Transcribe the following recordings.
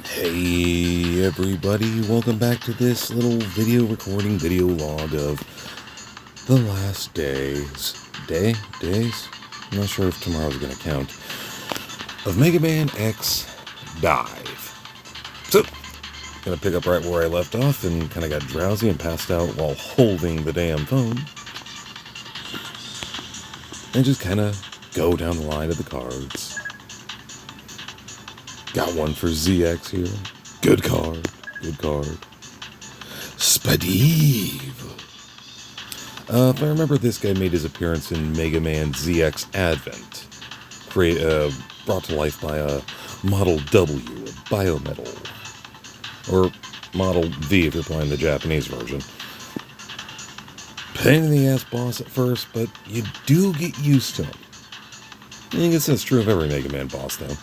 Hey everybody, welcome back to this little video log of the last days? I'm not sure if tomorrow's gonna count, of Mega Man X Dive. So, gonna pick up right where I left off and kind of got drowsy and passed out while holding the damn phone. And just kind of go down the line of the cards. Got one for ZX here. Good card. Spadiv. If I remember, this guy made his appearance in Mega Man ZX Advent. Brought to life by a Model W, a biometal. Or Model V if you're playing the Japanese version. Pain in the ass boss at first, but you do get used to him. I guess that's true of every Mega Man boss, though.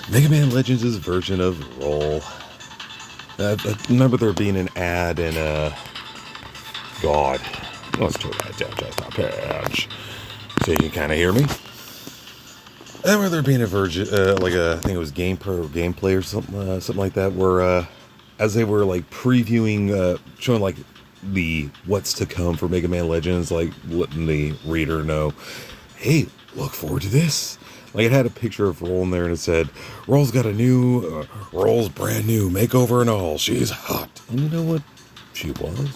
Mega Man Legends' version of Roll. I remember there being an ad in God. Let's turn that down just a patch so you can kind of hear me. I remember there being a version, I think it was gameplay or something like that, where as they were like previewing, showing like the what's to come for Mega Man Legends, like letting the reader know, hey, look forward to this. Like, it had a picture of Roll in there and it said, Roll's got a new, Roll's brand new, makeover and all. She's hot. And you know what? She was.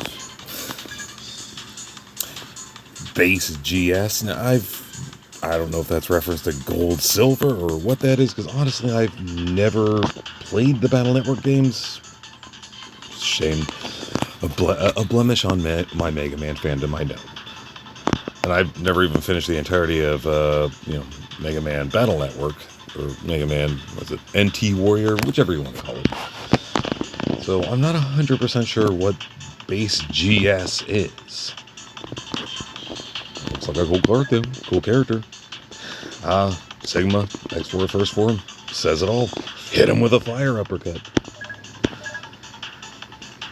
Base GS. Now, I don't know if that's reference to Gold, Silver, or what that is, because honestly, I've never played the Battle Network games. Shame. A blemish on my Mega Man fandom, I know. And I've never even finished the entirety of, Mega Man Battle Network, or Mega Man, NT Warrior, whichever you want to call it. So I'm not 100% sure what Base GS is. Looks like a cool character. Sigma, X4 first form, says it all. Hit him with a fire uppercut.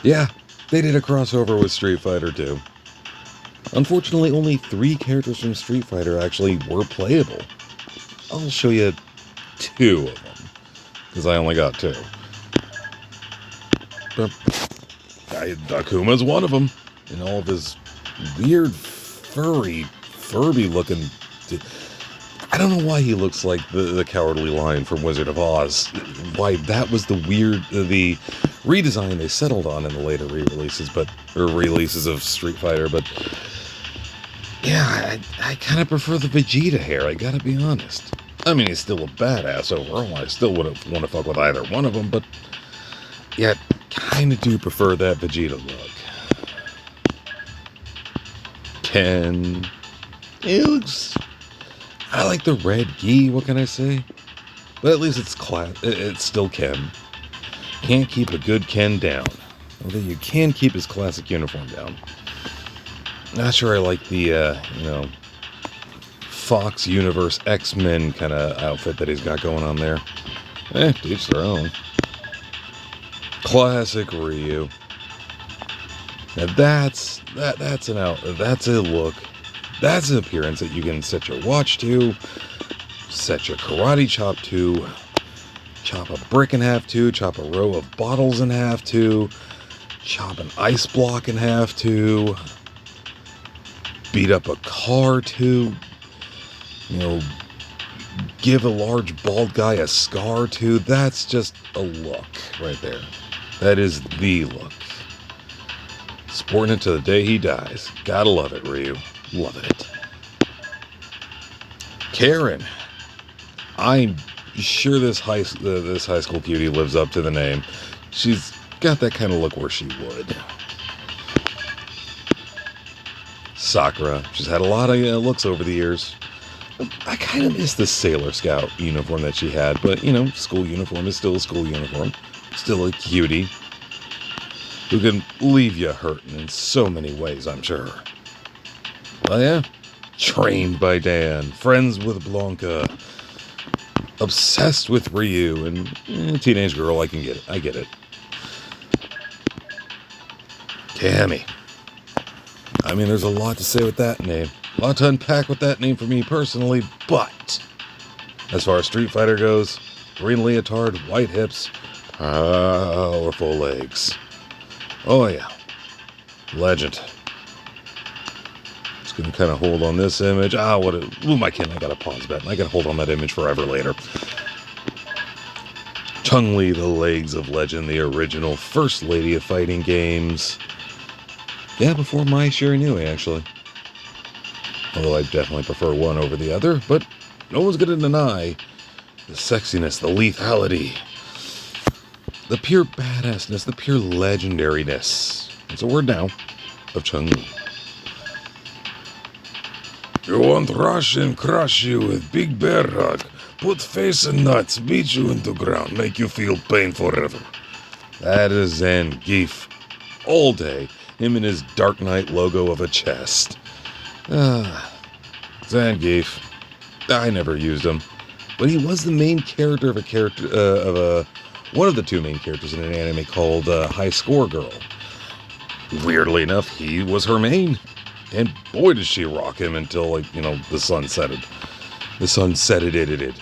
Yeah, they did a crossover with Street Fighter 2. Unfortunately, only 3 characters from Street Fighter actually were playable. I'll show you 2 of them, because I only got 2. But Akuma's one of them, in all of his weird, Furby looking. I don't know why he looks like the Cowardly Lion from Wizard of Oz. Why that was the redesign they settled on in the later releases of Street Fighter, but yeah, I kind of prefer the Vegeta hair, I gotta be honest. I mean, he's still a badass overall. I still wouldn't want to fuck with either one of them, but yeah, kind of do prefer that Vegeta look. Ken. It looks... I like the red gi, what can I say? But at least it's still Ken. Can't keep a good Ken down. Although you can keep his classic uniform down. Not sure I like the, Fox Universe X-Men kind of outfit that he's got going on there. To each their own. Classic Ryu. Now that's a look. That's an appearance that you can set your watch to, set your karate chop to, chop a brick in half to, chop a row of bottles in half to, chop an ice block in half to, beat up a car to, give a large bald guy a scar to. That's just a look right there. That is the look. Sporting it to the day he dies. Gotta love it, Ryu. Loving it. Karen. I'm sure this high school cutie lives up to the name. She's got that kind of look where she would. Sakura. She's had a lot of looks over the years. I kind of miss the Sailor Scout uniform that she had, but, school uniform is still a school uniform. Still a cutie who can leave you hurting in so many ways, I'm sure. Oh yeah, trained by Dan, friends with Blanca, obsessed with Ryu, and teenage girl, I get it. Cammy. I mean, there's a lot to say with that name. A lot to unpack with that name for me personally, but As far as Street Fighter goes, green leotard, white hips, powerful legs. Oh yeah, legend. Just gonna kind of hold on this image. Who am I kidding? I got a pause button. I gotta hold on that image forever later. Chun-Li, the legs of legend, the original first lady of fighting games. Yeah, before my Shiranui, actually. Although I definitely prefer one over the other, but no one's gonna deny the sexiness, the lethality, the pure badassness, the pure legendariness. It's a word now of Chun-Li. You want rush and crush you with big bear hug, put face in nuts, beat you into ground, make you feel pain forever. That is Zangief. All day, him and his Dark Knight logo of a chest. Zangief. I never used him, but he was the main character of one of the two main characters in an anime called High Score Girl. Weirdly enough, he was her main, and boy did she rock him until the sun setted. The sun setted it.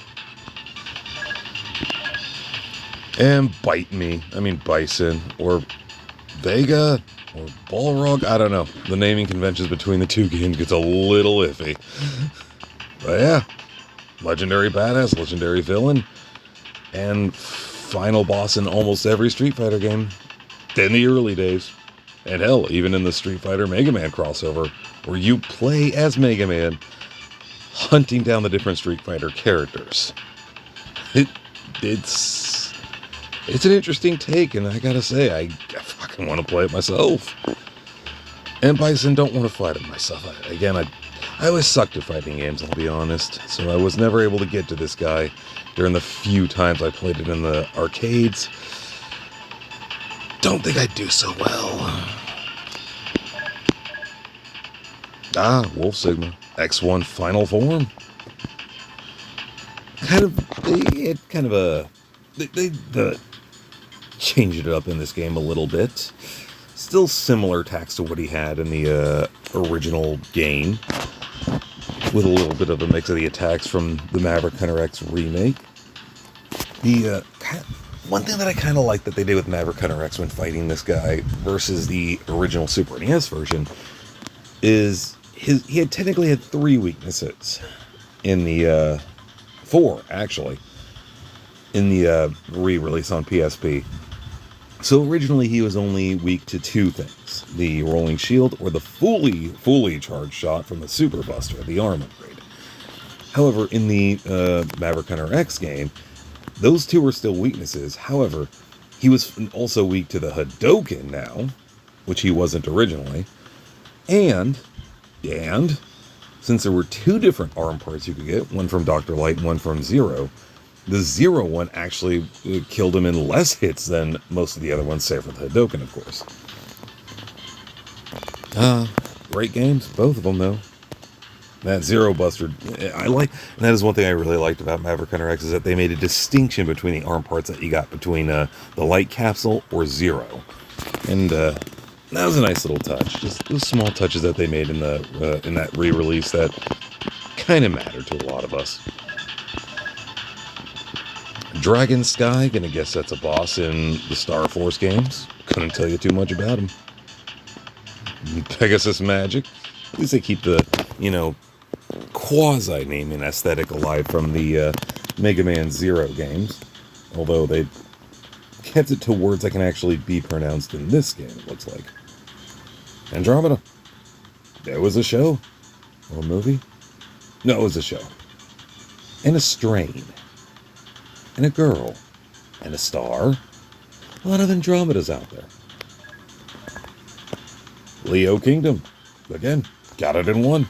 And Bison or Vega or Balrog, I don't know. The naming conventions between the two games gets a little iffy. But yeah, legendary badass, legendary villain, and final boss in almost every Street Fighter game in the early days. And hell, even in the Street Fighter Mega Man crossover, where you play as Mega Man, hunting down the different Street Fighter characters. It's an interesting take, and I gotta say, I fucking want to play it myself. And Bison don't want to fight it myself. I always sucked at fighting games, I'll be honest. So I was never able to get to this guy during the few times I played it in the arcades. Don't think I'd do so well. Wolf Sigma. X1 final form. They changed it up in this game a little bit. Still similar attacks to what he had in the original game, with a little bit of a mix of the attacks from the Maverick Hunter X remake. The one thing that I kind of like that they did with Maverick Hunter X when fighting this guy versus the original Super NES version is he had technically had 3 weaknesses in the 4 actually in the re-release on PSP. So originally he was only weak to 2 things: the rolling shield or the fully charged shot from the Super Buster, the arm upgrade. However, in the Maverick Hunter X game, those 2 were still weaknesses. However, he was also weak to the Hadouken now, which he wasn't originally. And since there were 2 different arm parts you could get, one from Dr. Light and one from Zero, the Zero one actually killed him in less hits than most of the other ones, save for the Hadouken, of course. Great games, both of them, though. That Zero Buster, and that is one thing I really liked about Maverick Hunter X, is that they made a distinction between the arm parts that you got between the Light Capsule or Zero. And that was a nice little touch. Just those small touches that they made in that re-release that kind of mattered to a lot of us. Dragon Sky, gonna guess that's a boss in the Star Force games. Couldn't tell you too much about him. Pegasus Magic. At least they keep the, quasi-naming aesthetic alive from the Mega Man Zero games. Although they kept it to words that can actually be pronounced in this game, it looks like. Andromeda. There was a show. Or a movie. No, it was a show. And a strain. And a girl. And a star. A lot of Andromedas out there. Leo Kingdom. Again, got it in one.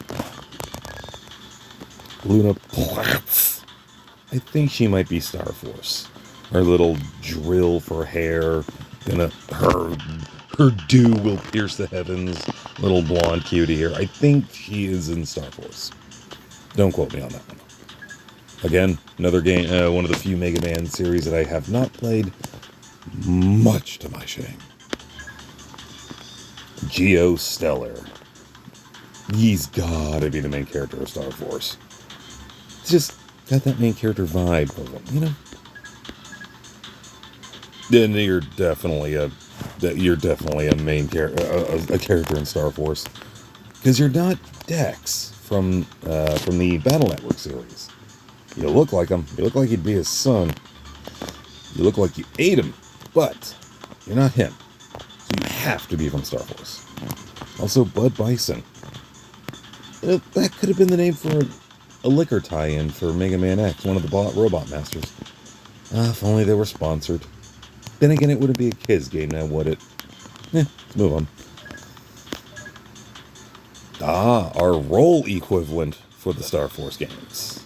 Luna Platz. I think she might be Star Force. Her little drill for hair. Her dew will pierce the heavens. Little blonde cutie here. I think she is in Star Force. Don't quote me on that one. Again, another game, one of the few Mega Man series that I have not played, much to my shame. Geo Stellar. He's gotta be the main character of Star Force. It's just got that main character vibe of them, you know. Then you're definitely a main character, a character in Star Force, because you're not Dex from the Battle Network series. You look like him. You look like you'd be his son. You look like you ate him, but you're not him. So you have to be from Star Force. Also, Bud Bison. That could have been the name for a liquor tie-in for Mega Man X, one of the Robot Masters. If only they were sponsored. Then again, it wouldn't be a kid's game now, would it? Let's move on. Our role equivalent for the Star Force games.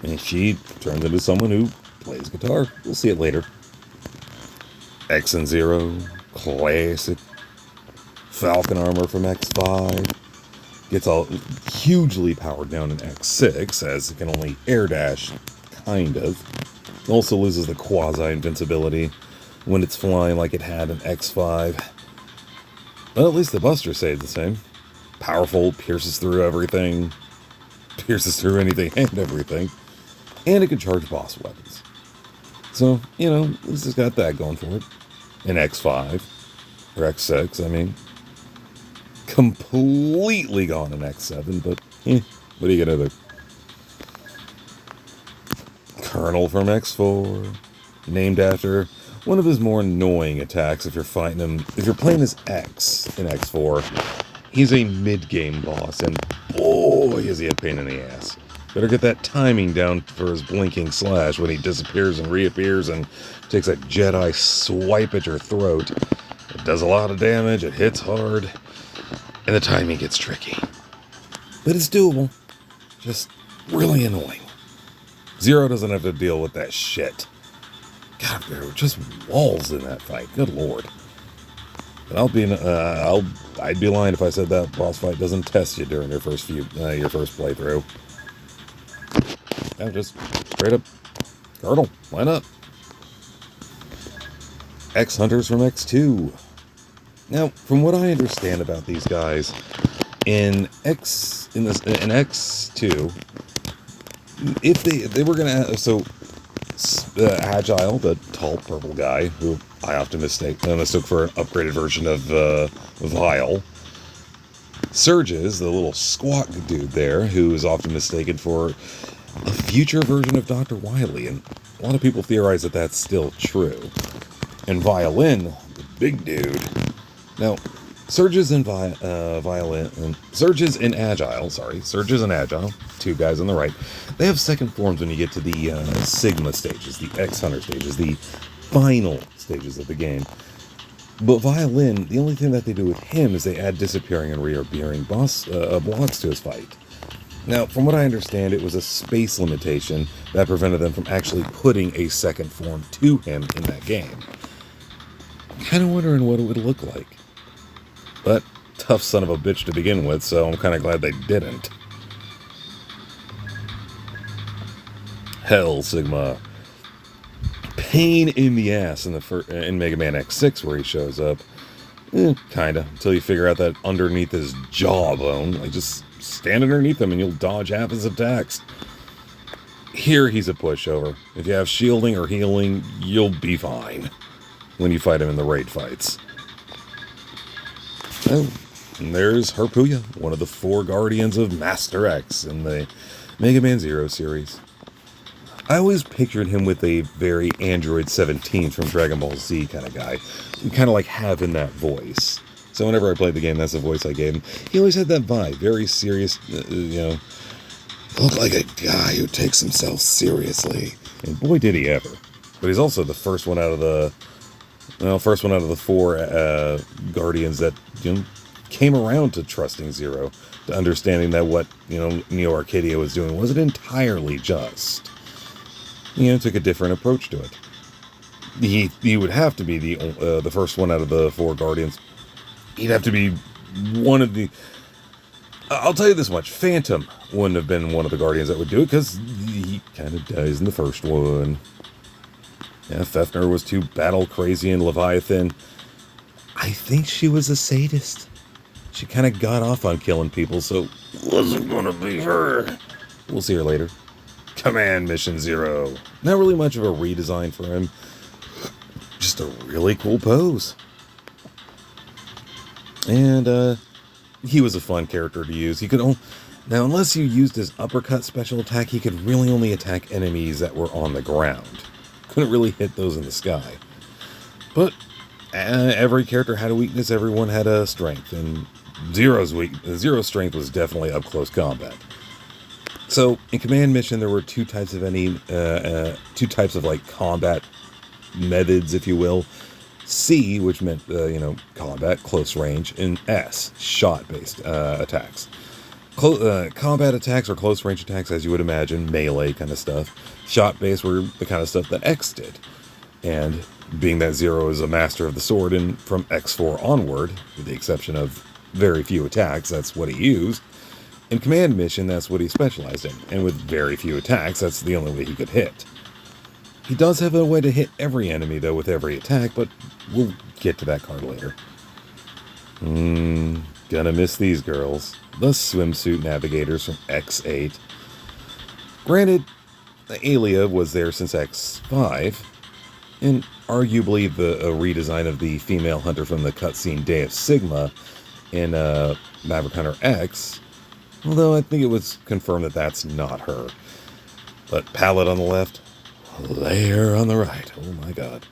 And she turns into someone who plays guitar. We'll see it later. X and Zero, classic. Falcon armor from X5. Gets all hugely powered down in X6, as it can only air dash, kind of. Also loses the quasi-invincibility when it's flying like it had in X5. Well, at least the Buster stayed the same. Powerful, pierces through everything. Pierces through anything and everything. And it can charge boss weapons. So, you know, at least it's got that going for it. In X5. Or X6, I mean. Completely gone in X7, but, what are you gonna do? Colonel from X4. Named after one of his more annoying attacks if you're fighting him. If you're playing as X in X4, he's a mid-game boss, and boy, is he a pain in the ass. Better get that timing down for his blinking slash when he disappears and reappears and takes a Jedi swipe at your throat. It does a lot of damage, it hits hard, and the timing gets tricky. But it's doable. Just really annoying. Zero doesn't have to deal with that shit. God, there were just walls in that fight. Good lord. But I'd be lying if I said that boss fight doesn't test you during your first playthrough. Yeah, just straight up Colonel. Why not? X-Hunters from X2. Now, from what I understand about these guys, in X2, if they were gonna Agile, the tall purple guy, who I often mistook for an upgraded version of Vile. Surges, the little squat dude there, who is often mistaken for a future version of Dr. Wily, and a lot of people theorize that that's still true. And Violin, the big dude. Now, Surges and Surges and Agile, two guys on the right, they have second forms when you get to the Sigma stages, the X-Hunter stages, the final stages of the game. But Violin, the only thing that they do with him is they add disappearing and reappearing blocks to his fight. Now, from what I understand, it was a space limitation that prevented them from actually putting a second form to him in that game. Kind of wondering what it would look like. But, tough son of a bitch to begin with, so I'm kind of glad they didn't. Hell, Sigma. Pain in the ass in Mega Man X6 where he shows up. Kinda. Until you figure out that underneath his jawbone, like just stand underneath him and you'll dodge half his attacks. Here he's a pushover. If you have shielding or healing, you'll be fine when you fight him in the raid fights. Oh, and there's Harpuya, one of the 4 guardians of Master X in the Mega Man Zero series. I always pictured him with a very Android 17 from Dragon Ball Z kind of guy. Kind of like having that voice. So whenever I played the game, that's the voice I gave him. He always had that vibe, very serious, looked like a guy who takes himself seriously. And boy, did he ever. But he's also the first one out of the 4 Guardians that, came around to trusting Zero, to understanding that what, Neo Arcadia was doing wasn't entirely just. Took a different approach to it. He would have to be the first one out of the 4 Guardians. He'd have to be one of the... I'll tell you this much. Phantom wouldn't have been one of the Guardians that would do it, because he kind of dies in the first one. Yeah, Fefner was too battle-crazy in Leviathan. I think she was a sadist. She kind of got off on killing people, so it wasn't going to be her. We'll see her later. Command Mission Zero. Not really much of a redesign for him. Just a really cool pose. And he was a fun character to use. He could now, unless you used his uppercut special attack, he could really only attack enemies that were on the ground. Couldn't really hit those in the sky. But every character had a weakness. Everyone had a strength, and Zero's strength was definitely up close combat. So in Command Mission, there were two types of like combat methods, if you will. C, which meant combat, close range, and S, shot-based attacks. Combat attacks or close range attacks, as you would imagine, melee kind of stuff. Shot-based were the kind of stuff that X did. And being that Zero is a master of the sword, and from X4 onward, with the exception of very few attacks, that's what he used. In Command Mission, that's what he specialized in, and with very few attacks, that's the only way he could hit. He does have a way to hit every enemy, though, with every attack, but we'll get to that card later. Gonna miss these girls. The swimsuit navigators from X8. Granted, Aelia was there since X5, and arguably a redesign of the female hunter from the cutscene Day of Sigma in Maverick Hunter X, although I think it was confirmed that that's not her. But palette on the left, layer on the right. Oh my god.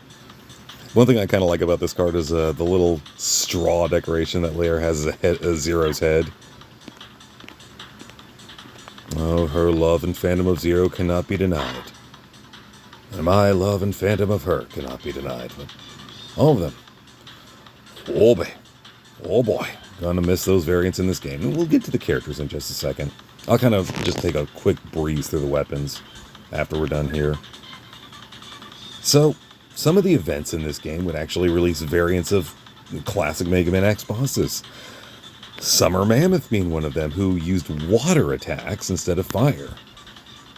One thing I kind of like about this card is the little straw decoration that Layer has as Zero's head. Oh, her love and fandom of Zero cannot be denied. And my love and fandom of her cannot be denied. But all of them. Oh boy. Oh boy. Gonna miss those variants in this game. And we'll get to the characters in just a second. I'll kind of just take a quick breeze through the weapons after we're done here. So, some of the events in this game would actually release variants of classic Mega Man X bosses. Summer Mammoth being one of them, who used water attacks instead of fire.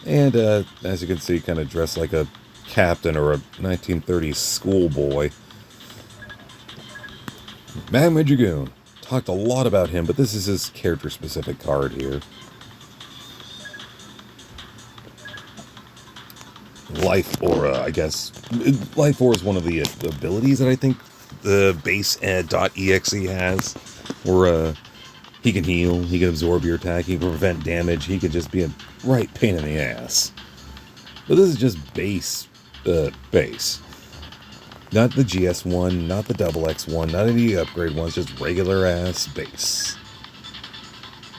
And, as you can see, kind of dressed like a captain or a 1930s schoolboy. Magma Dragoon. Talked a lot about him, but this is his character-specific card here. Life Aura, I guess. Life Aura is one of the abilities that I think the base .exe has. Where he can heal, he can absorb your attack, he can prevent damage, he can just be a right pain in the ass. But this is just base. Not the GS1, not the XX1, not any upgrade ones, just regular ass base.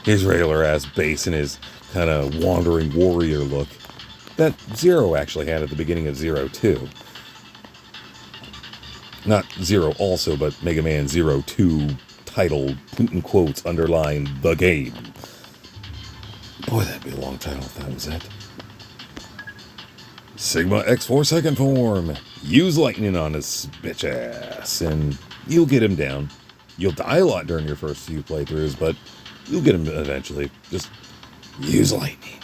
His regular ass base and his kind of wandering warrior look that Zero actually had at the beginning of Zero 2. Not Zero also, but Mega Man Zero 2 title, in quotes, underline, the game. Boy, that'd be a long title if that was it. Sigma X4 second form. Use lightning on his bitch ass, and you'll get him down. You'll die a lot during your first few playthroughs, but you'll get him eventually. Just use lightning.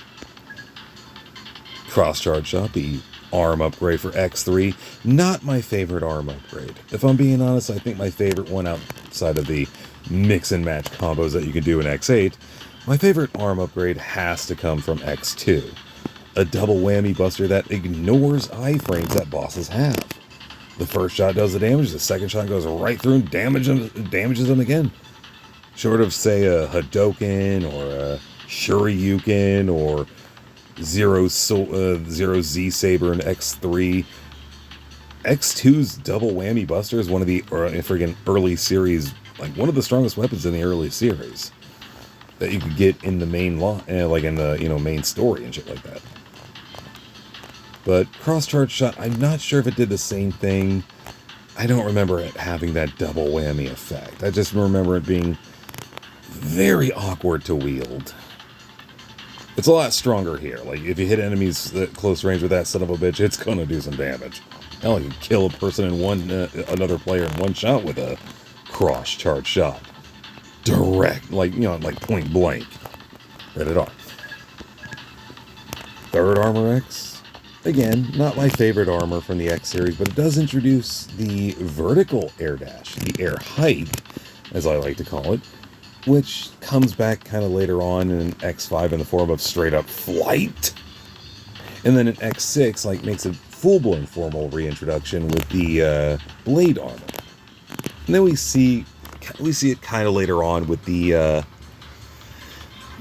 Cross-charge shot, the arm upgrade for X3. Not my favorite arm upgrade. If I'm being honest, I think my favorite one outside of the mix and match combos that you can do in X8, my favorite arm upgrade has to come from X2. A double whammy buster that ignores iframes that bosses have. The first shot does the damage, the second shot goes right through and damages them again. Short of, say, a Hadoken or a Shoryuken or Zero Z Saber in X3. X2's double whammy buster is one of the friggin' early series, like one of the strongest weapons in the early series that you could get in the main like in the main story and shit like that. But cross-charge shot, I'm not sure if it did the same thing. I don't remember it having that double whammy effect. I just remember it being very awkward to wield. It's a lot stronger here. Like, if you hit enemies at close range with that son of a bitch, it's gonna do some damage. Hell, you can kill a person in another player in one shot with a cross-charge shot. Direct, like point blank. Rated R. Third Armor X. Again, not my favorite armor from the X series, but it does introduce the vertical air dash, the air hike, as I like to call it, which comes back kind of later on in X5 in the form of straight up flight. And then in X6, like, makes a full-blown formal reintroduction with the blade armor. And then we see it kind of later on with the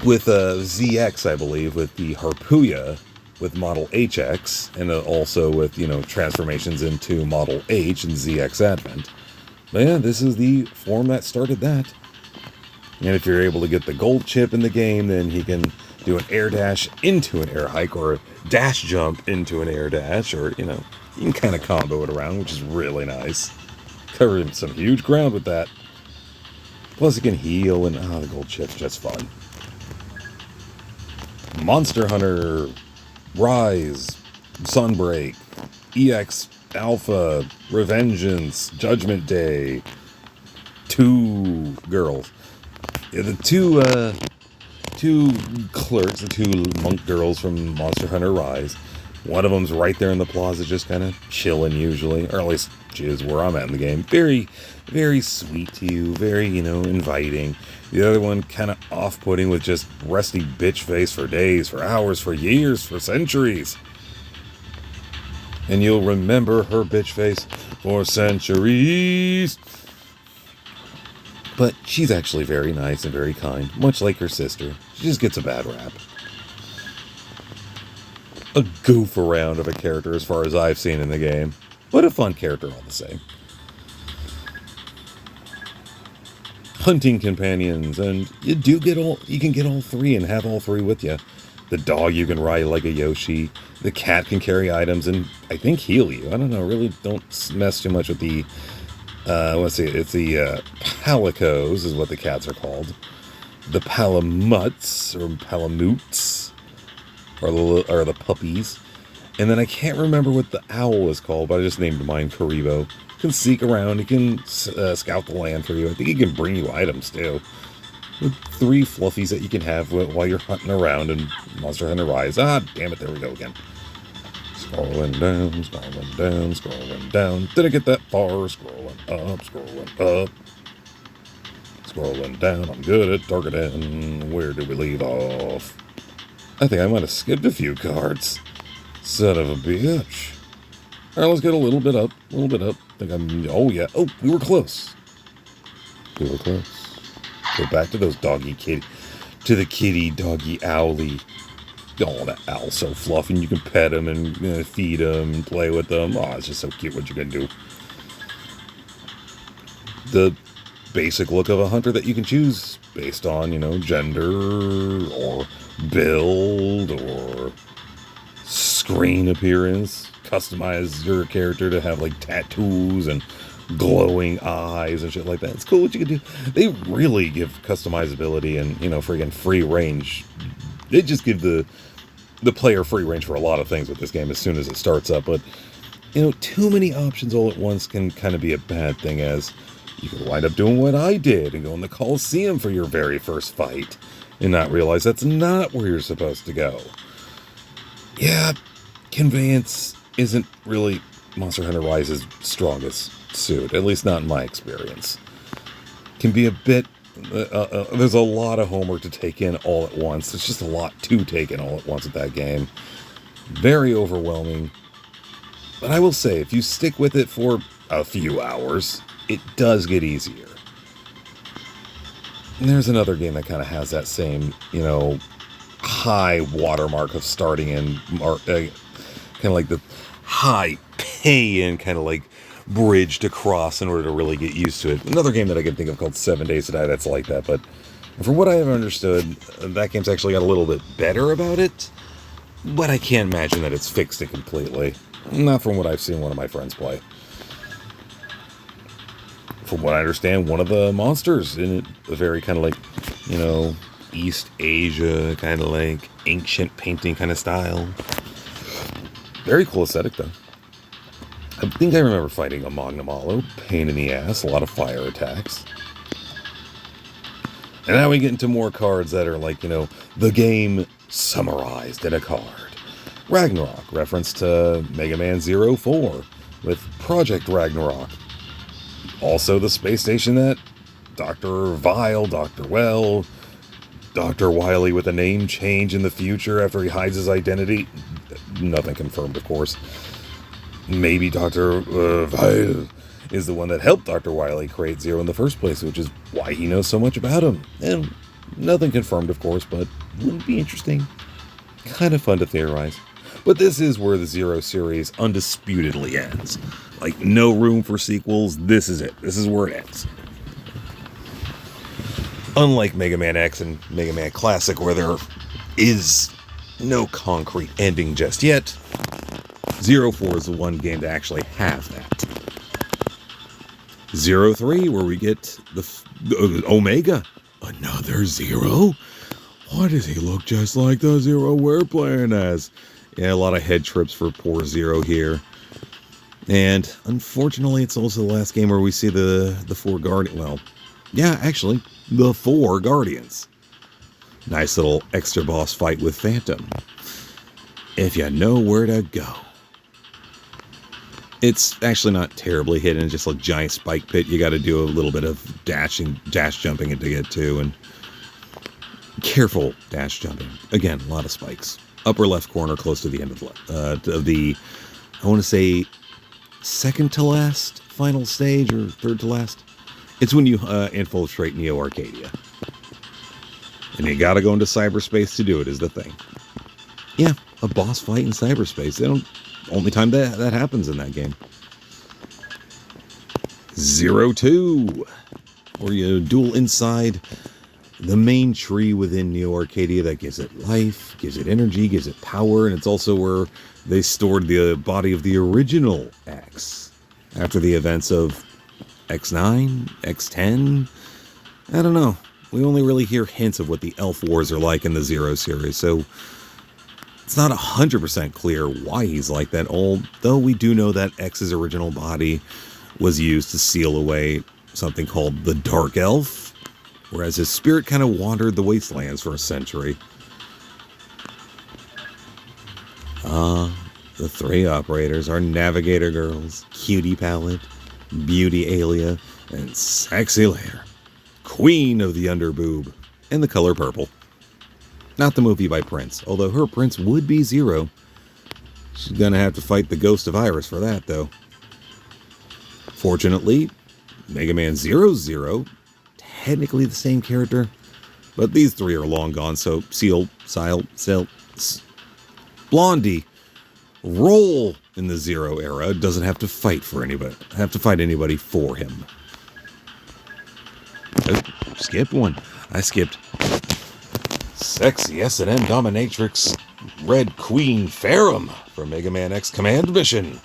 ZX, I believe, with the Harpuya, with Model HX, and also with, transformations into Model H and ZX Advent. But yeah, this is the form that started that. And if you're able to get the gold chip in the game, then he can do an air dash into an air hike, or a dash jump into an air dash, or, you can kind of combo it around, which is really nice. Covering some huge ground with that. Plus, he can heal, and the gold chip's just fun. Monster Hunter, Rise, Sunbreak, EX Alpha, Revengeance, Judgment Day, 2 girls. Yeah, the two clerks, the 2 monk girls from Monster Hunter Rise. One of them's right there in the plaza, just kind of chilling usually, or at least she is where I'm at in the game. Very, very sweet to you, very, inviting. The other one kind of off-putting with just rusty bitch face for days, for hours, for years, for centuries. And you'll remember her bitch face for centuries. But she's actually very nice and very kind, much like her sister. She just gets a bad rap. A goof around of a character as far as I've seen in the game. But a fun character all the same. Hunting companions, and you can get all 3 and have all 3 with you. The dog you can ride like a Yoshi. The cat can carry items and I think heal you. I don't know, really don't mess too much with the let's see, it's the palicos is what the cats are called. The palamuts or palamutes are the puppies. And then I can't remember what the owl is called, but I just named mine Karibo. You can seek around, you can scout the land for you. I think he can bring you items too. With 3 fluffies that you can have while you're hunting around in Monster Hunter Rise. Ah, damn it, there we go again. Scrolling down, scrolling down, scrolling down. Did I get that far? Scrolling up, scrolling up. Scrolling down, I'm good at targeting. Where did we leave off? I think I might have skipped a few cards. Son of a bitch. Alright, let's get a little bit up, oh yeah, oh, we were close. Go back to those to the kitty doggy owly. Oh, that owl's so fluffy, and you can pet him and feed him and play with them. Oh, it's just so cute what you can do. The basic look of a hunter that you can choose based on, gender or build or screen appearance. Customize your character to have like tattoos and glowing eyes and shit like that. It's cool what you can do. They really give customizability and, friggin' free range. They just give the player free range for a lot of things with this game as soon as it starts up. But, too many options all at once can kind of be a bad thing, as you could wind up doing what I did and go in the Coliseum for your very first fight and not realize that's not where you're supposed to go. Yeah, conveyance isn't really Monster Hunter Rise's strongest suit, at least not in my experience. Can be a bit... there's a lot of homework to take in all at once. There's just a lot to take in all at once with that game. Very overwhelming. But I will say, if you stick with it for a few hours, it does get easier. And there's another game that kind of has that same, high watermark of starting in, kind of like the high pay-in kind of like bridge to cross in order to really get used to it. Another game that I can think of called 7 Days to Die that's like that, but from what I have understood, that game's actually got a little bit better about it, but I can't imagine that it's fixed it completely. Not from what I've seen one of my friends play. From what I understand, one of the monsters in it, a very kind of like, East Asia, kind of like ancient painting kind of style. Very cool aesthetic, though. I think I remember fighting a Magnamalo. Pain in the ass. A lot of fire attacks. And now we get into more cards that are like, the game summarized in a card. Ragnarok, reference to Mega Man 04 with Project Ragnarok. Also the space station that Dr. Vile, Dr. Well, Dr. Wily with a name change in the future after he hides his identity. nothing confirmed, of course. Maybe Dr. Weil is the one that helped Dr. Wily create Zero in the first place, which is why he knows so much about him. And nothing confirmed, of course, but wouldn't be interesting. Kind of fun to theorize. But this is where the Zero series undisputedly ends. Like, no room for sequels. This is it. This is where it ends. Unlike Mega Man X and Mega Man Classic, where there is no concrete ending just yet, Zero 4 is the one game to actually have that. Zero 3, where we get the Omega. Another Zero? Why does he look just like the Zero we're playing as? Yeah, a lot of head trips for poor Zero here. And unfortunately, it's also the last game where we see the four Guardians. Well, yeah, actually, the four Guardians. Nice little extra boss fight with Phantom. If you know where to go. It's actually not terribly hidden, just a giant spike pit. You got to do a little bit of dash jumping to get to, and careful dash jumping. Again, a lot of spikes. Upper left corner, close to the end of the I want to say second to last final stage or third to last. It's when you infiltrate Neo Arcadia, and you got to go into cyberspace to do it. Is the thing. Yeah, a boss fight in cyberspace. Only time that happens in that game. Zero 2, where you duel inside the main tree within Neo Arcadia that gives it life, gives it energy, gives it power, and it's also where they stored the body of the original X after the events of X9, X10. I don't know. We only really hear hints of what the Elf Wars are like in the Zero series, so it's not 100% clear why he's like that, although we do know that X's original body was used to seal away something called the Dark Elf, whereas his spirit kind of wandered the wastelands for a century. The three operators are Navigator Girls, Cutie Palette, Beauty Alia, and Sexy Lair, Queen of the Underboob, and the color purple. Not the movie by Prince, although her Prince would be Zero. She's gonna have to fight the ghost of Iris for that, though. Fortunately, Mega Man Zero, technically the same character, but these three are long gone, so Blondie, Roll in the Zero era, doesn't have to fight anybody for him. Oh, skipped one. I skipped. Sexy S&M dominatrix Red Queen Ferrum from Mega Man X Command Mission.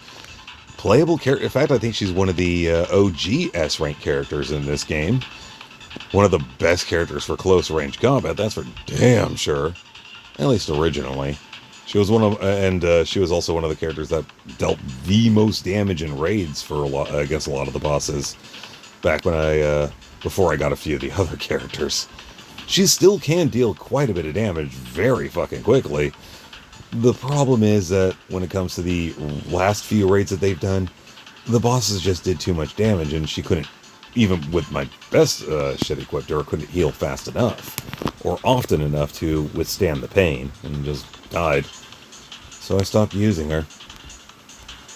Playable character. In fact, I think she's one of the OG S-rank characters in this game. One of the best characters for close range combat, that's for damn sure. At least originally. She was she was also one of the characters that dealt the most damage in raids for against a lot of the bosses. Back when before I got a few of the other characters. She still can deal quite a bit of damage very fucking quickly. The problem is that when it comes to the last few raids that they've done, the bosses just did too much damage, and she couldn't, even with my best shit equipped her, couldn't heal fast enough, or often enough to withstand the pain, and just died. So I stopped using her.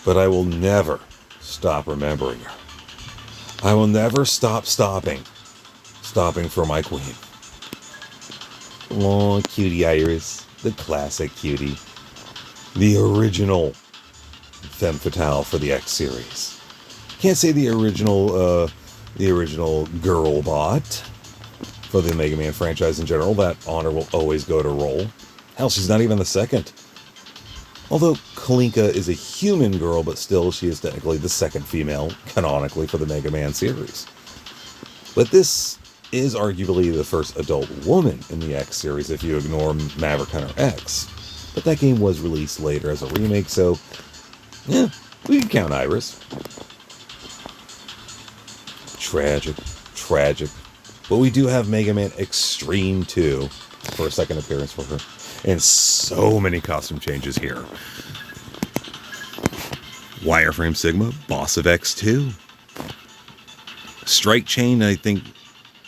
But I will never stop remembering her. I will never stop stopping for my queen. Oh, Cutie Iris, the classic cutie, the original femme fatale for the X series. Can't say the original girl bot for the Mega Man franchise in general. That honor will always go to Roll. Hell, she's not even the second. Although Kalinka is a human girl, but still she is technically the second female, canonically, for the Mega Man series. But this is arguably the first adult woman in the X series if you ignore Maverick Hunter X. But that game was released later as a remake, so yeah, we can count Iris. Tragic. But we do have Mega Man Extreme 2 for a second appearance for her. And so many costume changes here. Wireframe Sigma, boss of X2. Strike Chain, I think,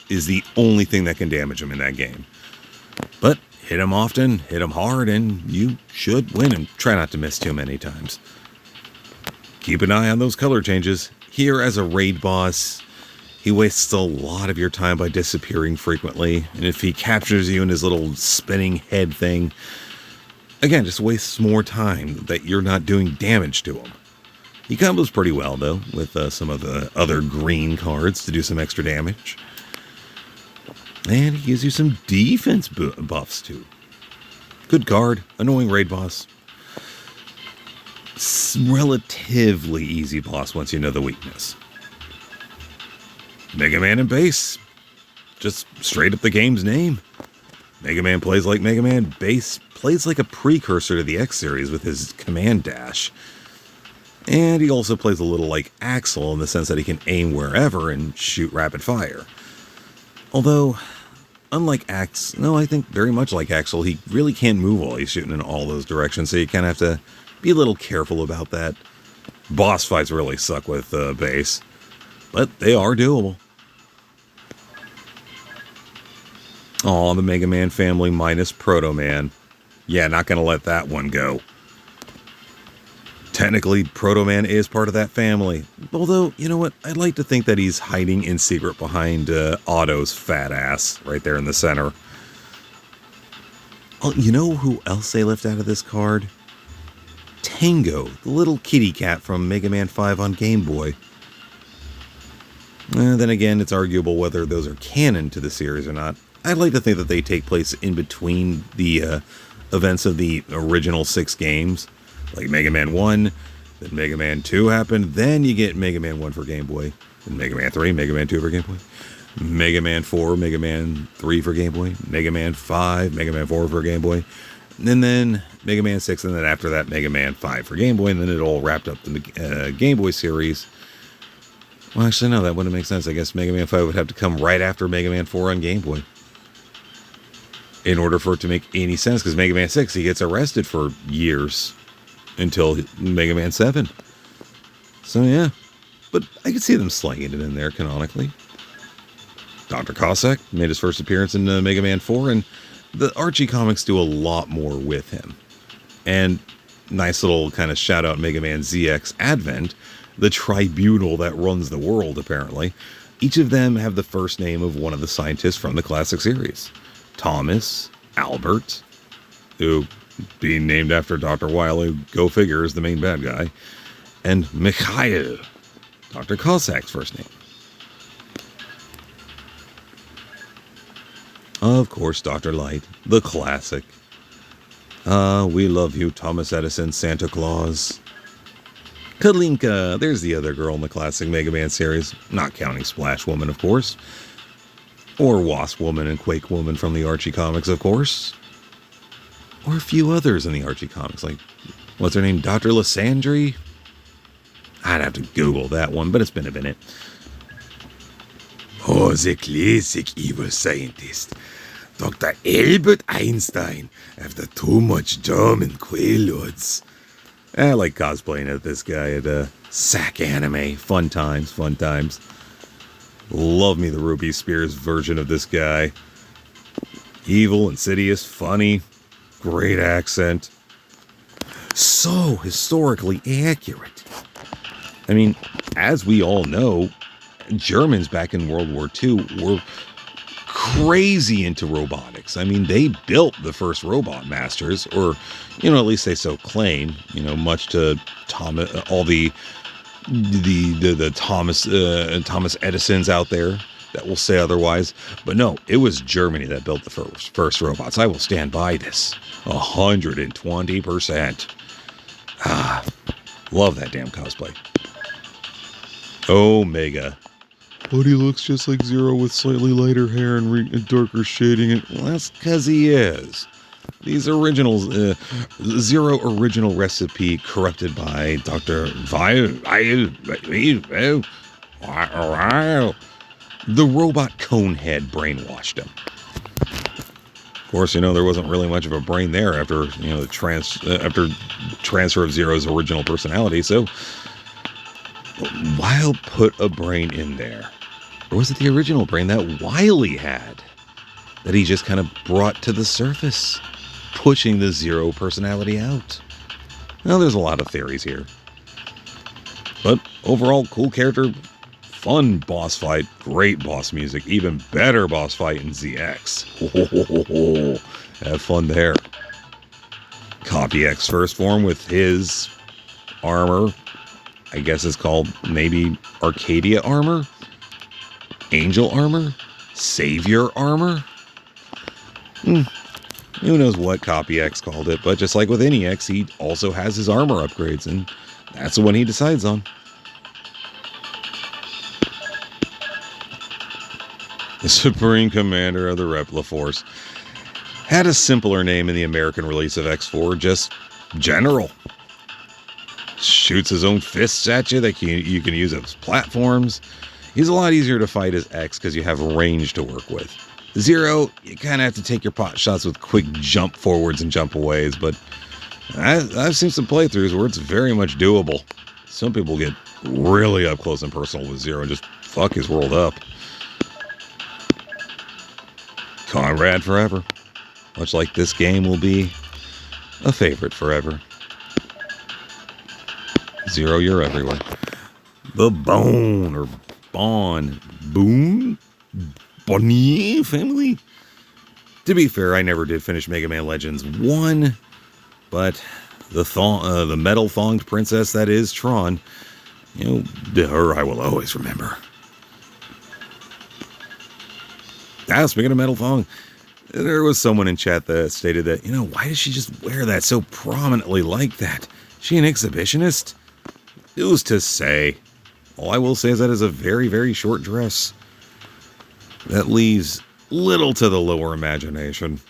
is the only thing that can damage him in that game. But Hit him often, hit him hard, and you should win, and try not to miss too many times. Keep an eye on those color changes. Here, as a raid boss, he wastes a lot of your time by disappearing frequently, and if he captures you in his little spinning head thing, again, just wastes more time that you're not doing damage to him. He combos pretty well, though, with some of the other green cards to do some extra damage. And he gives you some defense buffs, too. Good card. Annoying raid boss. Relatively easy boss once you know the weakness. Mega Man and Base. Just straight up the game's name. Mega Man plays like Mega Man. Base plays like a precursor to the X series with his command dash. And he also plays a little like Axel in the sense that he can aim wherever and shoot rapid fire. Although, unlike Axel, no, I think very much like Axel, he really can't move while he's shooting in all those directions, so you kind of have to be a little careful about that. Boss fights really suck with Base, but they are doable. Aw, the Mega Man family minus Proto Man. Yeah, not gonna let that one go. Technically, Proto Man is part of that family. Although, you know what? I'd like to think that he's hiding in secret behind Otto's fat ass right there in the center. Oh, you know who else they left out of this card? Tango, the little kitty cat from Mega Man 5 on Game Boy. Then again, it's arguable whether those are canon to the series or not. I'd like to think that they take place in between the events of the original 6 games. Like Mega Man 1, then Mega Man 2 happened, then you get Mega Man 1 for Game Boy, then Mega Man 3, Mega Man 2 for Game Boy, Mega Man 4, Mega Man 3 for Game Boy, Mega Man 5, Mega Man 4 for Game Boy, and then Mega Man 6, and then after that Mega Man 5 for Game Boy, and then it all wrapped up in the Game Boy series. Well, actually, no, that wouldn't make sense. I guess Mega Man 5 would have to come right after Mega Man 4 on Game Boy in order for it to make any sense, because Mega Man 6, he gets arrested for years. Until Mega Man 7. So yeah. But I could see them slanging it in there canonically. Dr. Cossack made his first appearance in Mega Man 4, and the Archie comics do a lot more with him. And nice little kind of shout out Mega Man ZX Advent, the tribunal that runs the world apparently. Each of them have the first name of one of the scientists from the classic series. Thomas, Albert, who being named after Dr. Wily, go figure, is the main bad guy, and Mikhail, Dr. Cossack's first name. Of course, Dr. Light, the classic. We love you, Thomas Edison, Santa Claus. Kalinka, there's the other girl in the classic Mega Man series, not counting Splash Woman, of course. Or Wasp Woman and Quake Woman from the Archie comics, of course. Or a few others in the Archie comics, like, what's her name, Dr. Lysandre? I'd have to Google that one, but it's been a minute. Oh, the classic evil scientist, Dr. Albert Einstein, after too much German quaaludes. I like cosplaying as this guy at SAC Anime. Fun times, fun times. Love me the Ruby Spears version of this guy. Evil, insidious, funny. Great accent. So historically accurate. I mean, as we all know, Germans back in World War II were crazy into robotics. I mean, they built the first robot masters, or, you know, at least they so claim, you know, much to Thomas, all the Thomas Edisons out there that will say otherwise. But no, it was Germany that built the first robots. I will stand by this 120%. Love that damn cosplay. Omega. But he looks just like Zero with slightly lighter hair and darker shading. Well, that's because he is. These originals, Zero original recipe corrupted by Dr. The robot Conehead brainwashed him. Of course, you know, there wasn't really much of a brain there after, you know, after transfer of Zero's original personality, so Wile put a brain in there. Or was it the original brain that Wily had? that he just kind of brought to the surface, pushing the Zero personality out. Now, there's a lot of theories here. But overall, cool character, fun boss fight, great boss music, even better boss fight in ZX. Have fun there. Copy X first form with his armor. I guess it's called maybe Arcadia armor? Angel armor? Savior armor? Who knows what Copy X called it, but just like with any X, he also has his armor upgrades, and that's the one he decides on. The Supreme Commander of the Repla Force had a simpler name in the American release of X4, just General. Shoots his own fists at you that you can use as platforms. He's a lot easier to fight as X because you have range to work with. Zero, you kind of have to take your pot shots with quick jump forwards and jump aways, but I've seen some playthroughs where it's very much doable. Some people get really up close and personal with Zero and just fuck his world up. Conrad forever. Much like this game will be a favorite forever. Zero, you're everywhere. The Bone, or Bon, Boone? Bonnie family? To be fair, I never did finish Mega Man Legends 1, but the metal-thonged princess that is Tron, her I will always remember. Speaking of metal thong, there was someone in chat that stated that, why does she just wear that so prominently like that? She an exhibitionist? Who's to say? All I will say is that is a very, very short dress. That leaves little to the lower imagination.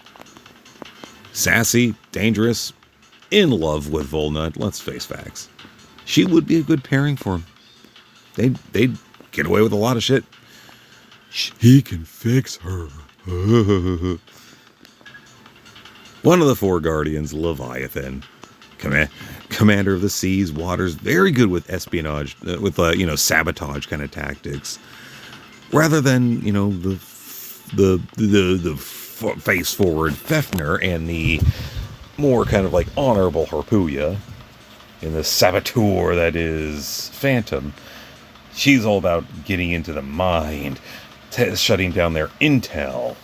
Sassy, dangerous, in love with Volnut, let's face facts. She would be a good pairing for him. They'd get away with a lot of shit. He can fix her. One of the four guardians, Leviathan. Commander of the seas, waters, very good with espionage, with sabotage kind of tactics, rather than the face forward Fefner and the more kind of like honorable Harpuya and the saboteur that is Phantom. She's all about getting into the mind, shutting down their intel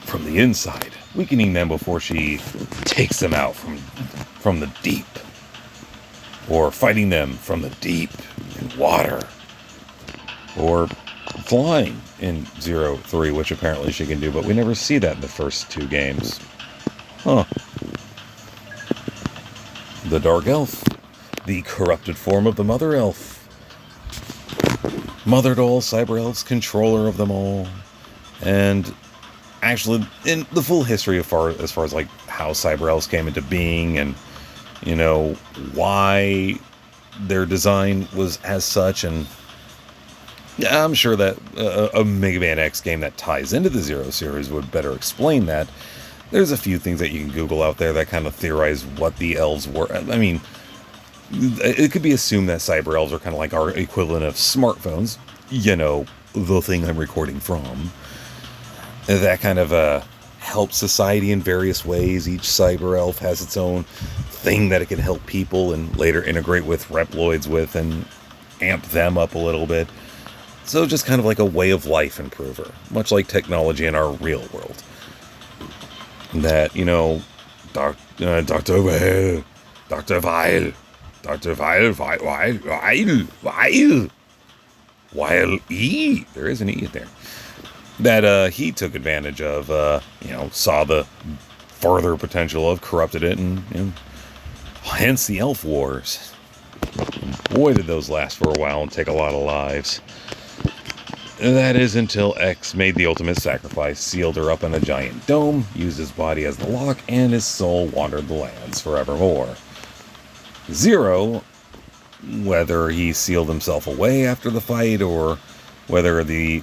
from the inside, weakening them before she takes them out from the deep, or fighting them from the deep in water, or flying in 0-3, which apparently she can do, but we never see that in the first two games. Huh. The Dark Elf, the corrupted form of the Mother Elf. Mothered all cyber elves, controller of them all, and actually in the full history as far as like how cyber elves came into being, and why their design was as such, and I'm sure that a Mega Man X game that ties into the Zero series would better explain that. There's a few things that you can Google out there that kind of theorize what the elves were. I mean, it could be assumed that cyber elves are kind of like our equivalent of smartphones, the thing I'm recording from. That kind of helps society in various ways. Each cyber elf has its own thing that it can help people and later integrate with Reploids with and amp them up a little bit. So just kind of like a way of life improver, much like technology in our real world. That, Dr. Weil, Dr. Weil, Dr. Weil E. There is an E there. That he took advantage of, saw the further potential of, corrupted it, and hence the Elf Wars. And boy, did those last for a while and take a lot of lives. That is until X made the ultimate sacrifice, sealed her up in a giant dome, used his body as the lock, and his soul wandered the lands forevermore. Zero, whether he sealed himself away after the fight, or whether the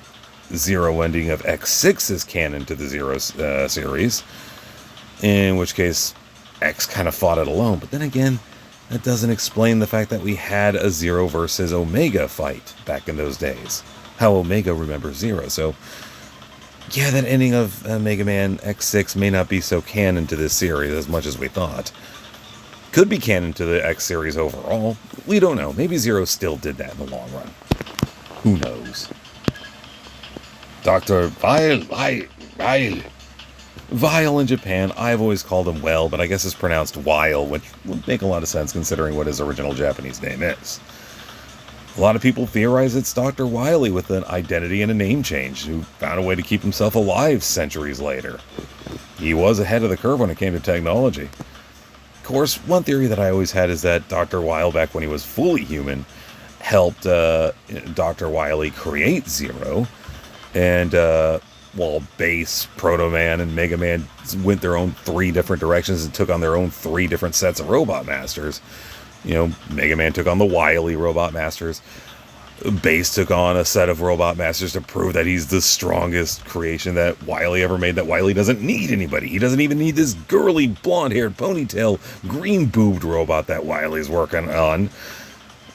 Zero ending of X6 is canon to the Zero series, in which case X kind of fought it alone. But then again, that doesn't explain the fact that we had a Zero versus Omega fight back in those days. How Omega remembers Zero. So Yeah, that ending of Mega Man X6 may not be so canon to this series as much as we thought. Could be canon to the X series overall. We don't know. Maybe Zero still did that in the long run. Who knows? Dr. Vile. Vile in Japan. I've always called him Well, but I guess it's pronounced Weil, which would make a lot of sense considering what his original Japanese name is. A lot of people theorize it's Dr. Wily with an identity and a name change, who found a way to keep himself alive centuries later. He was ahead of the curve when it came to technology. Of course, one theory that I always had is that Dr. Wile, back when he was fully human, helped Dr. Wily create Zero, and while Base, Proto Man, and Mega Man went their own 3 different directions and took on their own 3 different sets of Robot Masters. Mega Man took on the Wily Robot Masters. Base took on a set of Robot Masters to prove that he's the strongest creation that Wily ever made, that Wily doesn't need anybody. He doesn't even need this girly, blonde-haired, ponytail, green-boobed robot that Wily's working on.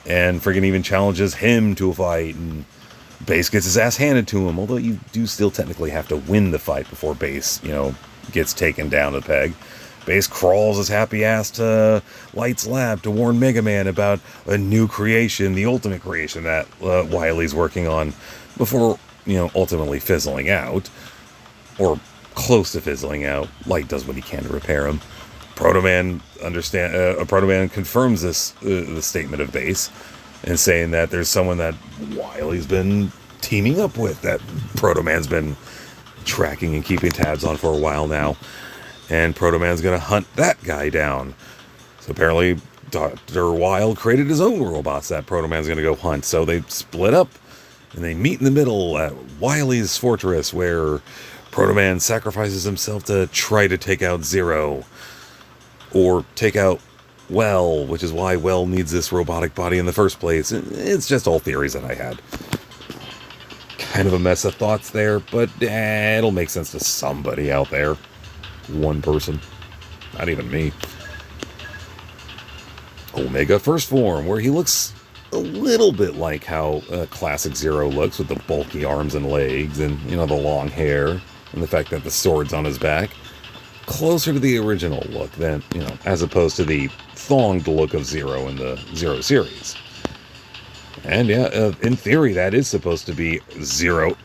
And friggin' even challenges him to a fight, and Base gets his ass handed to him, although you do still technically have to win the fight before Base, gets taken down a peg. Base crawls his happy ass to Light's lab to warn Mega Man about a new creation, the ultimate creation that Wily's working on, before, ultimately fizzling out, or close to fizzling out. Light does what he can to repair him. Proto Man confirms this the statement of Base, and saying that there's someone that Wily's been teaming up with, that Proto Man's been tracking and keeping tabs on for a while now. And Proto Man's going to hunt that guy down. So apparently Dr. Wile created his own robots that Proto Man's going to go hunt. So they split up and they meet in the middle at Wily's fortress, where Proto Man sacrifices himself to try to take out Zero. Or take out Well, which is why Well needs this robotic body in the first place. It's just all theories that I had. Kind of a mess of thoughts there, but it'll make sense to somebody out there. One person. Not even me. Omega First Form, where he looks a little bit like how classic Zero looks, with the bulky arms and legs, and, the long hair, and the fact that the sword's on his back. Closer to the original look than, as opposed to the thonged look of Zero in the Zero series. And in theory, that is supposed to be Zero,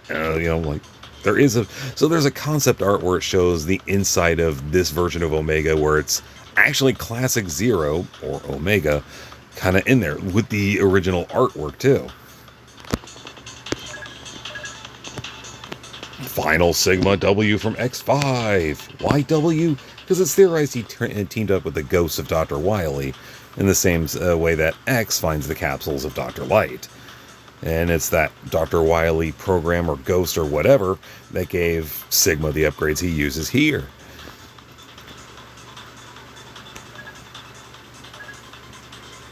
there's a concept art where it shows the inside of this version of Omega, where it's actually classic Zero, or Omega, kind of in there, with the original artwork, too. Final Sigma W from X5. Why W? Because it's theorized he teamed up with the ghosts of Dr. Wily, in the same way that X finds the capsules of Dr. Light. And it's that Dr. Wily program or ghost or whatever that gave Sigma the upgrades he uses here.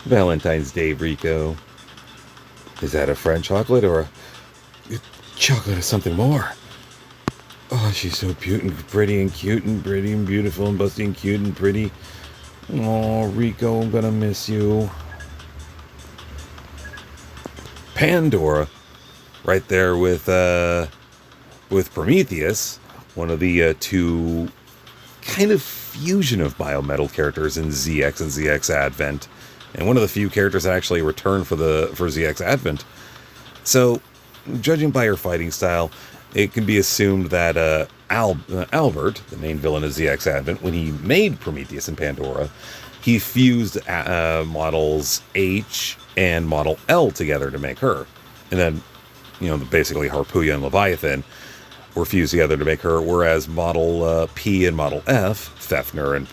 Valentine's Day, Rico. Is that a French chocolate or a chocolate or something more? Oh, she's so pretty and cute and pretty and beautiful and busty and cute and pretty. Oh, Rico, I'm gonna miss you. Pandora, right there with Prometheus, one of the 2 kind of fusion of biometal characters in ZX and ZX Advent, and one of the few characters that actually returned for ZX Advent. So, judging by her fighting style, it can be assumed that Albert, the main villain of ZX Advent, when he made Prometheus and Pandora, he fused models H and model L together to make her. And then, basically Harpooya and Leviathan were fused together to make her, whereas model P and model F, Fefner and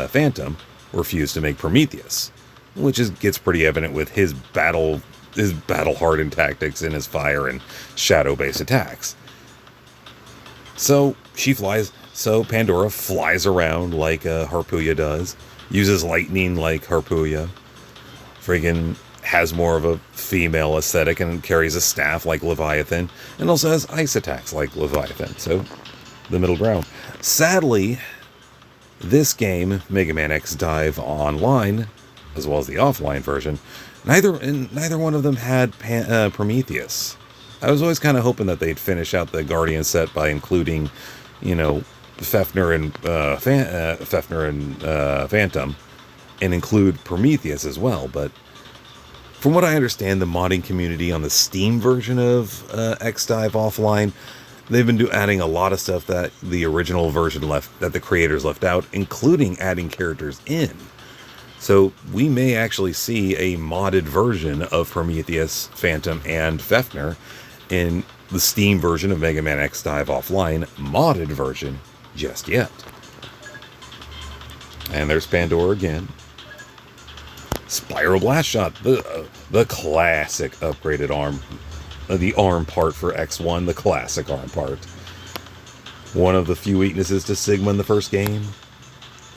Phantom, were fused to make Prometheus, which gets pretty evident with his battle-hardened tactics and his fire and shadow-based attacks. So Pandora flies around like Harpooya does, uses lightning like Harpooya, friggin' has more of a female aesthetic and carries a staff like Leviathan, and also has ice attacks like Leviathan, so the middle ground. Sadly, this game, Mega Man X Dive Online, as well as the offline version, neither one of them had Prometheus. I was always kind of hoping that they'd finish out the Guardian set by including, you know, Fafnir and Phantom, and include Prometheus as well. But from what I understand, the modding community on the Steam version of X-Dive Offline, they've been adding a lot of stuff that the original version that the creators left out, including adding characters in. So we may actually see a modded version of Prometheus, Phantom, and Fafnir in the Steam version of Mega Man X-Dive Offline, modded version, just yet. And there's Pandora again. Spiral Blast Shot, the classic upgraded arm. The arm part for X1, the classic arm part. One of the few weaknesses to Sigma in the first game.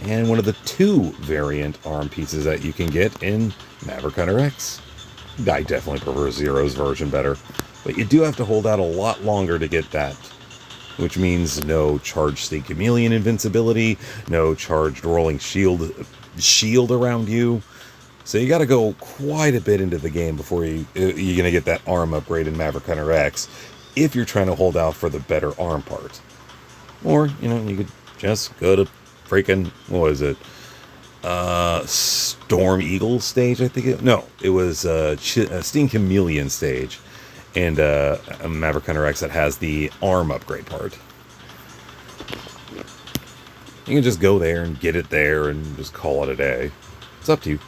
And one of the 2 variant arm pieces that you can get in Maverick Hunter X. I definitely prefer Zero's version better. But you do have to hold out a lot longer to get that. Which means no charged Sting Chameleon invincibility, no charged rolling shield around you. So you got to go quite a bit into the game before you're going to get that arm upgrade in Maverick Hunter X, if you're trying to hold out for the better arm part. Or, you know, you could just go to freaking, what was it? Storm Eagle stage, I think. It was Sting Chameleon stage. And Maverick Hunter X that has the arm upgrade part. You can just go there and get it there and just call it a day. It's up to you.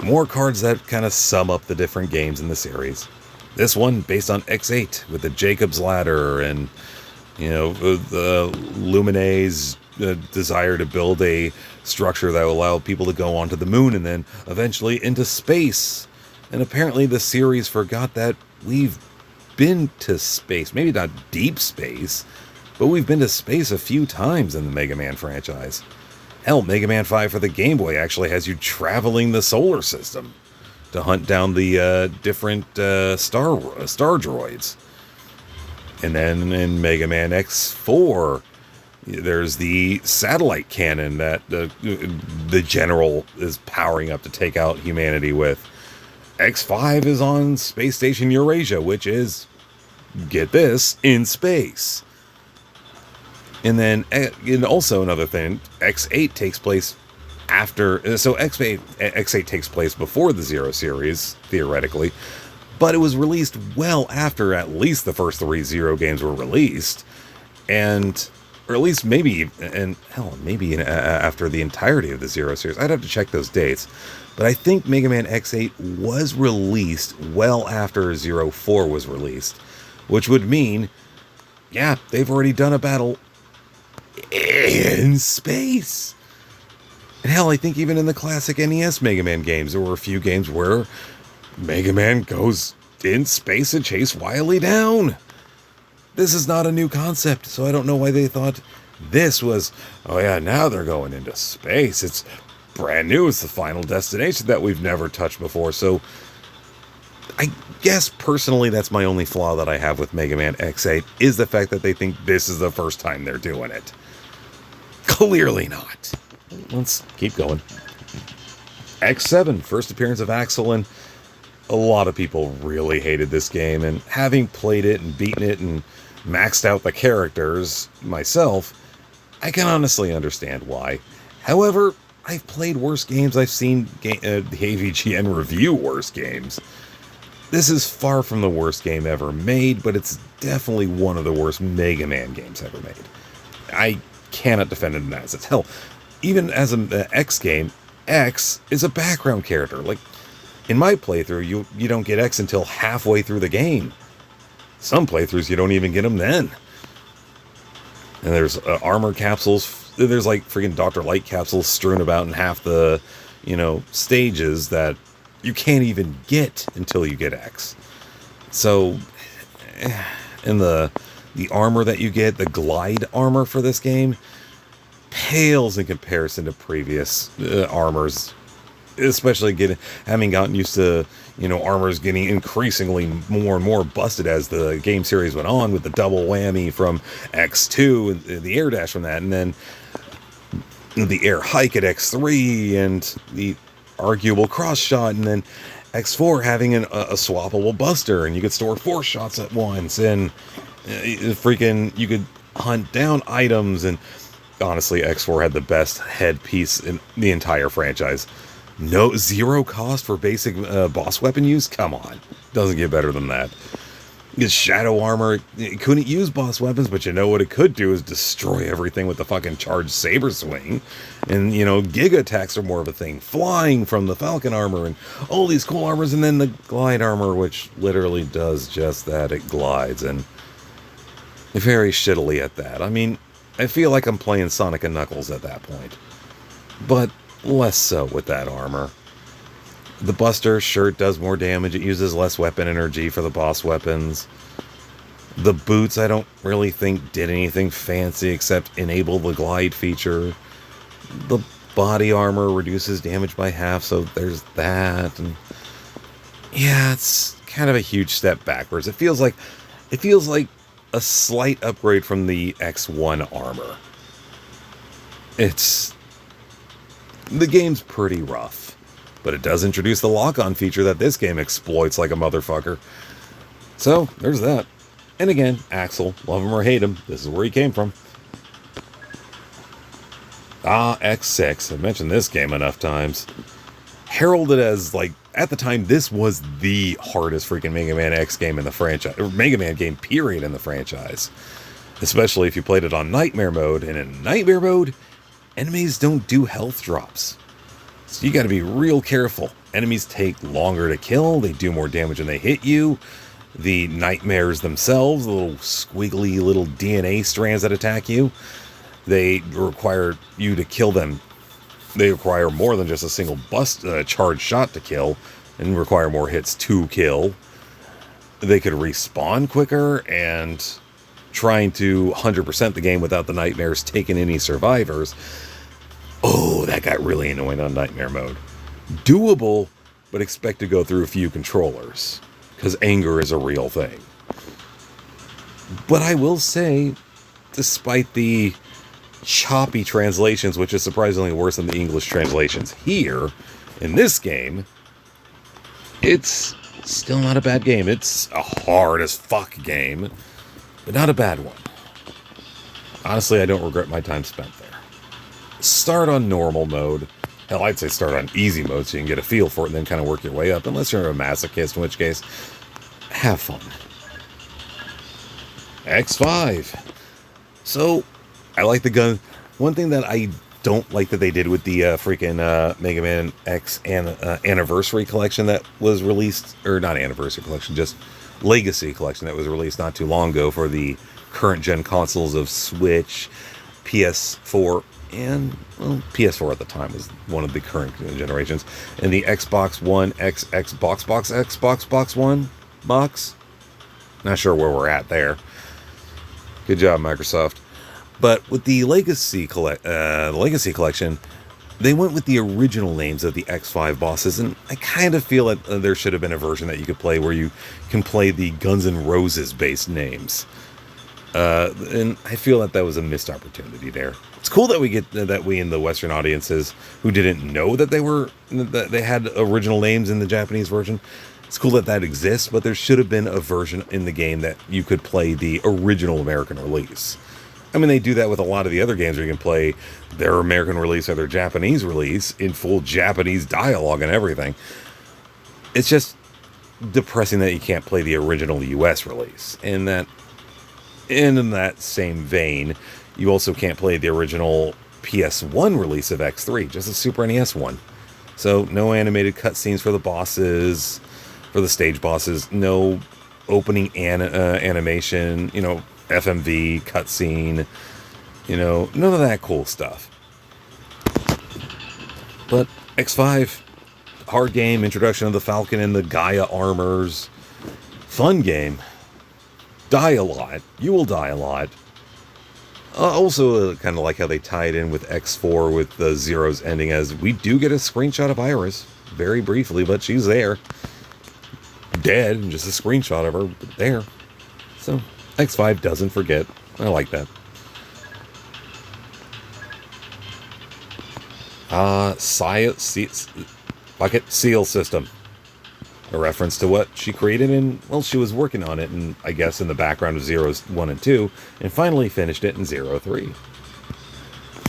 More cards that kind of sum up the different games in the series. This one based on X8 with the Jacob's Ladder and, you know, the Lumine's desire to build a structure that will allow people to go onto the moon and then eventually into space. And apparently the series forgot that we've been to space. Maybe not deep space, but we've been to space a few times in the Mega Man franchise. Hell, Mega Man 5 for the Game Boy actually has you traveling the solar system to hunt down the different star droids. And then in Mega Man X4, there's the satellite cannon that the General is powering up to take out humanity with. X5 is on Space Station Eurasia, which is, get this, in space. And then, and also another thing, X8 takes place after, so X8 takes place before the Zero series, theoretically, but it was released well after at least the first 3 Zero games were released, and, or at least maybe, and hell, maybe after the entirety of the Zero series. I'd have to check those dates, but I think Mega Man X8 was released well after Zero 4 was released, which would mean, yeah, they've already done a battle in space. And hell, I think even in the classic NES Mega Man games, there were a few games where Mega Man goes in space and chase Wily down. This is not a new concept, so I don't know why they thought this was, oh yeah, now they're going into space. It's brand new. It's the final destination that we've never touched before. So I guess personally that's my only flaw that I have with Mega Man X8 is the fact that they think this is the first time they're doing it. Clearly not. Let's keep going. X7, first appearance of Axel, and a lot of people really hated this game, and having played it and beaten it and maxed out the characters myself, I can honestly understand why. However, I've played worse games. I've seen the AVGN review worse games. This is far from the worst game ever made, but it's definitely one of the worst Mega Man games ever made. I cannot defend it as it's hell. Even as an X game, X is a background character. Like, in my playthrough, you don't get X until halfway through the game. Some playthroughs, you don't even get them then. And there's armor capsules. There's like freaking Dr. Light capsules strewn about in half the, stages that you can't even get until you get X. So, and the armor that you get, the glide armor for this game, pales in comparison to previous armors. Especially having gotten used to, armors getting increasingly more and more busted as the game series went on, with the double whammy from X2 and the air dash from that, and then the air hike at X3 and the arguable cross shot, and then X4 having a swappable buster, and you could store 4 shots at once, and freaking, you could hunt down items, and honestly, X4 had the best headpiece in the entire franchise. No, zero cost for basic boss weapon use? Come on. Doesn't get better than that. His shadow armor, it couldn't use boss weapons, but you know what it could do is destroy everything with the fucking charged saber swing. And, you know, giga attacks are more of a thing. Flying from the falcon armor and all these cool armors, and then the glide armor, which literally does just that. It glides, and very shittily at that. I mean, I feel like I'm playing Sonic and Knuckles at that point. But less so with that armor. The Buster, sure, it does more damage. It uses less weapon energy for the boss weapons. The boots, I don't really think did anything fancy except enable the glide feature. The body armor reduces damage by half, so there's that. And yeah, it's kind of a huge step backwards. It feels like a slight upgrade from the X1 armor. The game's pretty rough. But it does introduce the lock-on feature that this game exploits like a motherfucker. So, there's that. And again, Axel, love him or hate him, this is where he came from. X6. I've mentioned this game enough times. Heralded as, like, at the time, this was the hardest freaking Mega Man X game in the franchise. Or Mega Man game, period, in the franchise. Especially if you played it on Nightmare Mode. And in Nightmare Mode, enemies don't do health drops. So you got to be real careful. Enemies take longer to kill. They do more damage when they hit you. The nightmares themselves, the little squiggly little DNA strands that attack you, they require you to kill them. They require more than just a single charged shot to kill, and require more hits to kill. They could respawn quicker, and trying to 100% the game without the nightmares taking any survivors. Oh, that got really annoying on Nightmare Mode. Doable, but expect to go through a few controllers, because anger is a real thing. But I will say, despite the choppy translations, which is surprisingly worse than the English translations here, in this game, it's still not a bad game. It's a hard as fuck game, but not a bad one. Honestly, I don't regret my time spent there. Start on normal mode. Hell, I'd say start on easy mode so you can get a feel for it and then kind of work your way up. Unless you're a masochist, in which case, have fun. X5. So, I like the gun. One thing that I don't like that they did with the freaking Mega Man X Anniversary Collection that was released, or not Anniversary Collection, just Legacy Collection that was released not too long ago for the current gen consoles of Switch, PS4, and, well, PS4 at the time was one of the current generations, and the Xbox One Xbox One box. Not sure where we're at there. Good job, Microsoft. But with the Legacy Collection, they went with the original names of the X5 bosses, and I kind of feel that there should have been a version that you could play where you can play the Guns N' Roses based names. And I feel that was a missed opportunity there. It's cool that we in the Western audiences who didn't know that they had original names in the Japanese version. It's cool that exists, but there should have been a version in the game that you could play the original American release. I mean, they do that with a lot of the other games where you can play their American release or their Japanese release in full Japanese dialogue and everything. It's just depressing that you can't play the original US release. And in that same vein, you also can't play the original PS1 release of X3, just a Super NES one. So no animated cutscenes for the bosses, for the stage bosses, no opening animation, FMV, cutscene, none of that cool stuff. But X5, hard game, introduction of the Falcon and the Gaia armors, fun game. Die a lot. You will die a lot. Also, kind of like how they tie it in with X4 with the zeros ending, as we do get a screenshot of Iris, very briefly, but she's there. Dead, and just a screenshot of her, but there. So, X5 doesn't forget. I like that. Seal system. A reference to what she created in, well, she was working on it, and I guess in the background of Zeroes 1 and 2, and finally finished it in Zero 3.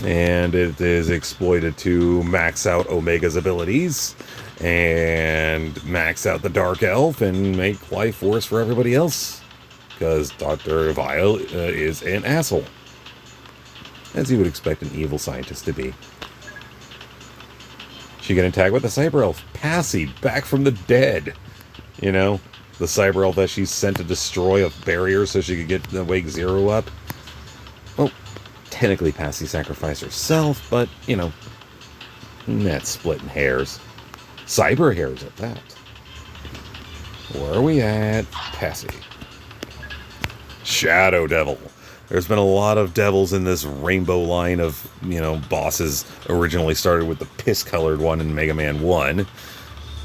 And it is exploited to max out Omega's abilities, and max out the Dark Elf, and make life worse for everybody else. Because Dr. Vile is an asshole. As you would expect an evil scientist to be. She can attack with the Cyber Elf. Passy, back from the dead. You know, the Cyber Elf that she sent to destroy a barrier so she could get the Wake Zero up. Well, technically Passy sacrificed herself, but, you know, that's splitting hairs. Cyber hairs at that. Where are we at? Passy. Shadow Devil. There's been a lot of devils in this rainbow line of, you know, bosses. Originally started with the piss-colored one in Mega Man 1.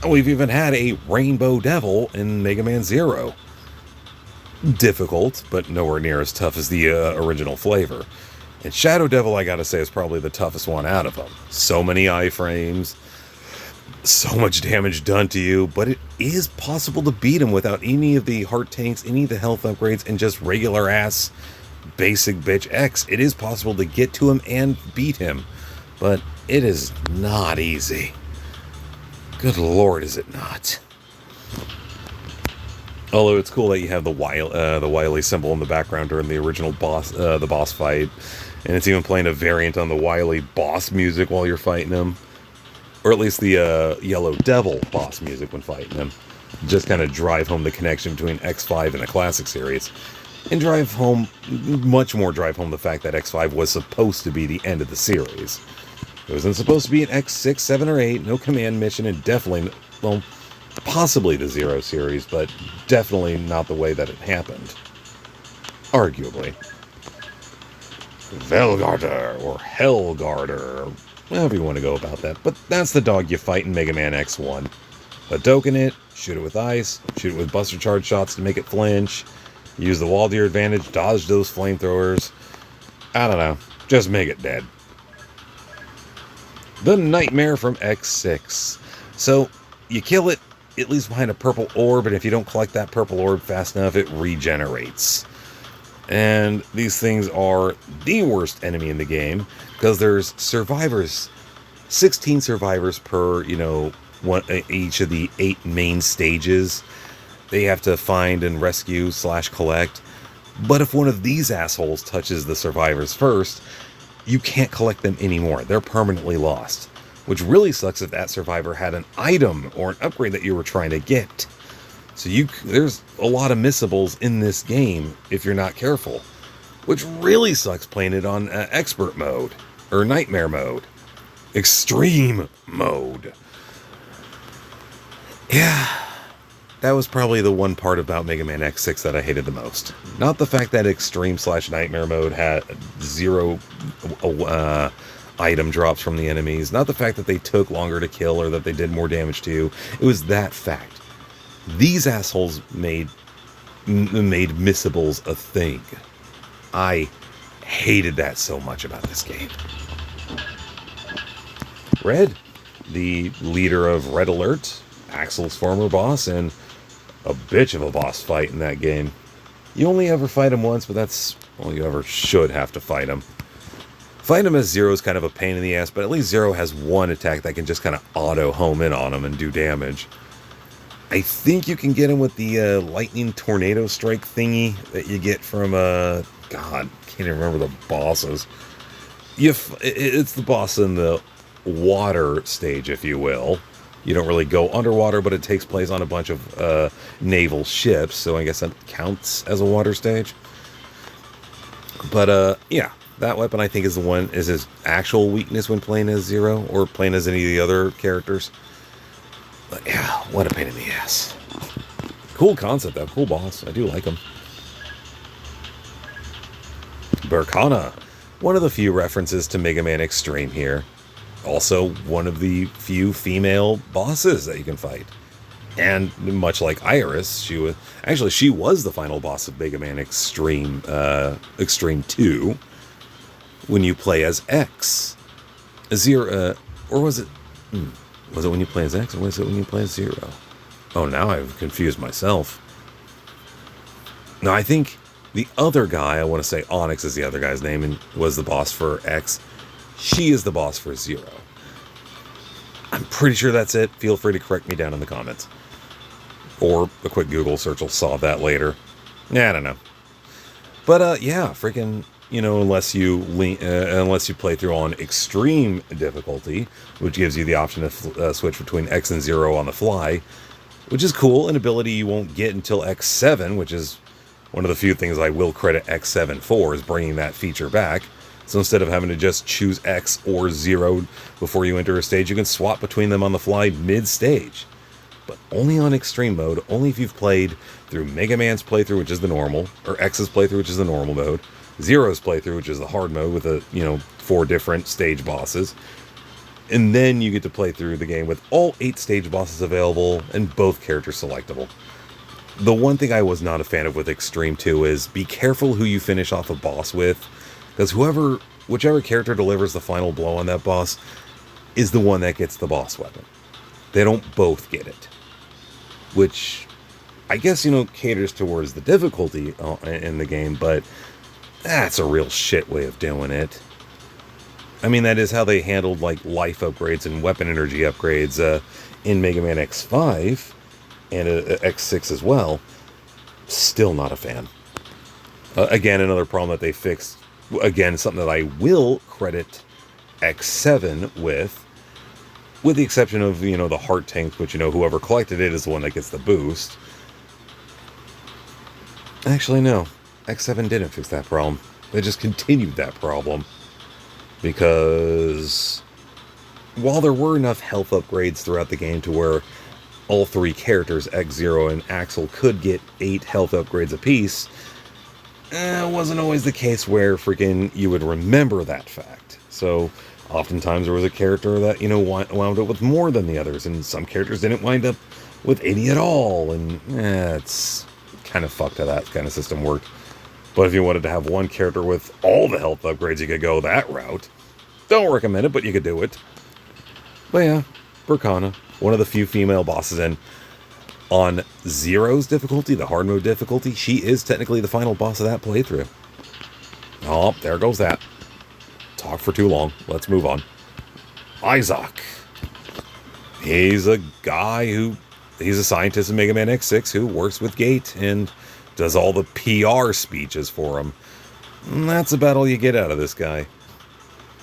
We've even had a rainbow devil in Mega Man 0. Difficult, but nowhere near as tough as the original flavor. And Shadow Devil, I gotta say, is probably the toughest one out of them. So many iframes, so much damage done to you, but it is possible to beat him without any of the heart tanks, any of the health upgrades, and just regular ass basic bitch X. It is possible to get to him and beat him, but it is not easy. Good lord, is it not? Although it's cool that you have the Wily symbol in the background during the original boss, the boss fight, and it's even playing a variant on the Wily boss music while you're fighting him, or at least the Yellow Devil boss music when fighting him. Just kind of drive home the connection between X5 and the classic series. And much more drive home the fact that X5 was supposed to be the end of the series. It wasn't supposed to be an X6, 7, or 8, no command mission, and definitely, well, possibly the Zero series, but definitely not the way that it happened. Arguably. Velgarder, or Hellgarder, however you want to go about that, but that's the dog you fight in Mega Man X1. Hadoken it, shoot it with ice, shoot it with Buster Charge shots to make it flinch, use the wall to your advantage, dodge those flamethrowers. I don't know. Just make it dead. The Nightmare from X6. So, you kill it, it leaves behind a purple orb, and if you don't collect that purple orb fast enough, it regenerates. And these things are the worst enemy in the game, because there's survivors. 16 survivors per, you know, each of the 8 main stages. They have to find and rescue / collect. But if one of these assholes touches the survivors first, you can't collect them anymore. They're permanently lost. Which really sucks if that survivor had an item or an upgrade that you were trying to get. So there's a lot of missables in this game if you're not careful. Which really sucks playing it on expert mode. Or nightmare mode. Extreme mode. Yeah. That was probably the one part about Mega Man X6 that I hated the most. Not the fact that Extreme / Nightmare mode had 0 item drops from the enemies. Not the fact that they took longer to kill or that they did more damage to you. It was that fact. These assholes made missables a thing. I hated that so much about this game. Red, the leader of Red Alert, Axel's former boss, and a bitch of a boss fight in that game. You only ever fight him once, but that's all you ever should have to fight him. Fighting him as Zero is kind of a pain in the ass, but at least Zero has one attack that can just kind of auto home in on him and do damage. I think you can get him with the lightning tornado strike thingy that you get from, God, can't even remember the bosses. It's the boss in the water stage, if you will. You don't really go underwater, but it takes place on a bunch of naval ships, so I guess that counts as a water stage. But, yeah, that weapon I think is his actual weakness when playing as Zero, or playing as any of the other characters. But, yeah, what a pain in the ass. Cool concept, though. Cool boss. I do like him. Berkana. One of the few references to Mega Man Extreme here. Also, one of the few female bosses that you can fight. And much like Iris, she was the final boss of Mega Man Extreme 2 when you play as X. Zero, or was it... Was it when you play as X, or was it when you play as Zero? Oh, now I've confused myself. No, I think the other guy, I want to say Onyx is the other guy's name, and was the boss for X. She is the boss for Zero. I'm pretty sure that's it. Feel free to correct me down in the comments. Or a quick Google search will solve that later. Yeah, I don't know. But, yeah, freaking, unless you play through on extreme difficulty, which gives you the option to switch between X and Zero on the fly, which is cool, an ability you won't get until X7, which is one of the few things I will credit X7 for, is bringing that feature back. So instead of having to just choose X or Zero before you enter a stage, you can swap between them on the fly mid-stage. But only on extreme mode, only if you've played through Mega Man's playthrough, which is the normal, or X's playthrough, which is the normal mode, Zero's playthrough, which is the hard mode with 4 different stage bosses. And then you get to play through the game with all 8 stage bosses available and both characters selectable. The one thing I was not a fan of with Extreme 2 is be careful who you finish off a boss with, because whichever character delivers the final blow on that boss is the one that gets the boss weapon. They don't both get it. Which, I guess, caters towards the difficulty in the game, but that's a real shit way of doing it. I mean, that is how they handled, life upgrades and weapon energy upgrades in Mega Man X5 and X6 as well. Still not a fan. Again, another problem that they fixed. Again, something that I will credit X7 with the exception of, the heart tank, which, whoever collected it is the one that gets the boost. Actually, no. X7 didn't fix that problem. They just continued that problem. Because while there were enough health upgrades throughout the game to where all 3 characters, X-Zero and Axel, could get 8 health upgrades apiece, it wasn't always the case where freaking you would remember that fact. So oftentimes there was a character that, wound up with more than the others, and some characters didn't wind up with any at all, and it's kind of fucked how that kind of system worked. But if you wanted to have one character with all the health upgrades, you could go that route. Don't recommend it, but you could do it. But yeah, Burkana, one of the few female bosses, and on Zero's difficulty, the hard mode difficulty, she is technically the final boss of that playthrough. Oh, there goes that. Talk for too long. Let's move on. Isaac. He's a he's a scientist in Mega Man X6 who works with Gate and does all the PR speeches for him. And that's about all you get out of this guy.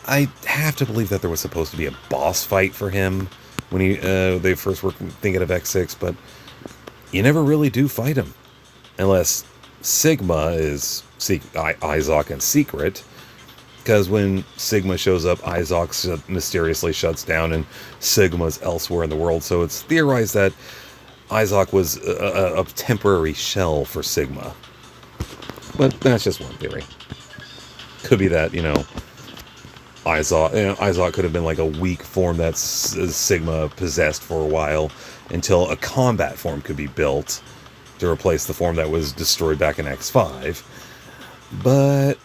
I have to believe that there was supposed to be a boss fight for him when they first were thinking of X6, but you never really do fight him. Unless Sigma is Isaac in secret. Because when Sigma shows up, Isaac mysteriously shuts down and Sigma's elsewhere in the world. So it's theorized that Isaac was a temporary shell for Sigma. But that's just one theory. Could be that, Isaac could have been like a weak form that Sigma possessed for a while until a combat form could be built to replace the form that was destroyed back in X5. But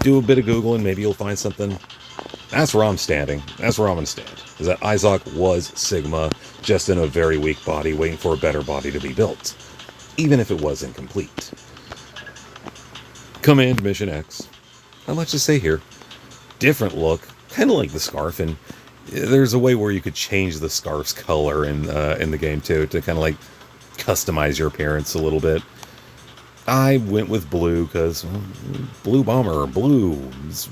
do a bit of Google and maybe you'll find something. That's where I'm standing. That's where I'm going to stand. Is that Isaac was Sigma, just in a very weak body, waiting for a better body to be built. Even if it was incomplete. Command Mission X. Not much to say here. Different look. Kind of like the scarf. And there's a way where you could change the scarf's color in the game too, to kind of customize your appearance a little bit. I went with blue because Blue Bomber, blue,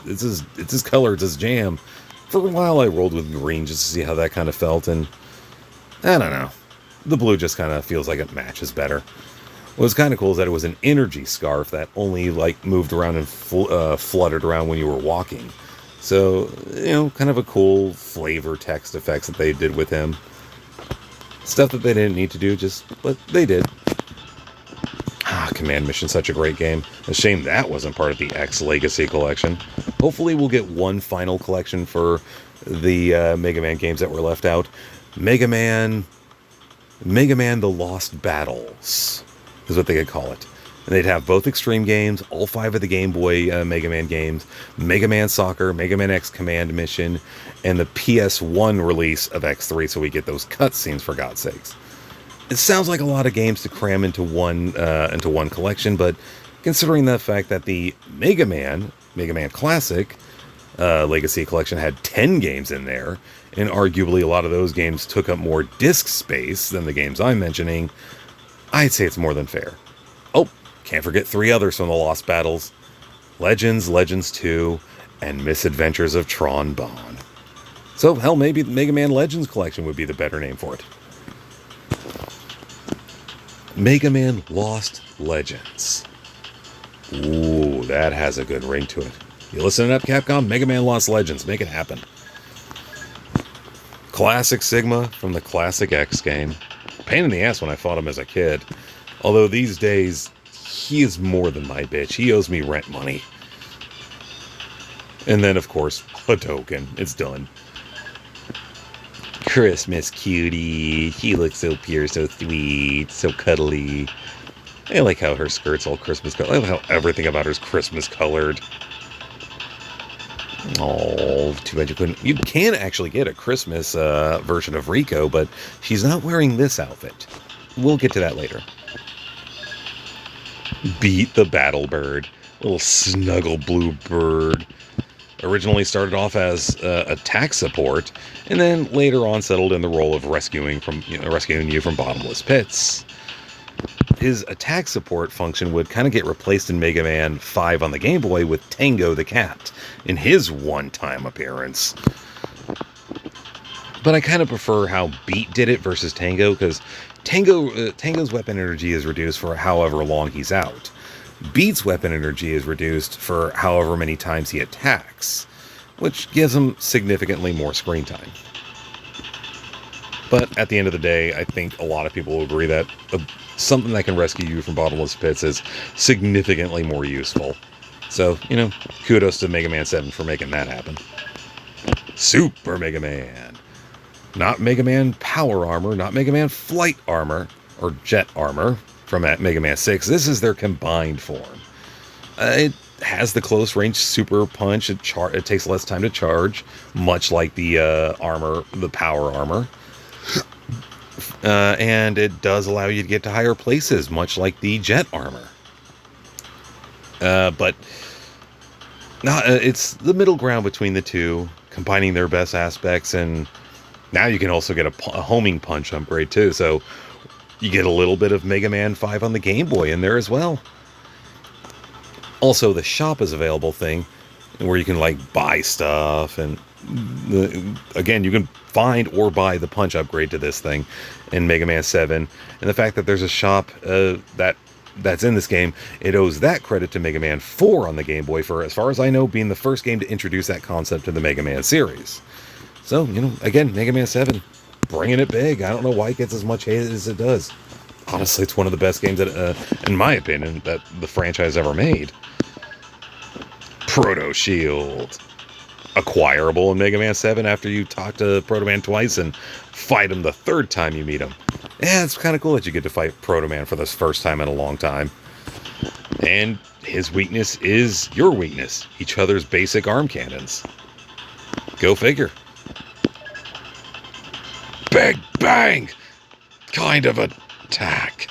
it's his color, it's his jam. For a while I rolled with green just to see how that kind of felt, and I don't know. The blue just kind of feels like it matches better. What was kind of cool is that it was an energy scarf that only moved around and fluttered around when you were walking. So, kind of a cool flavor text effects that they did with him. Stuff that they didn't need to do, but they did. Command Mission, such a great game. A shame that wasn't part of the X Legacy collection. Hopefully we'll get one final collection for the Mega Man games that were left out. Mega Man The Lost Battles is what they could call it. And they'd have both Extreme games, all 5 of the Game Boy Mega Man games, Mega Man Soccer, Mega Man X Command Mission, and the PS1 release of X3, so we get those cutscenes, for God's sakes. It sounds like a lot of games to cram into one collection, but considering the fact that the Mega Man Classic Legacy Collection had 10 games in there, and arguably a lot of those games took up more disk space than the games I'm mentioning, I'd say it's more than fair. Oh, can't forget 3 others from the Lost Battles: Legends, Legends 2, and Misadventures of Tron Bonne. So, hell, maybe the Mega Man Legends Collection would be the better name for it. Mega Man Lost Legends. Ooh, that has a good ring to it. You listening up, Capcom? Mega Man Lost Legends. Make it happen. Classic Sigma from the Classic X game. Pain in the ass when I fought him as a kid. Although these days, he is more than my bitch. He owes me rent money. And then, of course, Hadouken. It's done. Christmas cutie. She looks so pure, so sweet, so cuddly. I like how her skirt's all Christmas colored. I like how everything about her's Christmas colored. Oh, too bad you couldn't. You can actually get a Christmas version of Rico, but she's not wearing this outfit. We'll get to that later. Beat the Battle Bird. Little snuggle blue bird. Originally started off as attack support, and then later on settled in the role of rescuing you from bottomless pits. His attack support function would kind of get replaced in Mega Man 5 on the Game Boy with Tango the Cat in his one-time appearance. But I kind of prefer how Beat did it versus Tango, because Tango's weapon energy is reduced for however long he's out. Beat's weapon energy is reduced for however many times he attacks, which gives him significantly more screen time. But at the end of the day, I think a lot of people will agree that something that can rescue you from bottomless pits is significantly more useful. So, kudos to Mega Man 7 for making that happen. Super Mega Man. Not Mega Man Power Armor, not Mega Man Flight Armor, or Jet Armor from Mega Man 6. This is their combined form. It has the close range super punch. It takes less time to charge, much like the Power Armor. And it does allow you to get to higher places, much like the Jet Armor. But it's the middle ground between the two, combining their best aspects, and now you can also get a homing punch upgrade too, so you get a little bit of Mega Man 5 on the Game Boy in there as well. Also, the shop is available thing, where you can buy stuff, and again, you can find or buy the punch upgrade to this thing in Mega Man 7, and the fact that there's a shop that's in this game, it owes that credit to Mega Man 4 on the Game Boy for, as far as I know, being the first game to introduce that concept to the Mega Man series. So, again, Mega Man 7, bringing it big. I don't know why it gets as much hate as it does. Honestly, it's one of the best games that, in my opinion, that the franchise ever made. Proto Shield. Acquirable in Mega Man 7 after you talk to Proto Man twice and fight him the third time you meet him. Yeah, it's kind of cool that you get to fight Proto Man for the first time in a long time. And his weakness is your weakness. Each other's basic arm cannons. Go figure. Big bang kind of attack.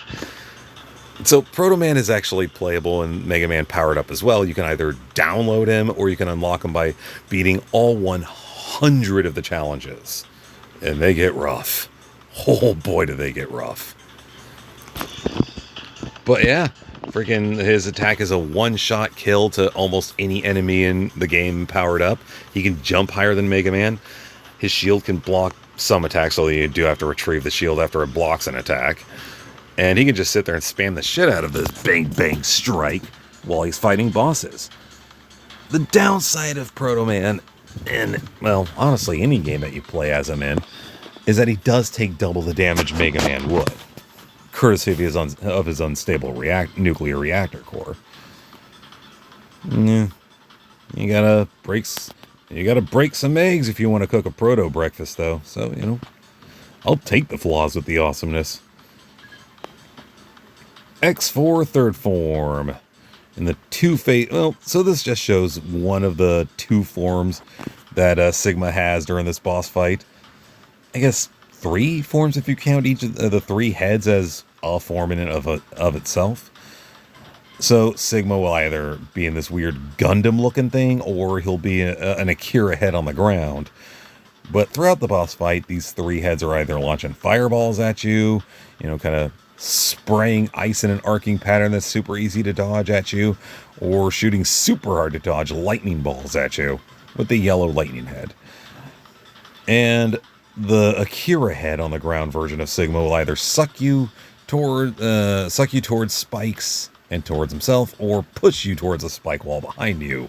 So Proto Man is actually playable in Mega Man Powered Up as well. You can either download him or you can unlock him by beating all 100 of the challenges. And they get rough. Oh boy, do they get rough. But yeah, freaking his attack is a one-shot kill to almost any enemy in the game Powered Up. He can jump higher than Mega Man. His shield can block some attacks, so you do have to retrieve the shield after it blocks an attack. And he can just sit there and spam the shit out of this bang bang strike while he's fighting bosses. The downside of Proto Man, and well, honestly any game that you play as him in, is that he does take double the damage Mega Man would, courtesy of his unstable nuclear reactor core. Yeah, you gotta break some eggs if you want to cook a proto breakfast, though. So I'll take the flaws with the awesomeness. X4 third form. In the two phase, well, so this just shows one of the two forms that Sigma has during this boss fight. I guess 3 forms if you count each of the 3 heads as a form in and of itself. So Sigma will either be in this weird Gundam-looking thing, or he'll be an Akira head on the ground. But throughout the boss fight, these 3 heads are either launching fireballs at you, kind of spraying ice in an arcing pattern that's super easy to dodge at you, or shooting super hard to dodge lightning balls at you with the yellow lightning head. And the Akira head on the ground version of Sigma will either suck you towards spikes and towards himself, or push you towards a spike wall behind you.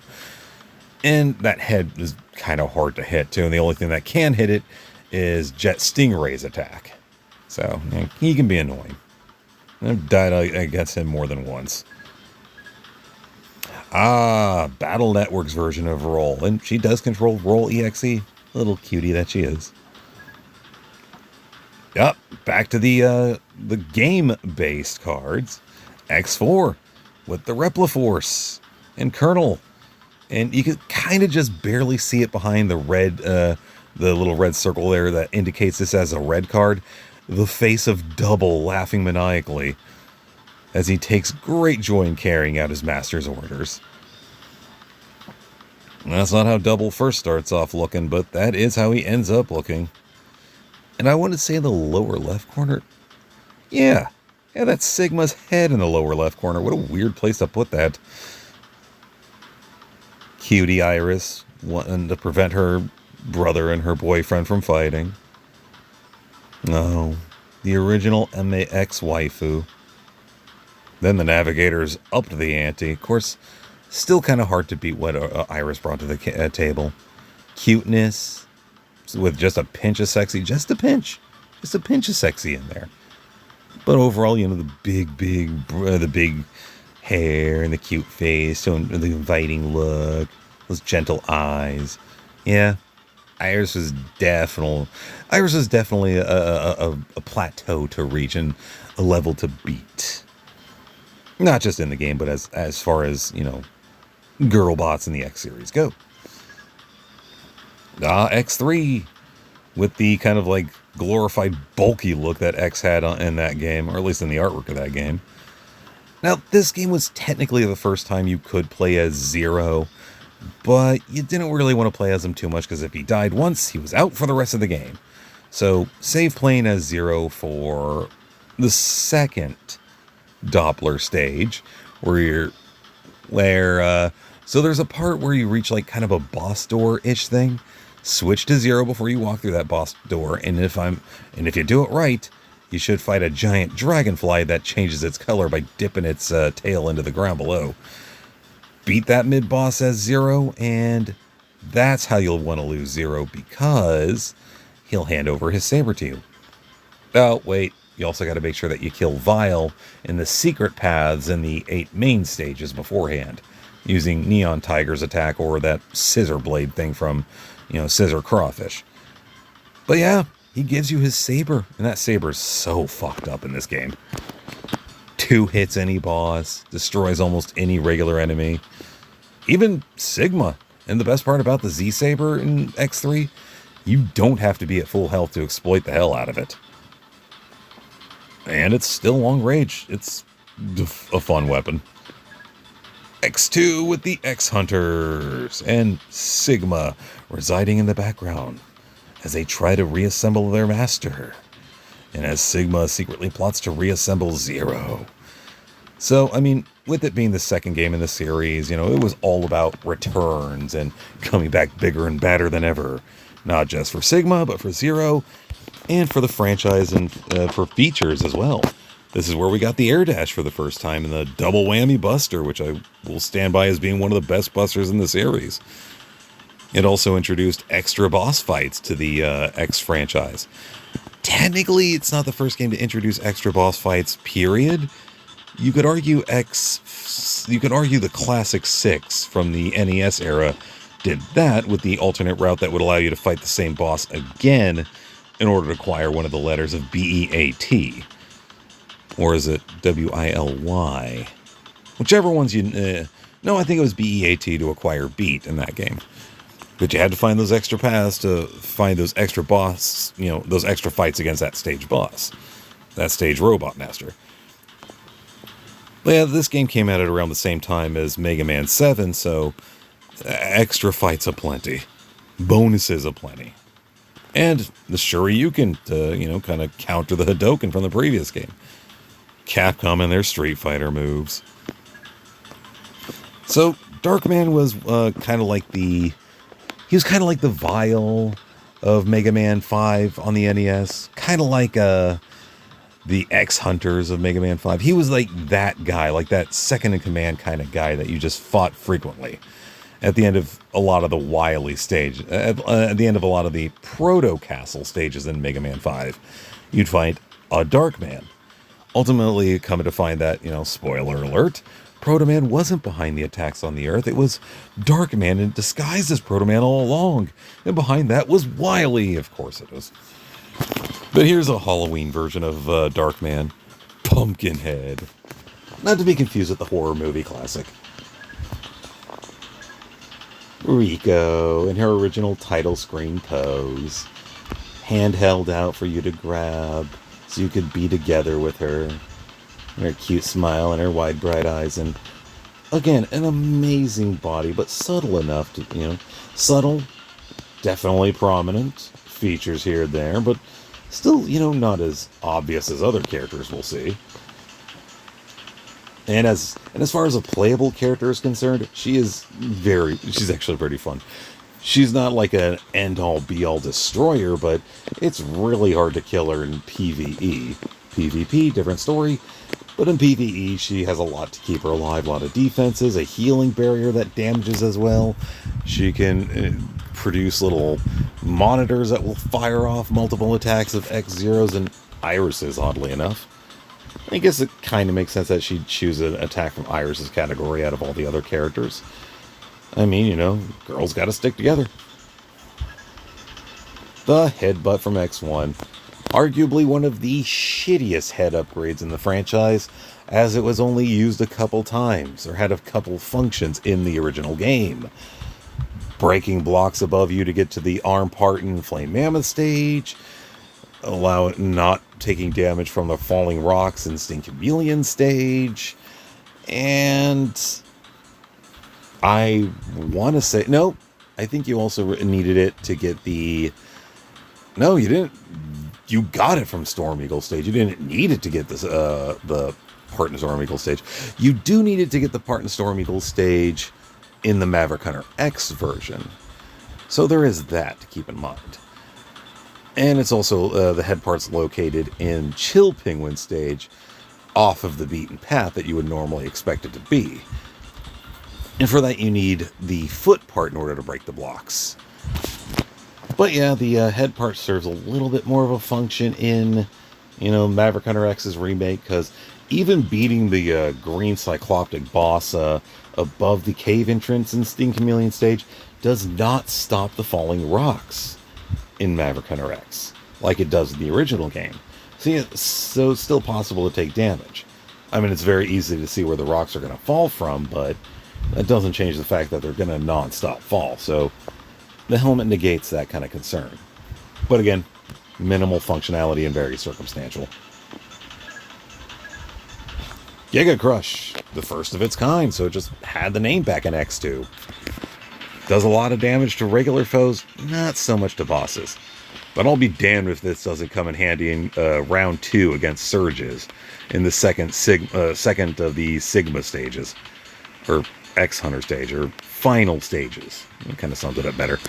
And that head is kind of hard to hit too, and the only thing that can hit it is Jet Stingray's attack. So he can be annoying. I've died against him more than once. Battle Network's version of Roll, and she does control Roll EXE. Little cutie that she is. Yep, back to the game-based cards. X4 with the Repliforce and Colonel. And you can kind of just barely see it behind the red, the little red circle there that indicates this as a red card. The face of Double laughing maniacally as he takes great joy in carrying out his master's orders. And that's not how Double first starts off looking, but that is how he ends up looking. And I want to say in the lower left corner, yeah, that's Sigma's head in the lower left corner. What a weird place to put that. Cutie Iris wanting to prevent her brother and her boyfriend from fighting. No, the original MAX waifu. Then the Navigator's up to the ante. Of course, still kind of hard to beat what Iris brought to the table. Cuteness, with just a pinch of sexy. Just a pinch of sexy in there. But overall, the big hair and the cute face, so the inviting look, those gentle eyes. Yeah, Iris was definitely a plateau to reach and a level to beat. Not just in the game, but as far as, girl bots in the X series go. X3 with the kind of like glorified bulky look that X had in that game, or at least in the artwork of that game. Now, this game was technically the first time you could play as Zero, but you didn't really want to play as him too much, because if he died once, he was out for the rest of the game. So, save playing as Zero for the second Doppler stage, so there's a part where you reach like kind of a boss door-ish thing. Switch to Zero before you walk through that boss door, and if you do it right, you should fight a giant dragonfly that changes its color by dipping its tail into the ground below. Beat that mid-boss as Zero, and that's how you'll want to lose Zero, because he'll hand over his saber to you. Oh, wait, you also got to make sure that you kill Vile in the secret paths in the 8 main stages beforehand, using Neon Tiger's attack or that scissor blade thing from, Scissor Crawfish. But yeah, he gives you his saber, and that saber is so fucked up in this game. 2 hits any boss, destroys almost any regular enemy. Even Sigma. And the best part about the Z-Saber in X3, you don't have to be at full health to exploit the hell out of it. And it's still long range. It's a fun weapon. X2 with the X-Hunters, and Sigma residing in the background as they try to reassemble their master, and as Sigma secretly plots to reassemble Zero. So, with it being the second game in the series, it was all about returns and coming back bigger and badder than ever. Not just for Sigma, but for Zero, and for the franchise, and for features as well. This is where we got the air dash for the first time, and the double whammy buster, which I will stand by as being one of the best busters in the series. It also introduced extra boss fights to the X franchise. Technically, it's not the first game to introduce extra boss fights, period. You could argue the classic 6 from the NES era did that with the alternate route that would allow you to fight the same boss again in order to acquire one of the letters of BEAT. Or is it W-I-L-Y? Whichever ones you... no, I think it was B-E-A-T to acquire beat in that game. But you had to find those extra paths to find those extra boss, those extra fights against that stage boss. That stage robot master. But yeah, this game came out at around the same time as Mega Man 7, so extra fights aplenty. Bonuses aplenty. And the Shoryuken to, kind of counter the Hadoken from the previous game. Capcom and their Street Fighter moves. So, Darkman was kind of like the... He was kind of like the Vile of Mega Man 5 on the NES. Kind of like the X-Hunters of Mega Man 5. He was like that guy, like that second-in-command kind of guy that you just fought frequently. At the end of a lot of the Wily stage, at the end of a lot of the Proto-Castle stages in Mega Man 5, you'd fight a Darkman. Ultimately, coming to find that, spoiler alert, Proto Man wasn't behind the attacks on the Earth. It was Darkman in disguised as Proto Man all along. And behind that was Wily, of course it is. But here's a Halloween version of Darkman, Pumpkinhead. Not to be confused with the horror movie classic. Rico in her original title screen pose. Hand held out for you to grab so you could be together with her. And her cute smile and her wide bright eyes. And again, an amazing body, but subtle enough to, subtle, definitely prominent. Features here and there, but still, not as obvious as other characters we'll see. And as far as a playable character is concerned, she's actually pretty fun. She's not like an end-all be-all destroyer, but it's really hard to kill her in PvE. PvP, different story, but in PvE she has a lot to keep her alive, a lot of defenses, a healing barrier that damages as well. She can produce little monitors that will fire off multiple attacks of X-Zeros and Irises, oddly enough. I guess it kind of makes sense that she'd choose an attack from Iris's category out of all the other characters. I mean, girls gotta stick together. The headbutt from X1. Arguably one of the shittiest head upgrades in the franchise, as it was only used a couple times, or had a couple functions in the original game. Breaking blocks above you to get to the arm part in Flame Mammoth stage, allow it not taking damage from the falling rocks in Sting Chameleon stage, and I want to say, no, I think you also needed it to get the, no, you didn't, you got it from Storm Eagle stage, you didn't need it to get this, the part in Storm Eagle stage. You do need it to get the part in Storm Eagle stage in the Maverick Hunter X version, so there is that to keep in mind. And it's also the head part's located in Chill Penguin stage, off of the beaten path that you would normally expect it to be. And for that you need the foot part in order to break the blocks. But yeah, the head part serves a little bit more of a function in, Maverick Hunter X's remake, because even beating the green cycloptic boss above the cave entrance in Sting Chameleon stage does not stop the falling rocks in Maverick Hunter X, like it does in the original game. So it's still possible to take damage. I mean, it's very easy to see where the rocks are going to fall from, but that doesn't change the fact that they're going to non-stop fall, so the helmet negates that kind of concern. But again, minimal functionality and very circumstantial. Giga Crush, the first of its kind, so it just had the name back in X2. Does a lot of damage to regular foes, not so much to bosses. But I'll be damned if this doesn't come in handy in round 2 against Surges in the second of the Sigma stages, or X-Hunter stage, or final stages. That kind of sums it up better.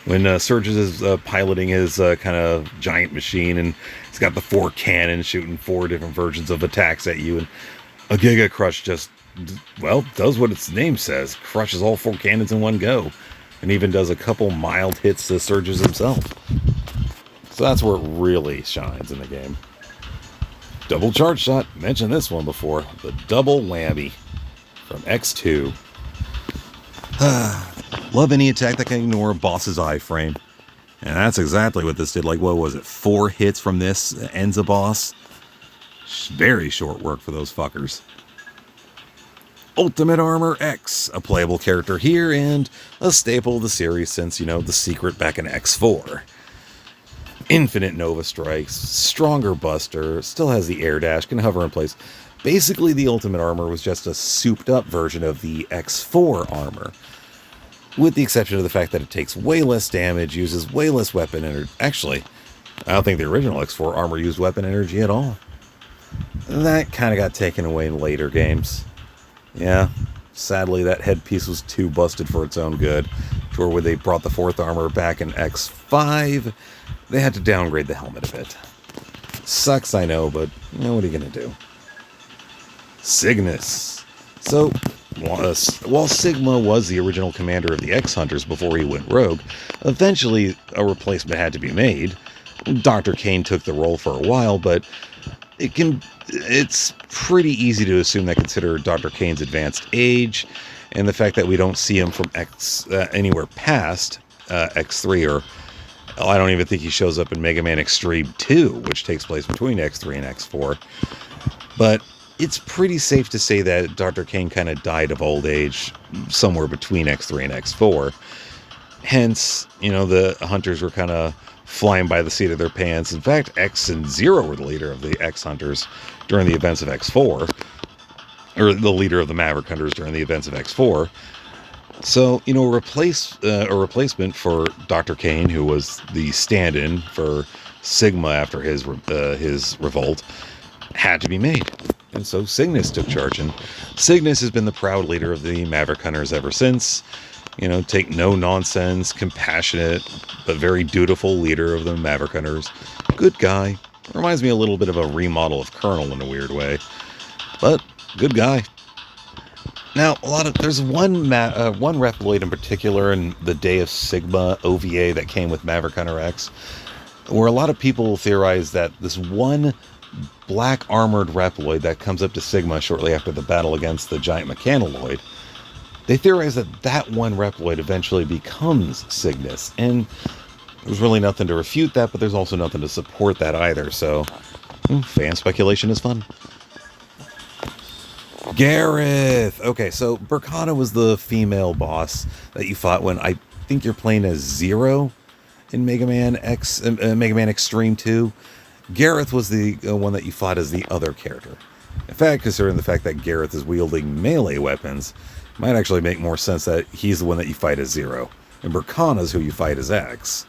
When Surges is piloting his kind of giant machine, and he's got the 4 cannons shooting 4 different versions of attacks at you, and a Giga Crush just, well, does what its name says, crushes all 4 cannons in one go, and even does a couple mild hits to Surges himself. So that's where it really shines in the game. Double Charge Shot, mentioned this one before, the double whammy from X2. Love any attack that can ignore a boss's iframe. And that's exactly what this did. Like, what was it, 4 hits from this ends a boss? Very short work for those fuckers. Ultimate Armor X, a playable character here and a staple of the series since, the secret back in X4. Infinite Nova Strikes, stronger Buster, still has the air dash, can hover in place. Basically, the Ultimate Armor was just a souped-up version of the X4 armor, with the exception of the fact that it takes way less damage, uses way less weapon energy. Actually, I don't think the original X4 armor used weapon energy at all. That kind of got taken away in later games. Yeah, sadly that headpiece was too busted for its own good. To where they brought the 4th armor back in X5, they had to downgrade the helmet a bit. Sucks, I know, but what are you going to do? Cygnus. So, while Sigma was the original commander of the X-Hunters before he went rogue, eventually a replacement had to be made. Dr. Kane took the role for a while, but it's pretty easy to assume that consider Dr. Kane's advanced age and the fact that we don't see him from anywhere past X3, or I don't even think he shows up in Mega Man Extreme 2, which takes place between X3 and X4. But it's pretty safe to say that Dr. Kane kind of died of old age somewhere between X3 and X4. Hence, the Hunters were kind of flying by the seat of their pants. In fact, X and Zero were the leader of the X-Hunters during the events of X4. Or the leader of the Maverick Hunters during the events of X4. So, a replacement for Dr. Kane, who was the stand-in for Sigma after his revolt, had to be made. And so Cygnus took charge. And Cygnus has been the proud leader of the Maverick Hunters ever since. Take no-nonsense, compassionate, but very dutiful leader of the Maverick Hunters. Good guy. Reminds me a little bit of a remodel of Colonel in a weird way. But, good guy. Now, there's one Reploid in particular in the Day of Sigma OVA that came with Maverick Hunter X, where a lot of people theorize that this one black armored Reploid that comes up to Sigma shortly after the battle against the giant Mechanaloid, they theorize that one Reploid eventually becomes Cygnus, and there's really nothing to refute that, but there's also nothing to support that either, so fan speculation is fun. Gareth! Okay, so Burkana was the female boss that you fought when I think you're playing as Zero in Mega Man Extreme 2. Gareth was the one that you fought as the other character. In fact, considering the fact that Gareth is wielding melee weapons, it might actually make more sense that he's the one that you fight as Zero, and Burkana's who you fight as X.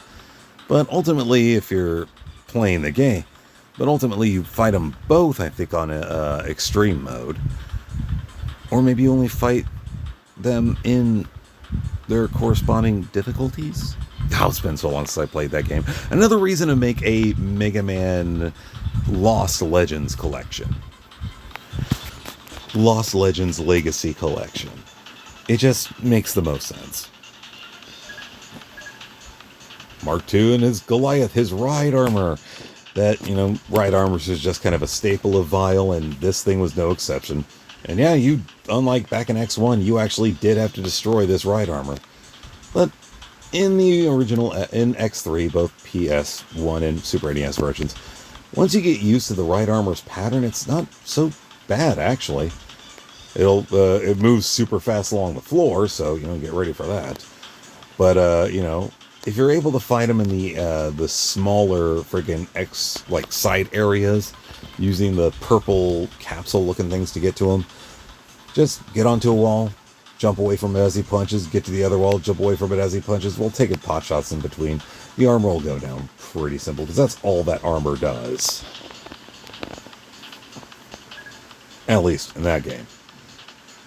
But ultimately, if you're playing the game, you fight them both, I think, on Extreme mode. Or maybe you only fight them in their corresponding difficulties? Oh, it's been so long since I played that game. Another reason to make a Mega Man Lost Legends collection. Lost Legends Legacy collection. It just makes the most sense. Mark II and his Goliath, his ride armor. That, ride armor is just kind of a staple of Vile, and this thing was no exception. And yeah, unlike back in X1, you actually did have to destroy this ride armor. But in the original, in X3, both PS1 and Super NES versions, once you get used to the ride armor's pattern, it's not so bad, actually. It moves super fast along the floor, so, get ready for that. But, if you're able to fight them in the smaller friggin' side areas, using the purple capsule-looking things to get to him, just get onto a wall, jump away from it as he punches, get to the other wall, jump away from it as he punches. We'll take it pot shots in between. The armor will go down pretty simple, because that's all that armor does. At least in that game.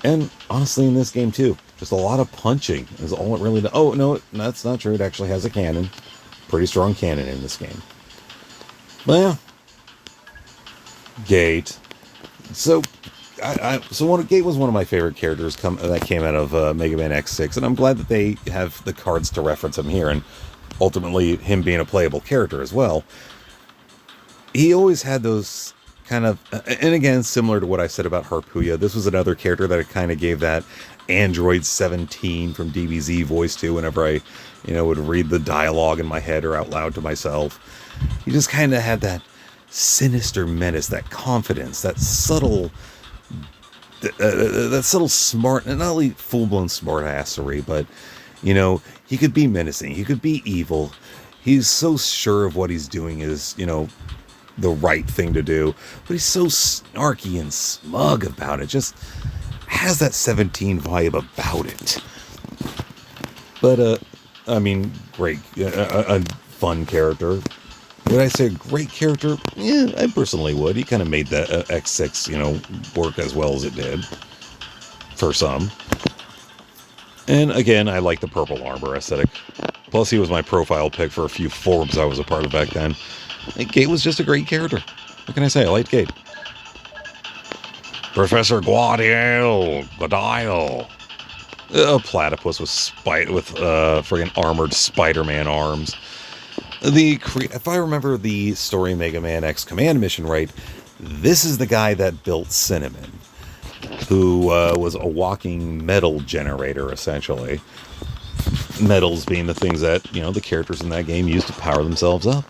And honestly, in this game too, just a lot of punching is all it really does. Oh, no, that's not true. It actually has a cannon. Pretty strong cannon in this game. But yeah. Gate. So Gate was one of my favorite characters that came out of Mega Man X6, and I'm glad that they have the cards to reference him here, and ultimately him being a playable character as well. He always had those kind of, and again, similar to what I said about Harpuya, this was another character that I kind of gave that Android 17 from DBZ voice to whenever I, would read the dialogue in my head or out loud to myself. He just kind of had that sinister menace, that confidence, that subtle smart, and not only full-blown smartassery, but, you know, he could be menacing, he could be evil. He's so sure of what he's doing is, you know, the right thing to do, but he's so snarky and smug about it. Just has that 17 vibe about it. But, I mean, great, a fun character. Would I say a great character? Yeah, I personally would. He kind of made that X6, you know, work as well as it did. For some. And again, I like the purple armor aesthetic. Plus, he was my profile pick for a few forums I was a part of back then. And Gate was just a great character. What can I say? I liked Gate. Professor Guadiel. A platypus with friggin' armored Spider-Man arms. If I remember the story Mega Man X Command mission right, this is the guy that built Cinnamon, who was a walking metal generator, essentially. Metals being the things that, you know, the characters in that game use to power themselves up.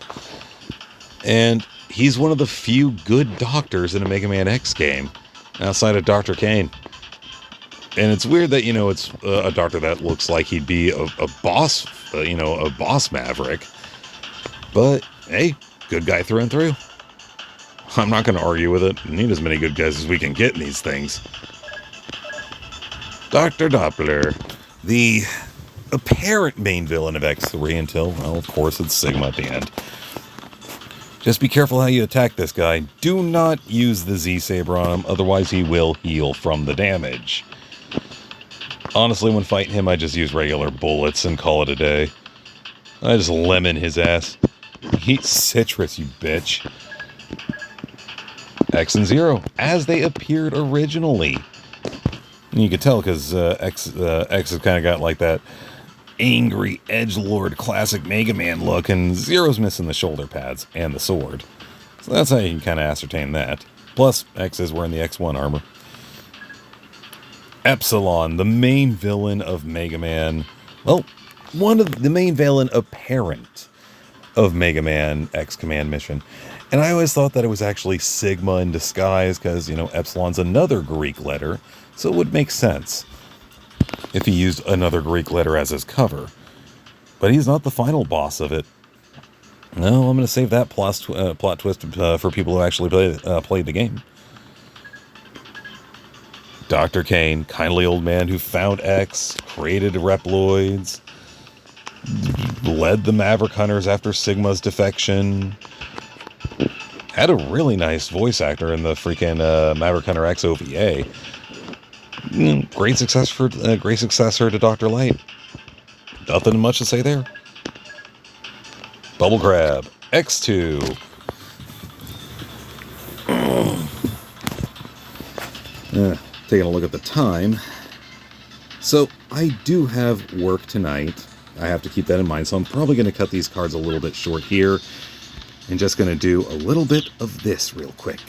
And he's one of the few good doctors in a Mega Man X game, outside of Dr. Kane. And it's weird that, you know, it's a doctor that looks like he'd be a boss, you know, a boss maverick. But, hey, good guy through and through. I'm not going to argue with it. We need as many good guys as we can get in these things. Dr. Doppler, the apparent main villain of X3 until, well, of course, it's Sigma at the end. Just be careful how you attack this guy. Do not use the Z-Saber on him, otherwise he will heal from the damage. Honestly, when fighting him, I just use regular bullets and call it a day. I just lemon his ass. Eat citrus, you bitch. X and Zero, as they appeared originally. And you could tell because X has kind of got like that angry edgelord classic Mega Man look, and Zero's missing the shoulder pads and the sword. So that's how you can kind of ascertain that. Plus, X is wearing the X1 armor. Epsilon, the main villain of Mega Man. Well, one of the main villain apparent of Mega Man X Command Mission. And I always thought that it was actually Sigma in disguise because, you know, Epsilon's another Greek letter, so it would make sense if he used another Greek letter as his cover. But he's not the final boss of it. No, I'm going to save that plot twist for people who actually played the game. Dr. Kane, kindly old man who found X, created Reploids, led the Maverick Hunters after Sigma's defection, had a really nice voice actor in the freaking Maverick Hunter X OVA. Great successor to Dr. Light. Nothing much to say there. Bubble Crab, X2. Taking a look at the time. So, I do have work tonight. I have to keep that in mind, so I'm probably going to cut these cards a little bit short here. And just going to do a little bit of this real quick.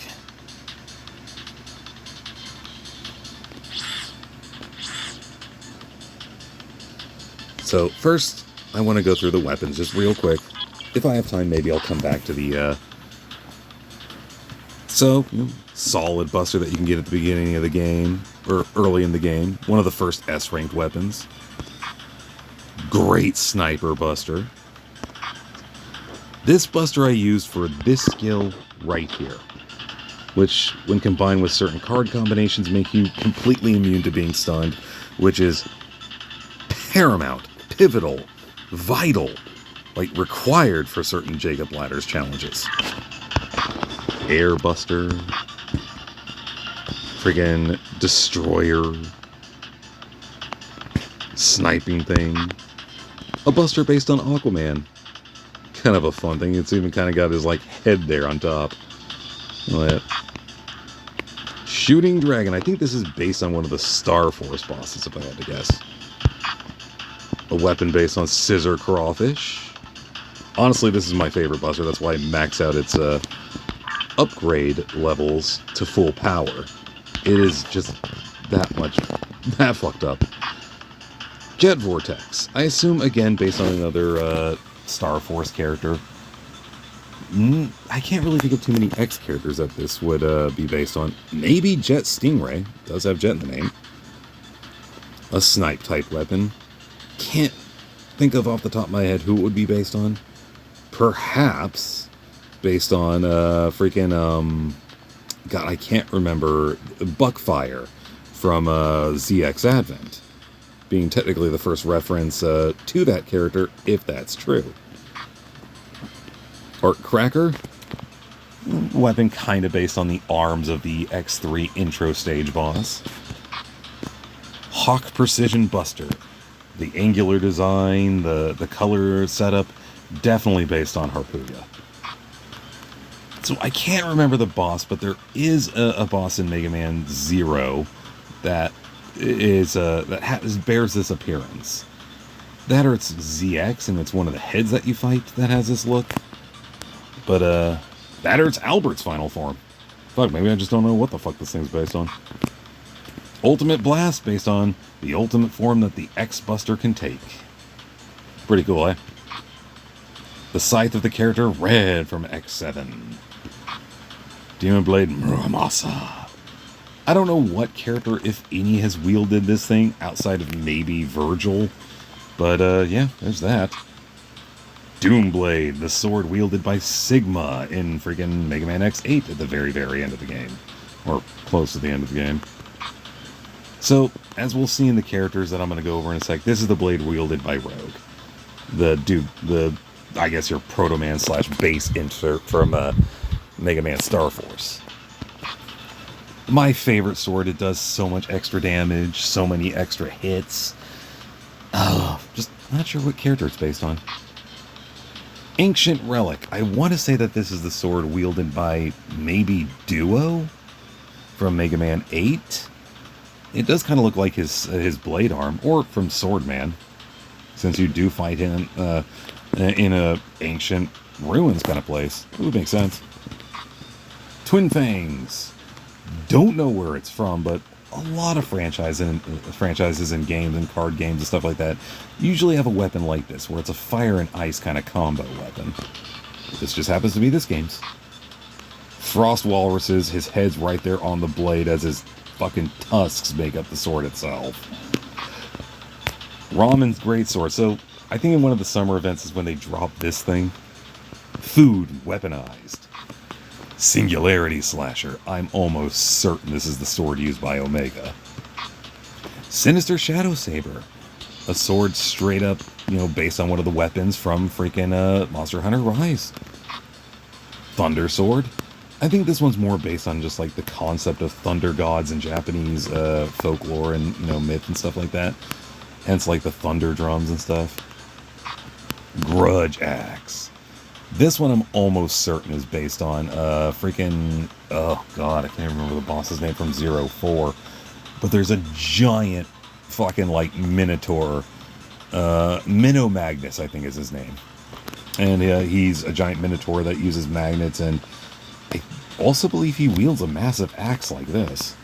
So, first, I want to go through the weapons just real quick. If I have time, maybe I'll come back to the, solid buster that you can get at the beginning of the game, or early in the game. One of the first S-ranked weapons. Great sniper buster. This buster I used for this skill right here, which, when combined with certain card combinations, make you completely immune to being stunned, which is paramount, pivotal, vital, like required for certain Jacob Ladders challenges. Air buster, friggin' destroyer, sniping thing, a buster based on Aquaman. Kind of a fun thing. It's even kind of got his like head there on top. Look at that. Shooting Dragon. I think this is based on one of the Star Force bosses, if I had to guess. A weapon based on Scissor Crawfish. Honestly, this is my favorite buster. That's why I max out its upgrade levels to full power. It is just that fucked up. Jet Vortex. I assume, again, based on another Star Force character. I can't really think of too many X characters that this would be based on. Maybe Jet Stingray. Does have Jet in the name. A snipe type weapon. Can't think of off the top of my head who it would be based on. Perhaps based on God, I can't remember. Buckfire from ZX Advent. Being technically the first reference to that character, if that's true. Art Cracker. Weapon kind of based on the arms of the X3 intro stage boss. Hawk Precision Buster. The angular design, the color setup, definitely based on Harpooga. So I can't remember the boss, but there is a boss in Mega Man Zero that bears this appearance. That or it's ZX, and it's one of the heads that you fight that has this look. But that or it's Albert's final form. Fuck, maybe I just don't know what the fuck this thing's based on. Ultimate Blast, based on the ultimate form that the X-Buster can take. Pretty cool, eh? The Scythe of the character Red from X7. Demon Blade Muramasa. I don't know what character, if any, has wielded this thing outside of maybe Virgil. But, yeah, there's that. Doomblade, the sword wielded by Sigma in freaking Mega Man X8 at the very, very end of the game. Or close to the end of the game. So, as we'll see in the characters that I'm going to go over in a sec, this is the blade wielded by Rogue. I guess your Proto Man / base insert from Mega Man Star Force. My favorite sword, it does so much extra damage, so many extra hits. Just not sure what character it's based on. Ancient Relic. I want to say that this is the sword wielded by maybe Duo from Mega Man 8. It does kind of look like his blade arm, or from Swordman, since you do fight him in a ancient ruins kind of place. It would make sense. Twin Fangs. Don't know where it's from, but a lot of franchises and games and card games and stuff like that usually have a weapon like this, where it's a fire and ice kind of combo weapon. This just happens to be this game's. Frost Walruses, his head's right there on the blade as his fucking tusks make up the sword itself. Ramen's greatsword. So, I think in one of the summer events is when they dropped this thing. Food weaponized. Singularity Slasher. I'm almost certain this is the sword used by Omega. Sinister Shadow Saber. A sword straight up, based on one of the weapons from freaking Monster Hunter Rise. Thunder Sword. I think this one's more based on just like the concept of thunder gods in Japanese folklore and myth and stuff like that. Hence like the thunder drums and stuff. Grudge Axe. This one I'm almost certain is based on oh god, I can't remember the boss's name from 04. But there's a giant fucking like minotaur. Minnow Magnus, I think is his name. And he's a giant minotaur that uses magnets, and I also believe he wields a massive axe like this.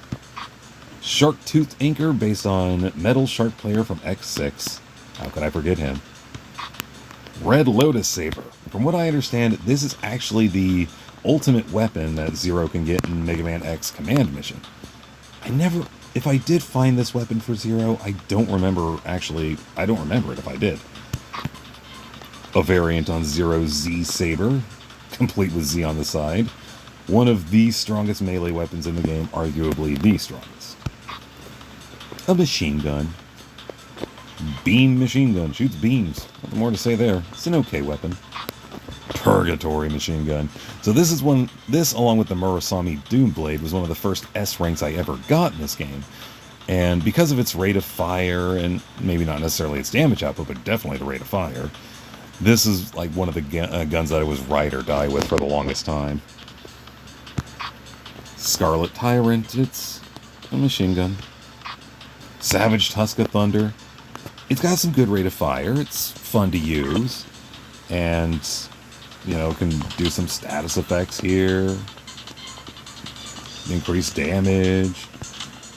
Shark-Toothed Anchor, based on Metal Shark Player from X6. How could I forget him? Red Lotus Saber. From what I understand, this is actually the ultimate weapon that Zero can get in Mega Man X Command Mission. If I did find this weapon for Zero, I don't remember it if I did. A variant on Zero's Z Saber, complete with Z on the side. One of the strongest melee weapons in the game, arguably the strongest. A machine gun. Beam machine gun, shoots beams. Nothing more to say there. It's an okay weapon. Purgatory machine gun. So this along with the Murasami Doomblade was one of the first S ranks I ever got in this game. And because of its rate of fire, and maybe not necessarily its damage output, but definitely the rate of fire, this is like one of the guns that I was ride or die with for the longest time. Scarlet Tyrant, it's a machine gun. Savage Tusk of Thunder. It's got some good rate of fire. It's fun to use. And, can do some status effects here. Increase damage.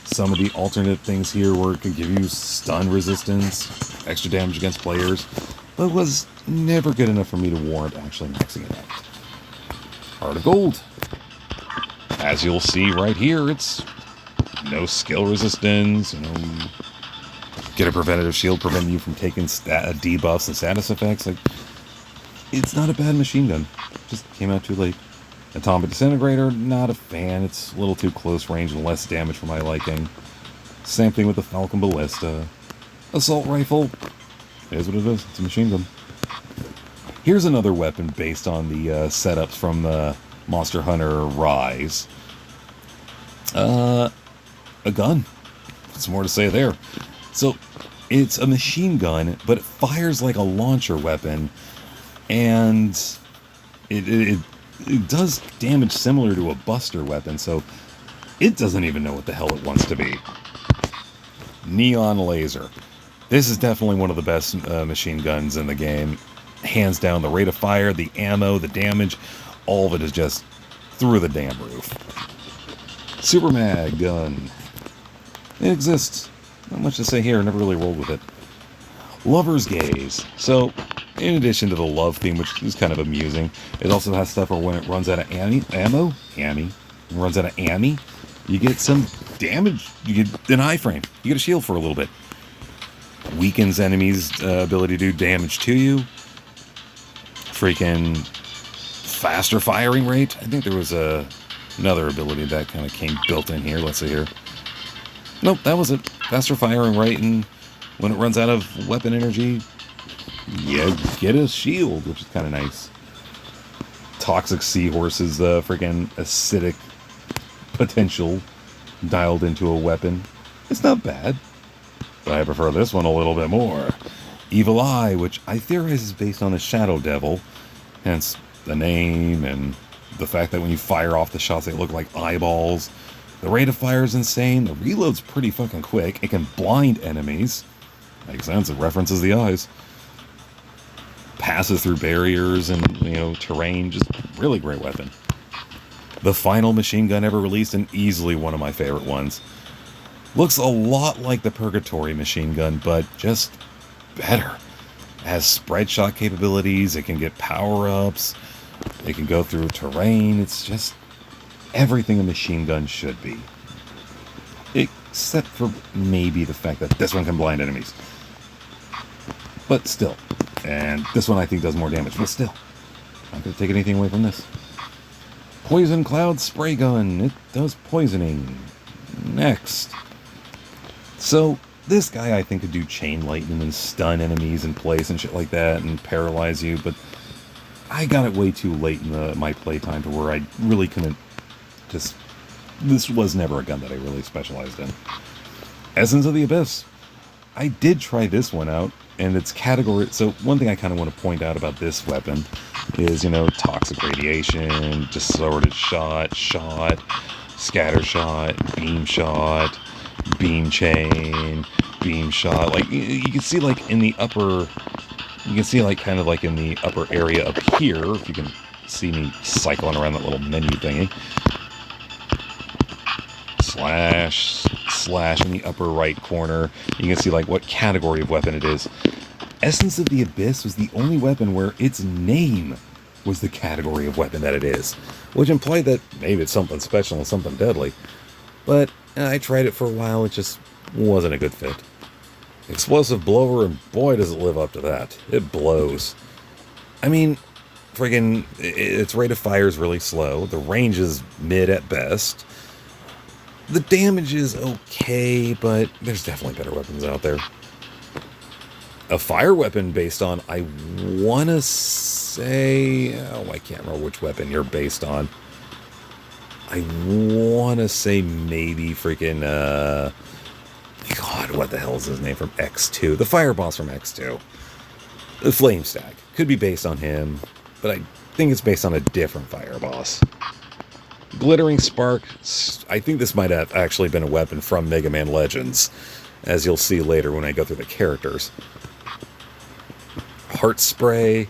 Some of the alternate things here where it can give you stun resistance, extra damage against players. But it was never good enough for me to warrant actually maxing it out. Heart of Gold. As you'll see right here, it's no skill resistance, get a preventative shield preventing you from taking debuffs and status effects. Like, it's not a bad machine gun. Just came out too late. Atomic Disintegrator, not a fan. It's a little too close range and less damage for my liking. Same thing with the Falcon Ballista. Assault Rifle, it is what it is. It's a machine gun. Here's another weapon based on the setups from the Monster Hunter Rise. A gun. What's more to say there? So, it's a machine gun, but it fires like a launcher weapon, and it does damage similar to a buster weapon, so it doesn't even know what the hell it wants to be. Neon Laser. This is definitely one of the best machine guns in the game. Hands down, the rate of fire, the ammo, the damage, all of it is just through the damn roof. Super Mag gun. It exists. Not much to say here, never really rolled with it. Lover's Gaze. So, in addition to the love theme, which is kind of amusing, it also has stuff where when it runs out of ammo, you get some damage. You get an iframe. You get a shield for a little bit. Weakens enemies' ability to do damage to you. Freaking faster firing rate. I think there was another ability that kind of came built in here. Let's see here. Nope, that was it. Faster firing rate, and when it runs out of weapon energy, you get a shield, which is kind of nice. Toxic Seahorse's freaking acidic potential dialed into a weapon. It's not bad, but I prefer this one a little bit more. Evil Eye, which I theorize is based on the Shadow Devil, hence the name and the fact that when you fire off the shots, they look like eyeballs. The rate of fire is insane. The reload's pretty fucking quick. It can blind enemies. Makes sense. It references the eyes. Passes through barriers and, terrain. Just really great weapon. The final machine gun ever released, and easily one of my favorite ones. Looks a lot like the Purgatory machine gun, but just better. It has spread shot capabilities. It can get power-ups. It can go through terrain. It's just everything a machine gun should be. Except for maybe the fact that this one can blind enemies. But still. And this one I think does more damage, but still. I'm not going to take anything away from this. Poison Cloud Spray Gun. It does poisoning. Next. So, this guy I think could do chain lightning and stun enemies in place and shit like that and paralyze you, but I got it way too late in my playtime to where I really couldn't just... This was never a gun that I really specialized in. Essence of the Abyss. I did try this one out, and its category... So, one thing I kind of want to point out about this weapon is, toxic radiation, distorted shot, scatter shot, beam chain, beam shot. Like, you can see, like, in the upper... You can see, like, kind of like in the upper area up here, if you can see me cycling around that little menu thingy. Slash in the upper right corner. You can see, like, what category of weapon it is. Essence of the Abyss was the only weapon where its name was the category of weapon that it is, which implied that maybe it's something special and something deadly. But I tried it for a while, it just wasn't a good fit. Explosive Blower, and boy does it live up to that. It blows. I mean, friggin' its rate of fire is really slow. The range is mid at best. The damage is okay, but there's definitely better weapons out there. A fire weapon based on, I want to say... Oh, I can't remember which weapon you're based on. I want to say maybe freaking... God, what the hell is his name from X2? The fire boss from X2. The Flame Stack. Could be based on him, but I think it's based on a different fire boss. Glittering Spark. I think this might have actually been a weapon from Mega Man Legends, as you'll see later when I go through the characters. Heart Spray.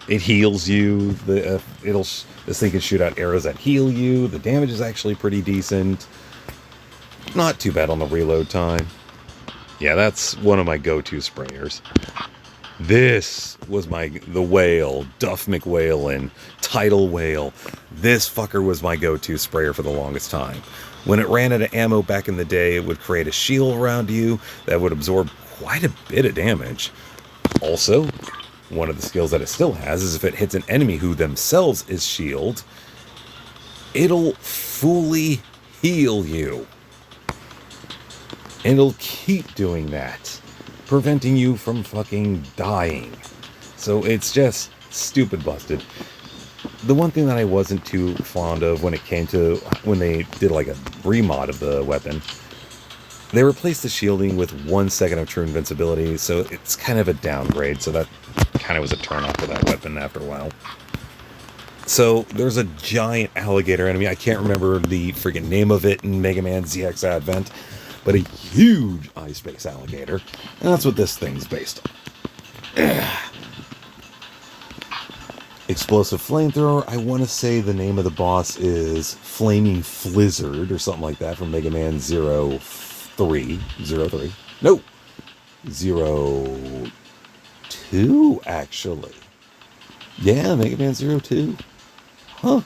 It heals you. This thing can shoot out arrows that heal you. The damage is actually pretty decent. Not too bad on the reload time. Yeah, that's one of my go-to sprayers. This was the whale, Duff McWhalen, Tidal Whale. This fucker was my go-to sprayer for the longest time. When it ran out of ammo back in the day, it would create a shield around you that would absorb quite a bit of damage. Also, one of the skills that it still has is if it hits an enemy who themselves is shield, it'll fully heal you. And it'll keep doing that, preventing you from fucking dying. So it's just stupid busted. The one thing that I wasn't too fond of when they did like a remod of the weapon, they replaced the shielding with 1 second of true invincibility, so it's kind of a downgrade, so that kind of was a turn-off for that weapon after a while. So there's a giant alligator enemy, I can't remember the freaking name of it in Mega Man ZX Advent, but a huge ice-based alligator, and that's what this thing's based on. Explosive flamethrower, I want to say the name of the boss is Flaming Flizzard or something like that from Mega Man 03. No! 02, actually. Yeah, Mega Man 02. Huh.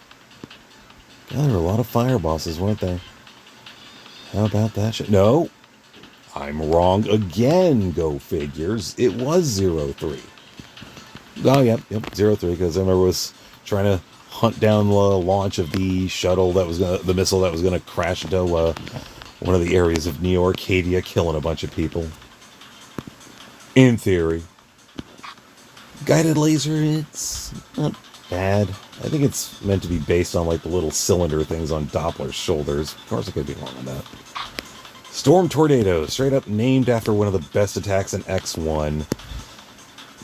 God, there were a lot of fire bosses, weren't there? How about that shit? No! I'm wrong again, go figures. It was 03. Oh, yep, 03, because I remember was trying to hunt down the launch of the shuttle the missile that was going to crash into one of the areas of Neo Arcadia, killing a bunch of people. In theory. Guided laser, it's not bad. I think it's meant to be based on like the little cylinder things on Doppler's shoulders. Of course, I could be wrong on that. Storm Tornado, straight up named after one of the best attacks in X1.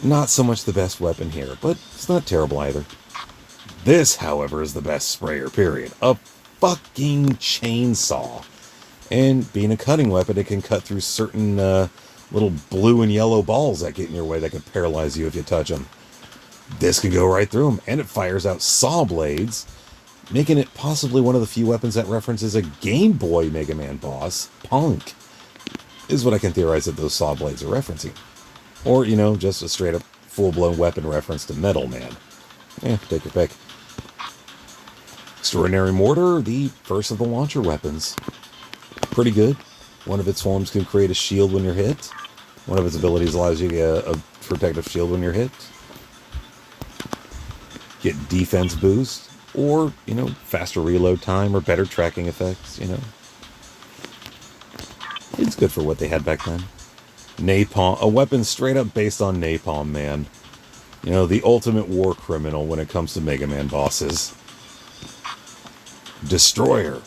Not so much the best weapon here, but it's not terrible either. This, however, is the best sprayer, period. A fucking chainsaw. And being a cutting weapon, it can cut through certain little blue and yellow balls that get in your way that can paralyze you if you touch them. This can go right through them, and it fires out saw blades, making it possibly one of the few weapons that references a Game Boy Mega Man boss, Punk, is what I can theorize that those saw blades are referencing. Or, just a straight-up, full-blown weapon reference to Metal Man. Take your pick. Extraordinary Mortar, the first of the launcher weapons. Pretty good. One of its forms can create a shield when you're hit. One of its abilities allows you to get a protective shield when you're hit. Get defense boost. Or, faster reload time or better tracking effects, It's good for what they had back then. Napalm, a weapon straight up based on Napalm Man. The ultimate war criminal when it comes to Mega Man bosses. Destroyer.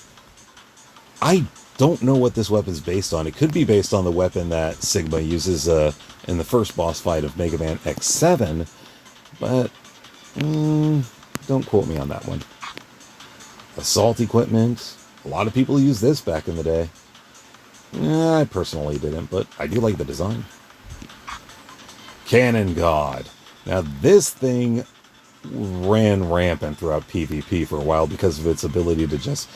I don't know what this weapon's based on. It could be based on the weapon that Sigma uses in the first boss fight of Mega Man X7, but don't quote me on that one. Assault equipment. A lot of people use this back in the day. I personally didn't, but I do like the design. Cannon God. Now, this thing ran rampant throughout PvP for a while because of its ability to just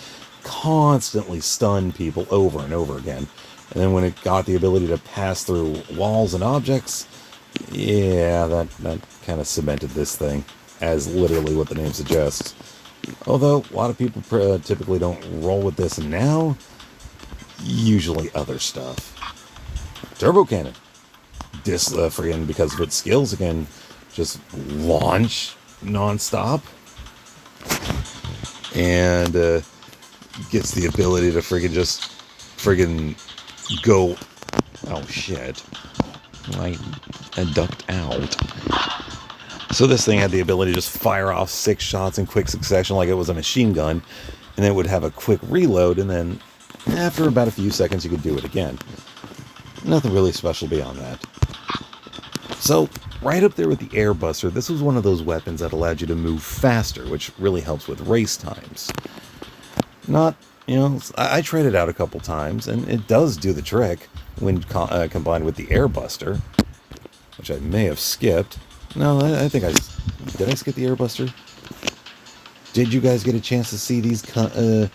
constantly stun people over and over again. And then when it got the ability to pass through walls and objects, yeah, that kind of cemented this thing as literally what the name suggests. Although, a lot of people typically don't roll with this now. Usually other stuff. Turbo Cannon. This friggin' because of its skills, it can just launch non-stop. And gets the ability to friggin' go. Oh shit. I ducked out. So this thing had the ability to just fire off 6 shots in quick succession like it was a machine gun. And then it would have a quick reload, and then after about a few seconds you could do it again. Nothing really special beyond that. So, right up there with the Air Buster, this was one of those weapons that allowed you to move faster, which really helps with race times. Not, I tried it out a couple times, and it does do the trick when combined with the Air Buster, which I may have skipped. No, I think did I skip the Air Buster? Did you guys get a chance to see these guns?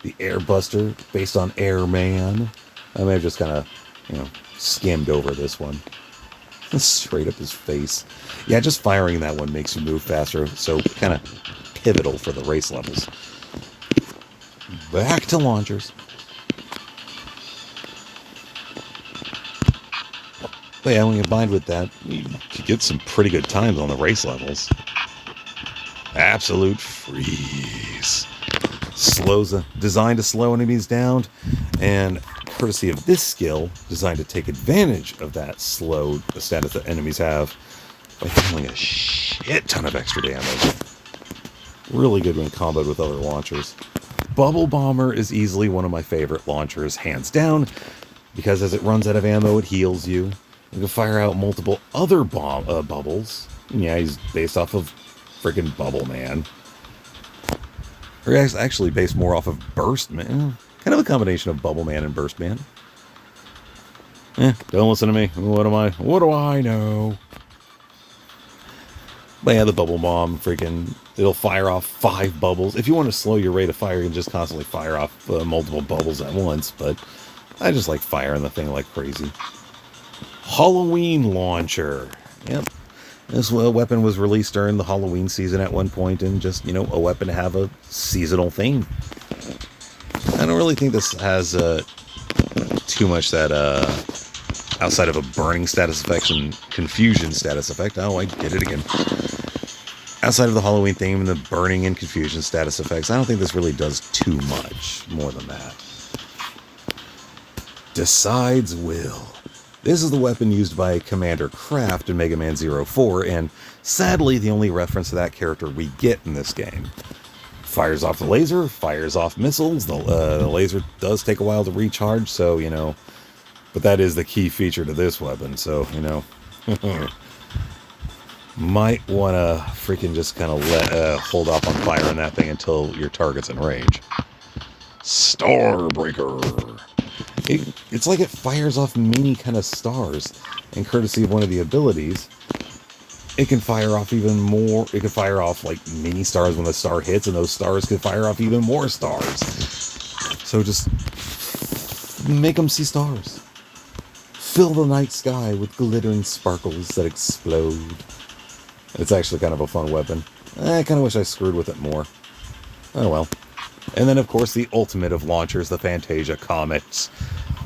The Air Buster, based on Airman. I may have just kind of, skimmed over this one. Straight up his face. Yeah, just firing that one makes you move faster, so kind of pivotal for the race levels. Back to launchers. But yeah, when combined with that, you could get some pretty good times on the race levels. Absolute freeze. Designed to slow enemies down, and courtesy of this skill, designed to take advantage of that slow status that enemies have by dealing a shit ton of extra damage. Really good when comboed with other launchers. Bubble Bomber is easily one of my favorite launchers, hands down, because as it runs out of ammo, it heals you. You can fire out multiple other bubbles. Yeah, he's based off of freaking Bubble Man. Or actually based more off of Burst Man. Kind of a combination of Bubble Man and Burst Man. Don't listen to me. What do I know? But yeah, the Bubble Bomb, it'll fire off 5 bubbles. If you want to slow your rate of fire, you can just constantly fire off multiple bubbles at once. But I just like firing the thing like crazy. Halloween Launcher. Yep. This weapon was released during the Halloween season at one point, and just, a weapon to have a seasonal theme. I don't really think this has too much that, outside of a burning status effect and confusion status effect. Oh, I get it again. Outside of the Halloween theme and the burning and confusion status effects, I don't think this really does too much more than that. Decides Will. This is the weapon used by Commander Kraft in Mega Man 04, and sadly the only reference to that character we get in this game. Fires off the laser, fires off missiles. The laser does take a while to recharge, so, but that is the key feature to this weapon, so, might want to freaking just kind of hold off on firing that thing until your target's in range. Starbreaker. It's like it fires off mini kind of stars, and courtesy of one of the abilities, it can fire off even more. It can fire off like mini stars when the star hits, and those stars can fire off even more stars. So just make them see stars. Fill the night sky with glittering sparkles that explode. It's actually kind of a fun weapon. I kind of wish I screwed with it more. Oh well. And then, of course, the ultimate of launchers, the Fantasia Comets.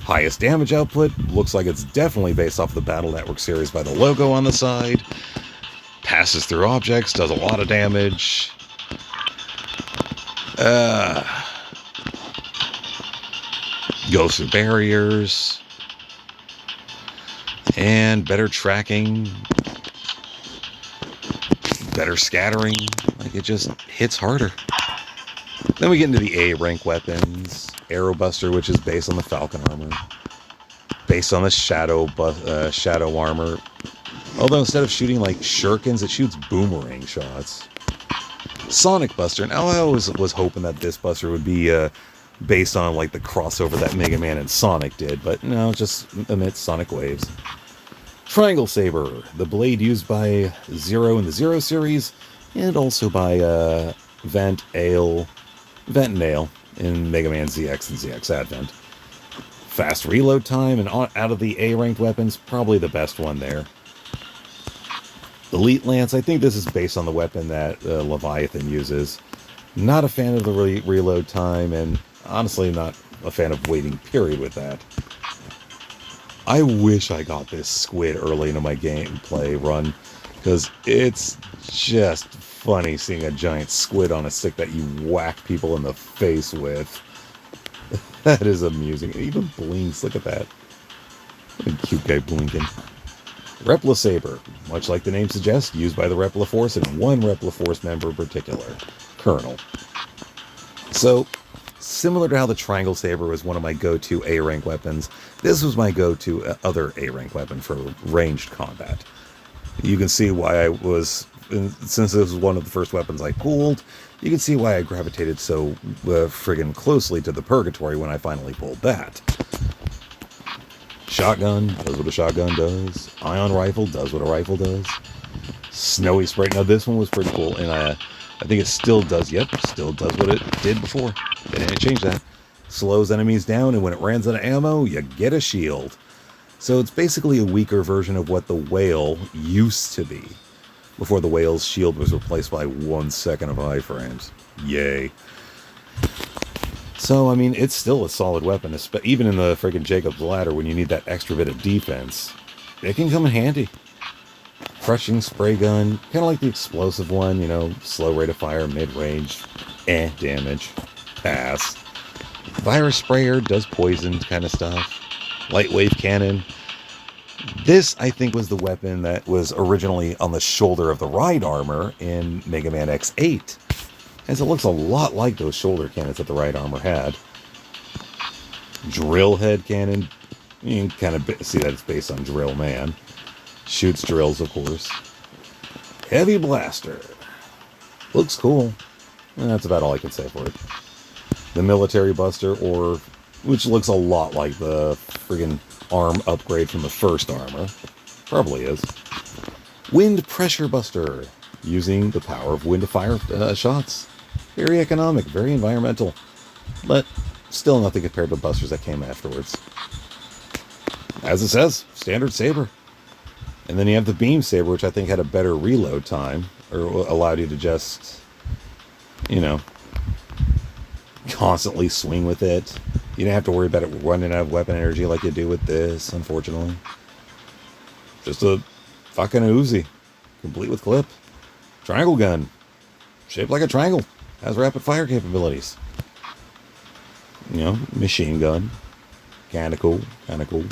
Highest damage output. Looks like it's definitely based off the Battle Network series by the logo on the side. Passes through objects, does a lot of damage. Goes through barriers. And better tracking. Better scattering. Like, it just hits harder. Then we get into the A rank weapons. Arrow Buster, which is based on the Falcon armor. Based on the Shadow armor. Although instead of shooting like shurikens, it shoots boomerang shots. Sonic Buster. Now I always was hoping that this Buster would be based on like the crossover that Mega Man and Sonic did. But no, it just emits sonic waves. Triangle Saber. The blade used by Zero in the Zero series. And also by Vent and Nail in Mega Man ZX and ZX Advent. Fast reload time, and out of the A-ranked weapons, probably the best one there. Elite Lance, I think this is based on the weapon that Leviathan uses. Not a fan of the reload time, and honestly not a fan of waiting period with that. I wish I got this squid early into my gameplay run, because it's just funny seeing a giant squid on a stick that you whack people in the face with. That is amusing. It even blinks. Look at that. What a cute guy blinking. Repla Saber. Much like the name suggests, used by the Repla Force and one Repla Force member in particular. Colonel. So, similar to how the Triangle Saber was one of my go-to A-rank weapons, this was my go-to other A-rank weapon for ranged combat. You can see why I was... Since this was one of the first weapons I pulled, you can see why I gravitated so friggin' closely to the Purgatory when I finally pulled that. Shotgun does what a shotgun does. Ion Rifle does what a rifle does. Snowy Sprite. Now this one was pretty cool, and I think it still does. Yep, still does what it did before. They didn't change that. Slows enemies down, and when it runs out of ammo, you get a shield. So it's basically a weaker version of what the whale used to be, before the whale's shield was replaced by 1 second of iframes. Yay. So, I mean, it's still a solid weapon, even in the friggin' Jacob's Ladder when you need that extra bit of defense. It can come in handy. Crushing spray gun, kind of like the explosive one, you know, slow rate of fire, mid-range, damage, pass. Virus sprayer does poison kind of stuff. Light wave cannon. This, I think, was the weapon that was originally on the shoulder of the ride armor in Mega Man X8, as it looks a lot like those shoulder cannons that the ride armor had. Drill head cannon. You can kind of see that it's based on Drill Man. Shoots drills, of course. Heavy blaster. Looks cool. And that's about all I can say for it. The military buster, which looks a lot like the friggin' arm upgrade from the first armor. Probably is. Wind pressure buster. Using the power of wind to fire shots. Very economic, very environmental. But still nothing compared to the busters that came afterwards. As it says, standard saber. And then you have the beam saber, which I think had a better reload time, or allowed you to just, you know, constantly swing with it. You didn't have to worry about it running out of weapon energy like you do with this, unfortunately. Just a fucking Uzi, complete with clip. Triangle gun, shaped like a triangle, has rapid fire capabilities. You know, machine gun, kinda cool, kinda cool.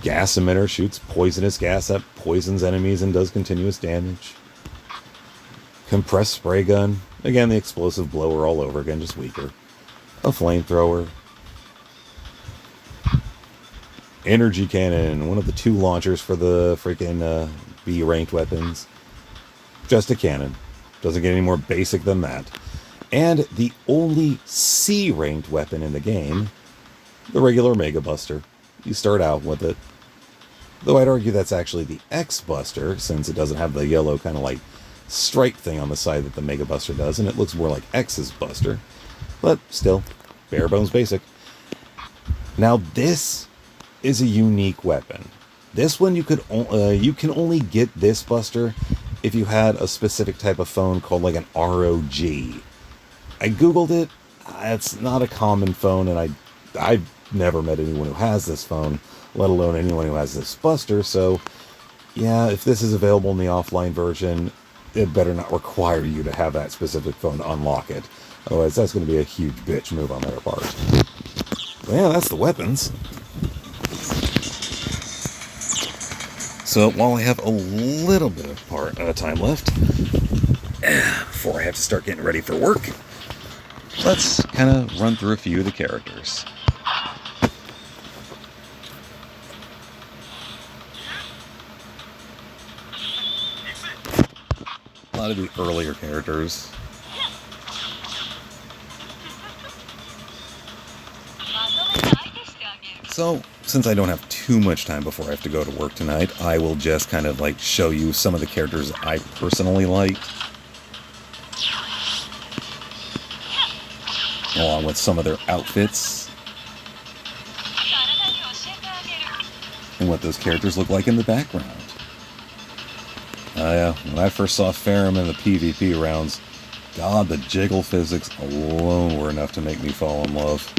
Gas emitter, shoots poisonous gas that poisons enemies and does continuous damage. Compressed spray gun, again the explosive blower all over again, just weaker. A flamethrower. Energy cannon, one of the 2 launchers for the freaking B-ranked weapons. Just a cannon. Doesn't get any more basic than that. And the only C-ranked weapon in the game, the regular Mega Buster. You start out with it. Though I'd argue that's actually the X-Buster, since it doesn't have the yellow kind of like stripe thing on the side that the Mega Buster does, and it looks more like X's Buster. But still, bare bones basic. Now this is a unique weapon. This one you can only get this Buster if you had a specific type of phone called like an ROG. I googled it. It's not a common phone, and I've never met anyone who has this phone, let alone anyone who has this Buster. So yeah, if this is available in the offline version, it better not require you to have that specific phone to unlock it. Otherwise, that's going to be a huge bitch move on their part. But yeah, that's the weapons. So while I have a little bit of time left, before I have to start getting ready for work, let's kind of run through a few of the characters. A lot of the earlier characters. So, since I don't have too much time before I have to go to work tonight, I will just kind of like show you some of the characters I personally like, along with some of their outfits, and what those characters look like in the background. Yeah, when I first saw Ferrum in the PvP rounds, God, the jiggle physics alone were enough to make me fall in love.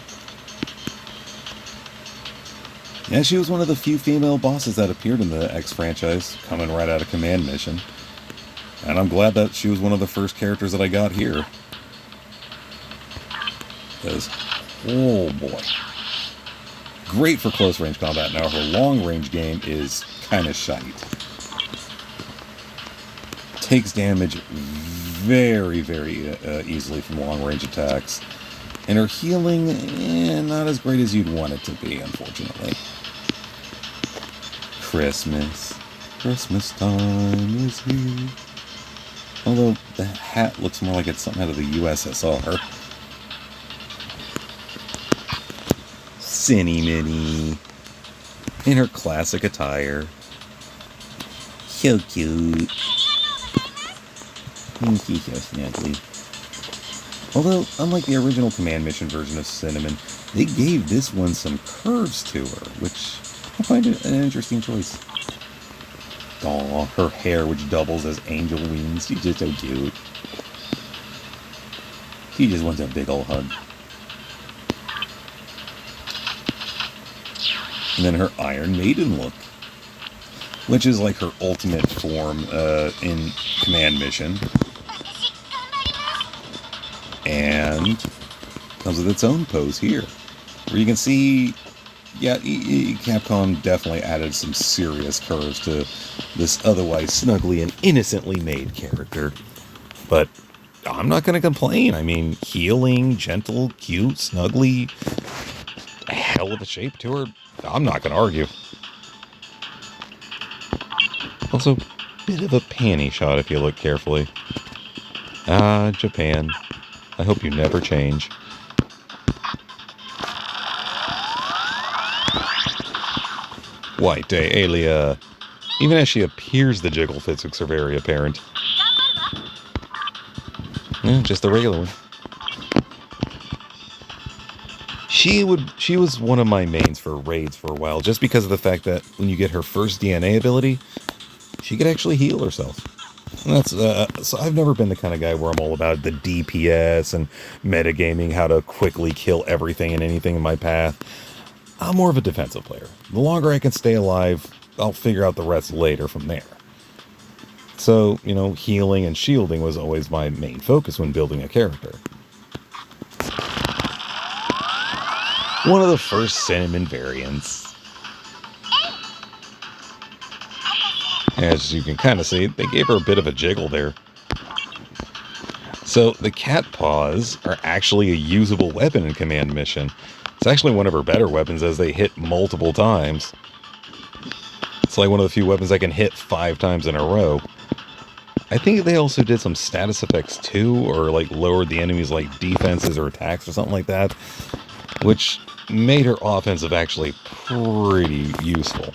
Yeah, she was one of the few female bosses that appeared in the X franchise, coming right out of Command Mission. And I'm glad that she was one of the first characters that I got here. Because, oh boy. Great for close range combat. Now her long range game is kind of shite. Takes damage very, very easily from long range attacks. And her healing, not as great as you'd want it to be, unfortunately. Christmas time is here. Although the hat looks more like it's something out of the USSR. Cinny Minnie. In her classic attire. So cute. She's so snuggly. Although, unlike the original Command Mission version of Cinnamon, they gave this one some curves to her, which I find it an interesting choice. Aw, her hair which doubles as angel wings. She's just so cute. She just wants a big ol' hug. And then her Iron Maiden look, which is like her ultimate form in Command Mission. And comes with its own pose here, where you can see, yeah, Capcom definitely added some serious curves to this otherwise snugly and innocently made character. But I'm not going to complain. I mean, healing, gentle, cute, snuggly, hell of a shape to her. I'm not going to argue. Also, bit of a panty shot if you look carefully. Ah, Japan. I hope you never change. White Day Alia. Even as she appears, the jiggle physics are very apparent. Yeah, just the regular one. She was one of my mains for raids for a while, just because of the fact that when you get her first DNA ability, she could actually heal herself. And that's so I've never been the kind of guy where I'm all about the DPS and metagaming, how to quickly kill everything and anything in my path. I'm more of a defensive player. The longer I can stay alive, I'll figure out the rest later from there. So, you know, healing and shielding was always my main focus when building a character. One of the first cinnamon variants. As you can kind of see, they gave her a bit of a jiggle there. So the cat paws are actually a usable weapon in Command Mission. It's actually one of her better weapons as they hit multiple times. It's like one of the few weapons I can hit 5 times in a row. I think they also did some status effects too, or like lowered the enemy's like defenses or attacks or something like that, which made her offensive actually pretty useful.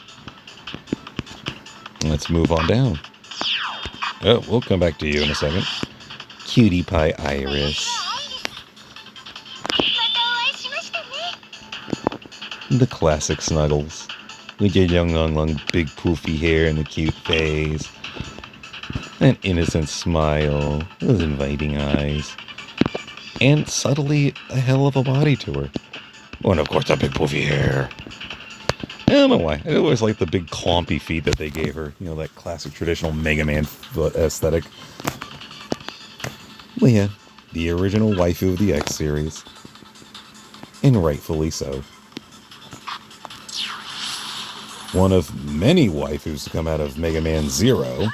Let's move on down. Oh, we'll come back to you in a second. Cutie Pie Iris. The classic Snuggles. With your young, long, big poofy hair and a cute face. An innocent smile. Those inviting eyes. And subtly a hell of a body to her. Oh, and of course that big poofy hair. I don't know why. I always liked the big clompy feet that they gave her. You know, that classic traditional Mega Man foot aesthetic. Well, yeah, the original waifu of the X series. And rightfully so. One of many waifus to come out of Mega Man Zero,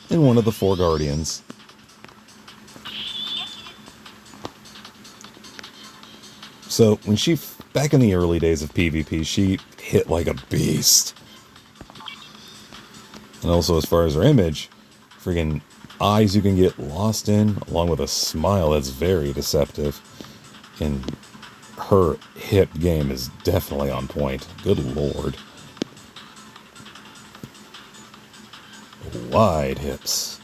and one of the 4 Guardians. So, when she, back in the early days of PvP, she hit like a beast. And also, as far as her image, friggin' eyes you can get lost in, along with a smile that's very deceptive. And her hip game is definitely on point. Good lord. Wide hips.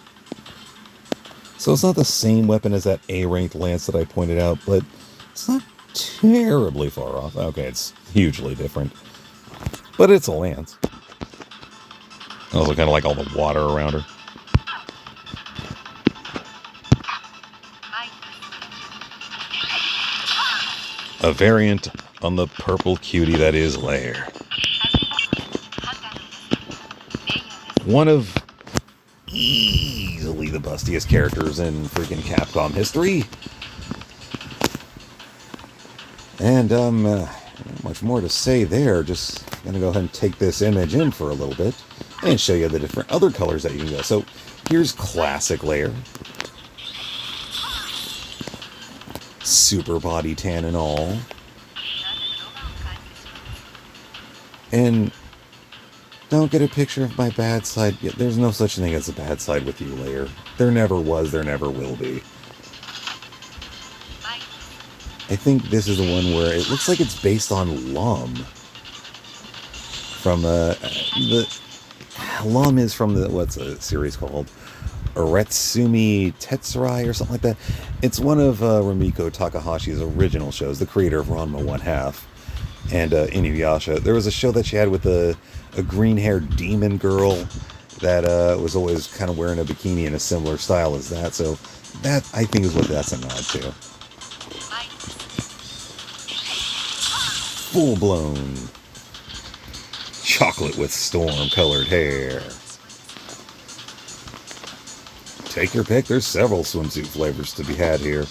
So it's not the same weapon as that A-ranked lance that I pointed out, but it's not terribly far off. Okay, it's hugely different. But it's a lance. I also kind of like all the water around her. A variant on the purple cutie that is Lair. One of easily the bustiest characters in freaking Capcom history. And, not much more to say there. Just gonna go ahead and take this image in for a little bit and show you the different other colors that you can go. So, here's classic Lair. Super body tan and all. And don't get a picture of my bad side. There's no such thing as a bad side with you, Lair. There never was, there never will be. I think this is the one where it looks like it's based on Lum. From the Lum is from the, what's the series called? Aretsumi Tetsurai or something like that. It's one of Rumiko Takahashi's original shows, the creator of Ranma 1/2. And Inuyasha. There was a show that she had with a green-haired demon girl that was always kind of wearing a bikini in a similar style as that. So that, I think, is what that's a nod to. Full-blown chocolate with storm-colored hair. Take your pick. There's several swimsuit flavors to be had here.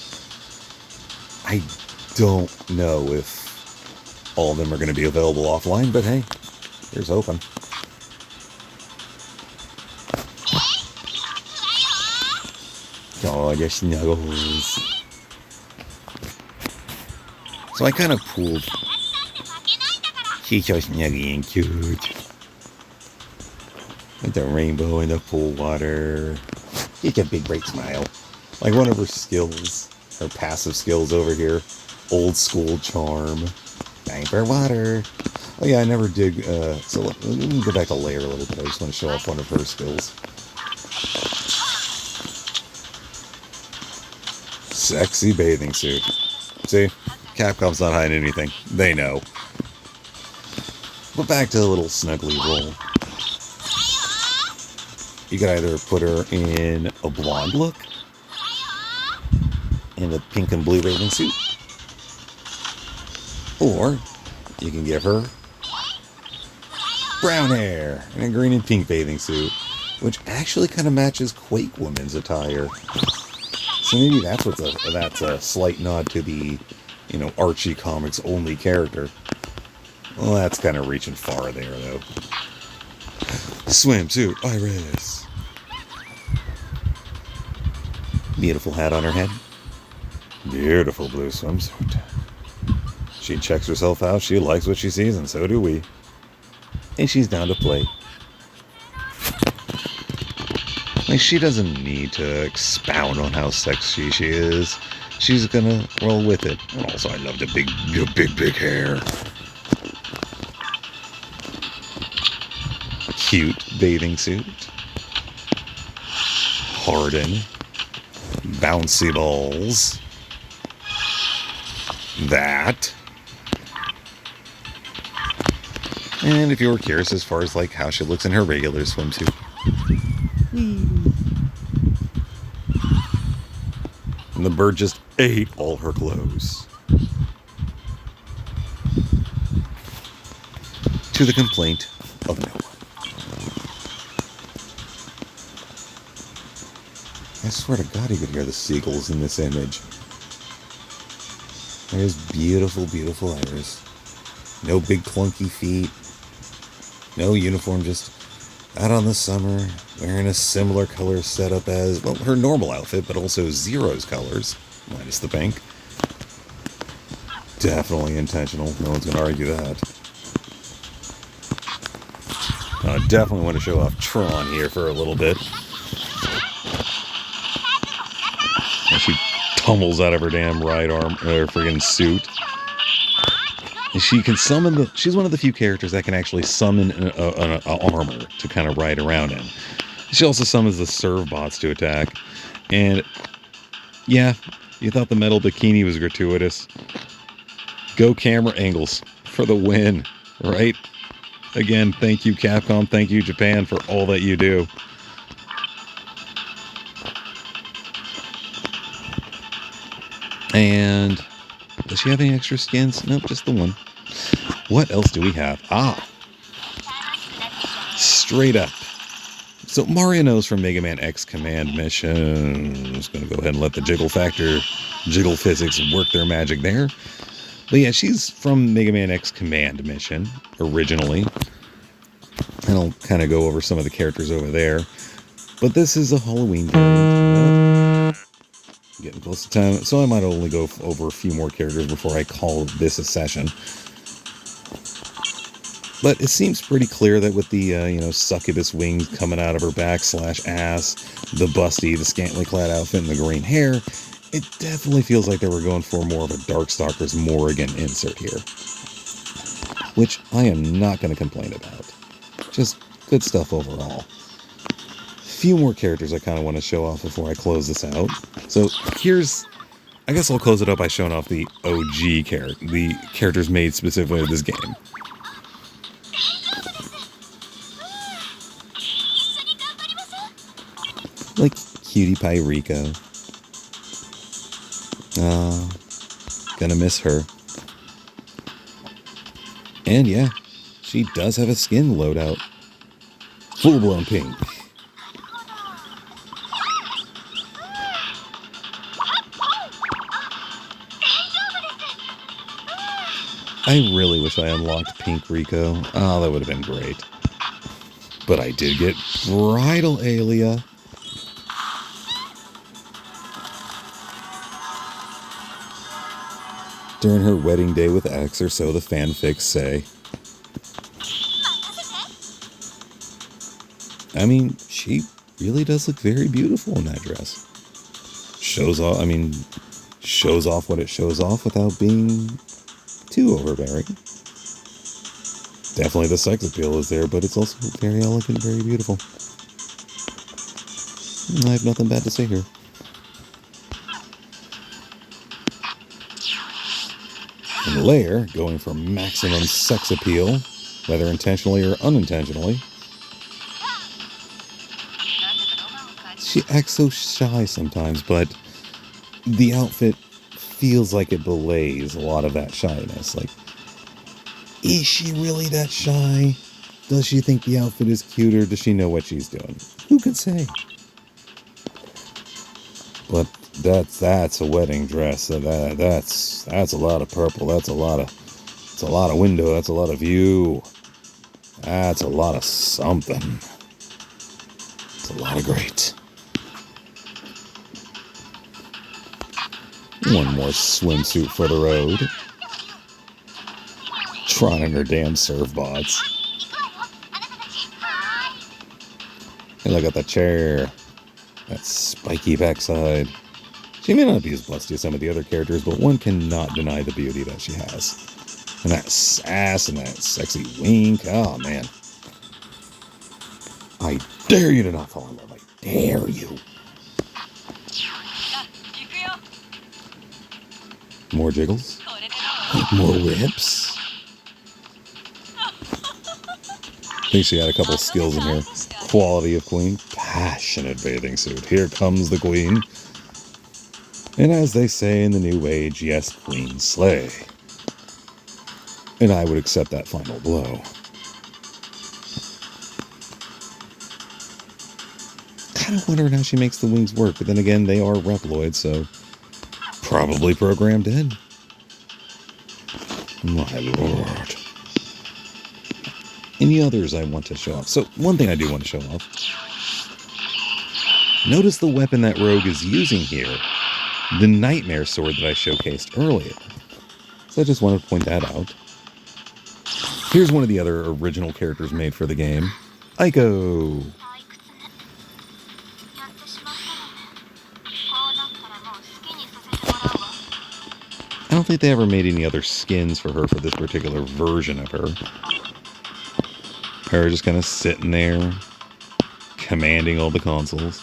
I don't know if all of them are going to be available offline, but hey, here's hoping. Oh, your snuggles. So I kind of pooled. She's so snuggy and cute. With the rainbow in the pool water. She's a big bright smile. Like one of her skills, her passive skills over here. Old school charm. Time for water. Oh yeah, I never did, so let me go back to Layer a little bit. I just want to show off one of her skills. Sexy bathing suit. See? Capcom's not hiding anything. They know. But back to the little snuggly roll. You could either put her in a blonde look, in a pink and blue bathing suit, or you can give her brown hair and a green and pink bathing suit, which actually kind of matches Quake Woman's attire. So maybe that's that's a slight nod to the, Archie Comics only character. Well, that's kind of reaching far there, though. Swimsuit Iris. Beautiful hat on her head. Beautiful blue swimsuit. She checks herself out. She likes what she sees, and so do we. And she's down to play. Like, she doesn't need to expound on how sexy she is. She's gonna roll with it. And also, I love the big hair. Cute bathing suit. Harden. Bouncy balls. That. And if you were curious as far as like how she looks in her regular swimsuit. And the bird just ate all her clothes. To the complaint of no one. I swear to God, you could hear the seagulls in this image. There's beautiful, beautiful Iris. No big clunky feet. No uniform, just out on the summer, wearing a similar color setup as, well, her normal outfit, but also Zero's colors, minus the pink. Definitely intentional. No one's going to argue that. I definitely want to show off Tron here for a little bit. And she tumbles out of her damn ride arm, her friggin' suit. And she can summon she's one of the few characters that can actually summon an armor to kind of ride around in. She also summons the serve bots to attack. And yeah, you thought the metal bikini was gratuitous. Go camera angles for the win, right? Again, thank you Capcom, thank you Japan for all that you do. And does she have any extra skins? Nope, just the one. What else do we have? Straight up. So Mario knows from Mega Man X Command Mission. I'm just going to go ahead and let the jiggle physics work their magic there. But yeah, she's from Mega Man X Command Mission originally. And I'll kind of go over some of the characters over there. But this is a Halloween variant. Getting close to time, so I might only go over a few more characters before I call this a session. But it seems pretty clear that with the, succubus wings coming out of her back / ass, the busty, the scantily clad outfit, and the green hair, it definitely feels like they were going for more of a Darkstalkers Morrigan insert here. Which I am not going to complain about. Just good stuff overall. Few more characters I kind of want to show off before I close this out. So here's I guess I'll close it up by showing off the OG character, the characters made specifically for this game. Like Cutie Pie Rico. Gonna miss her. And yeah, she does have a skin loadout. Full-blown pink. I really wish I unlocked Pink Rico. Oh, that would have been great. But I did get Bridal Alia. During her wedding day with X, or so the fanfics say. I mean, she really does look very beautiful in that dress. Shows off what it shows off without being too overbearing. Definitely the sex appeal is there, but it's also very elegant, very beautiful. I have nothing bad to say here. And Lair, going for maximum sex appeal, whether intentionally or unintentionally. She acts so shy sometimes, but the outfit feels like it belays a lot of that shyness. Like, is she really that shy? Does she think the outfit is cute, or does she know what she's doing? Who could say? But that's a wedding dress. That's a lot of purple. That's a lot of window. That's a lot of view. That's a lot of something. It's a lot of great. One more swimsuit for the road. Tron and her damn surf bots. And look at the chair. That spiky backside. She may not be as busty as some of the other characters, but one cannot deny the beauty that she has. And that sass and that sexy wink. Oh, man. I dare you to not fall in love. I dare you. More jiggles. More whips. I think she had a couple skills in here. Quality of queen. Passionate bathing suit. Here comes the queen. And as they say in the new age, yes, queen slay. And I would accept that final blow. Kind of wondering how she makes the wings work, but then again, they are Reploids, so probably programmed in. My lord. Any others I want to show off? So, one thing I do want to show off. Notice the weapon that Rogue is using here. The Nightmare Sword that I showcased earlier. So I just want to point that out. Here's one of the other original characters made for the game. Aiko. I don't think they ever made any other skins for her for this particular version of her. Her just kind of sitting there, commanding all the consoles.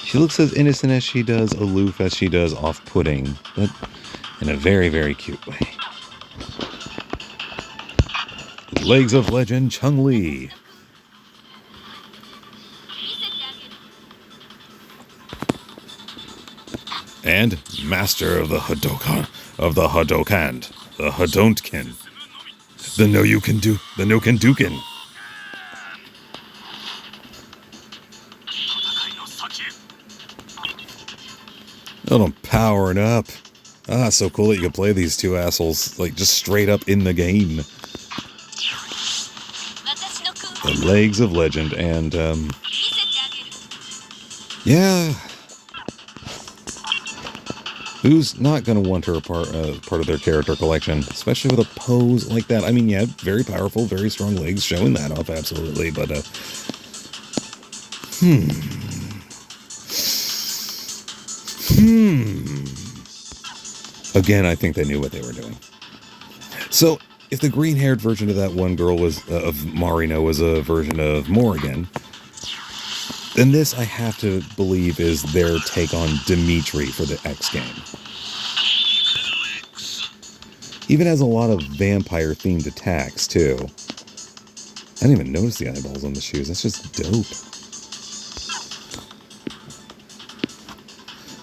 She looks as innocent as she does, aloof as she does, off-putting, but in a very, very cute way. Legs of Legend Chun-Li. And Master of the Hadoken, the Hadontkin, the No-Can-Dukin. Oh, I'm powering up. Ah, so cool that you can play these two assholes, like, just straight up in the game. The Legs of Legend, and, yeah. Who's not going to want her part of their character collection, especially with a pose like that? I mean, yeah, very powerful, very strong legs, showing that off, absolutely, but, Again, I think they knew what they were doing. So, if the green-haired version of that one girl was, of Marino was a version of Morrigan, And this, I have to believe, is their take on Dimitri for the X game. Even has a lot of vampire-themed attacks, too. I didn't even notice the eyeballs on the shoes. That's just dope.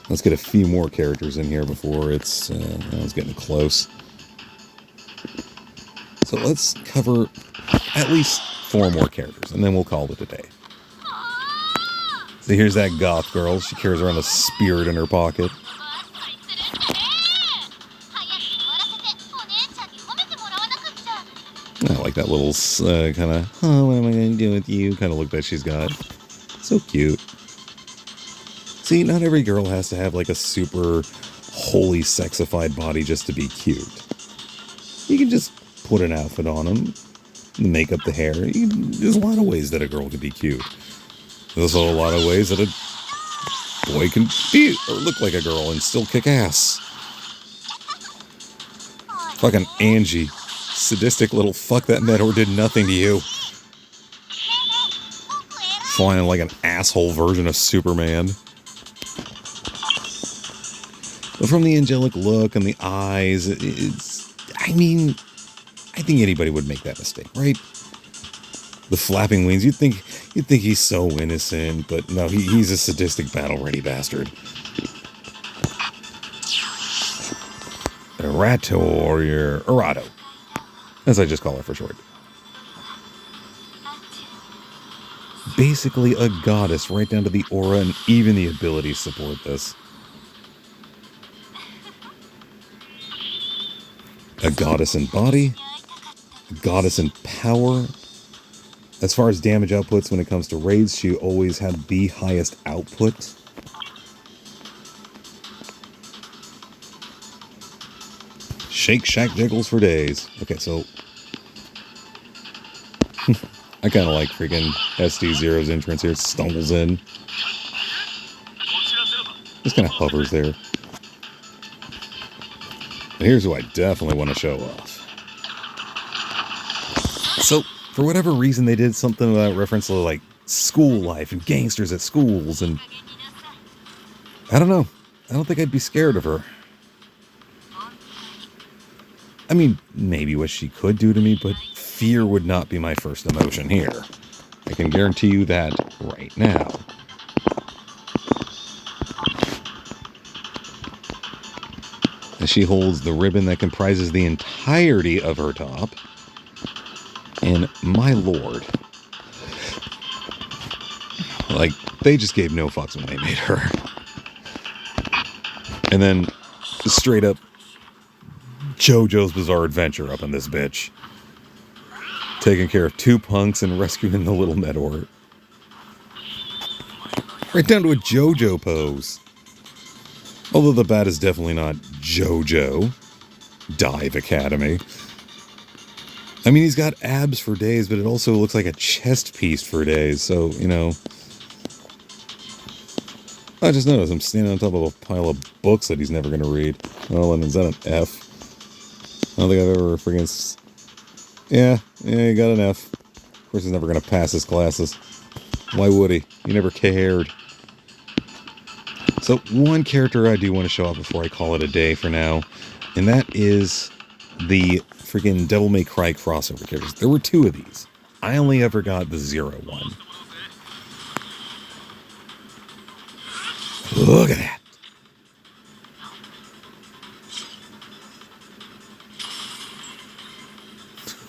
Let's get a few more characters in here before it's getting close. So let's cover at least 4 more characters, and then we'll call it a day. So here's that goth girl. She carries around a spirit in her pocket. I like that little kind of, oh, what am I going to do with you kind of look that she's got. So cute. See, not every girl has to have like a super wholly sexified body just to be cute. You can just put an outfit on them, make up the hair. There's a lot of ways that a girl can be cute. There's also a lot of ways that a boy can be or look like a girl and still kick ass. Fucking Angie. Sadistic little fuck that Meteor did nothing to you. Flying like an asshole version of Superman. But from the angelic look and the eyes, I think anybody would make that mistake, right? The flapping wings, you'd think he's so innocent, but no, he's a sadistic battle-ready bastard. Erato, as I just call her for short. Basically a goddess, right down to the aura and even the abilities support this. A goddess in body, a goddess in power. As far as damage outputs when it comes to raids, she always had the highest output. Shake Shack jiggles for days. Okay, so I kind of like freaking SD0's entrance here. It stumbles in. Just kind of hovers there. And here's who I definitely want to show off. So, for whatever reason, they did something about reference to like school life and gangsters at schools, and I don't know. I don't think I'd be scared of her. I mean, maybe what she could do to me, but fear would not be my first emotion here. I can guarantee you that right now. As she holds the ribbon that comprises the entirety of her top. And my lord. Like, they just gave no fucks when they made her. And then, straight up, JoJo's Bizarre Adventure up in this bitch. Taking care of 2 punks and rescuing the little Meteor. Right down to a JoJo pose. Although the bat is definitely not JoJo. Dive Academy. I mean, he's got abs for days, but it also looks like a chest piece for days. So, you know. I just noticed I'm standing on top of a pile of books that he's never going to read. Oh, and is that an F? I don't think I've ever freaking... Yeah, he got an F. Of course, he's never going to pass his classes. Why would he? He never cared. So, one character I do want to show off before I call it a day for now, and that is the freaking Devil May Cry crossover characters. There were 2 of these. I only ever got the 0 one. Look at that.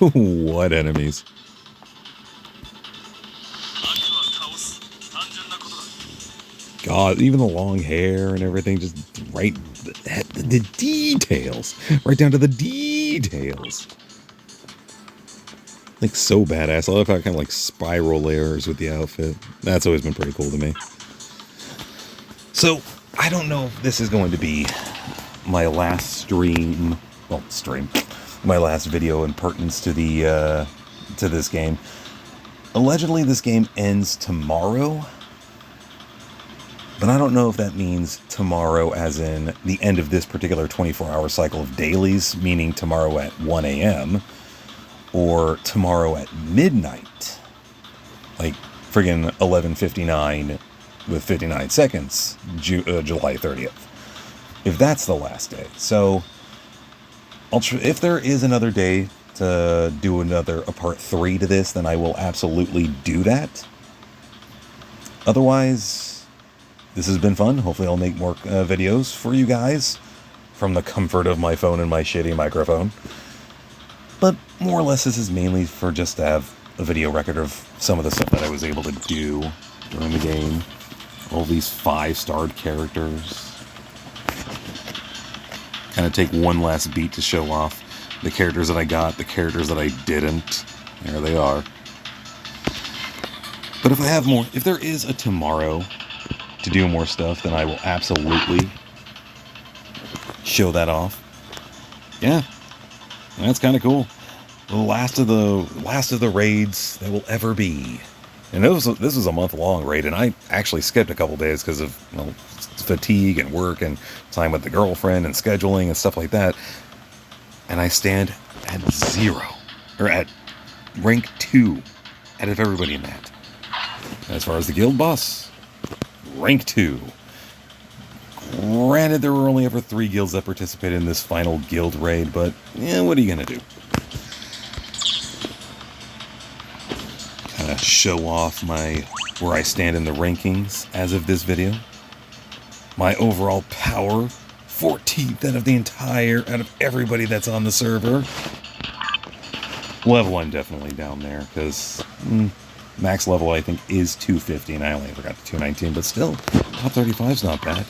What enemies? God, even the long hair and everything, just right, the details, right down to the details. Like, so badass. I love how it kind of like spiral layers with the outfit. That's always been pretty cool to me. So, I don't know if this is going to be my last stream, my last video in pertinence to the, to this game. Allegedly, this game ends tomorrow. But I don't know if that means tomorrow as in the end of this particular 24-hour cycle of dailies, meaning tomorrow at 1 a.m., or tomorrow at midnight, like friggin' 11:59 with 59 seconds, July 30th. If that's the last day. So, if there is another day to do a part 3 to this, then I will absolutely do that. Otherwise, this has been fun. Hopefully I'll make more videos for you guys from the comfort of my phone and my shitty microphone. But more or less, this is mainly for just to have a video record of some of the stuff that I was able to do during the game. All these 5-starred characters. Kind of take one last beat to show off the characters that I got, the characters that I didn't. There they are. But if I have more, if there is a tomorrow to do more stuff, then I will absolutely show that off. Yeah, that's kind of cool. The last of the raids that will ever be. And this was a month-long raid, and I actually skipped a couple days because of fatigue and work and time with the girlfriend and scheduling and stuff like that. And I stand at 0, or at rank 2 out of everybody in that. As far as the guild boss, rank 2. Granted, there were only ever 3 guilds that participated in this final guild raid, but yeah, what are you gonna do? Kind of show off where I stand in the rankings as of this video. My overall power, 14th out of everybody that's on the server. Level, I'm definitely down there, because max level, I think, is 250, and I only ever got to 219, but still, top 35 is not bad.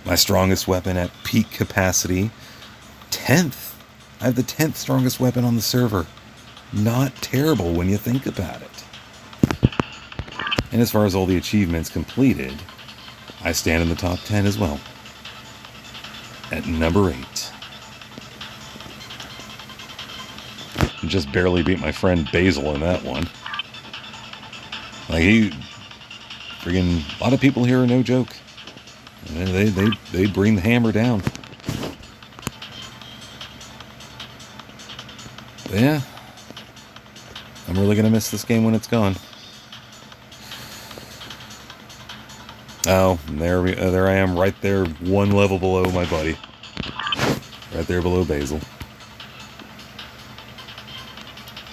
My strongest weapon at peak capacity, 10th. I have the 10th strongest weapon on the server. Not terrible when you think about it. And as far as all the achievements completed, I stand in the top 10 as well. At number 8. Just barely beat my friend Basil in that one. Like, friggin' a lot of people here are no joke. They bring the hammer down. But yeah, I'm really gonna miss this game when it's gone. Oh, there I am, right there, one level below my buddy. Right there below Basil.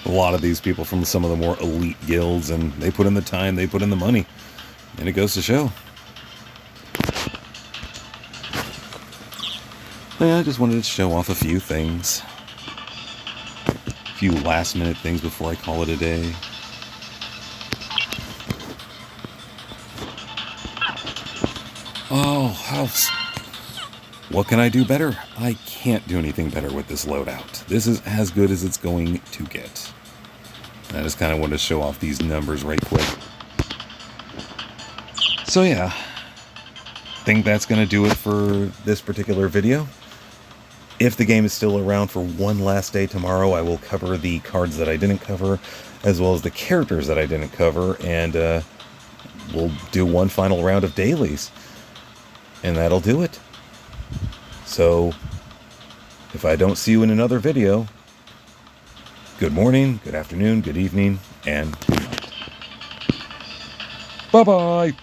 A lot of these people from some of the more elite guilds, and they put in the time, they put in the money, and it goes to show. Yeah, I just wanted to show off a few things. A few last-minute things before I call it a day. Oh, what can I do better? I can't do anything better with this loadout. This is as good as it's going to get. I just kind of wanted to show off these numbers right quick. So yeah, I think that's going to do it for this particular video. If the game is still around for one last day tomorrow, I will cover the cards that I didn't cover, as well as the characters that I didn't cover, and we'll do one final round of dailies. And that'll do it. So, if I don't see you in another video, good morning, good afternoon, good evening, and good night. Bye-bye!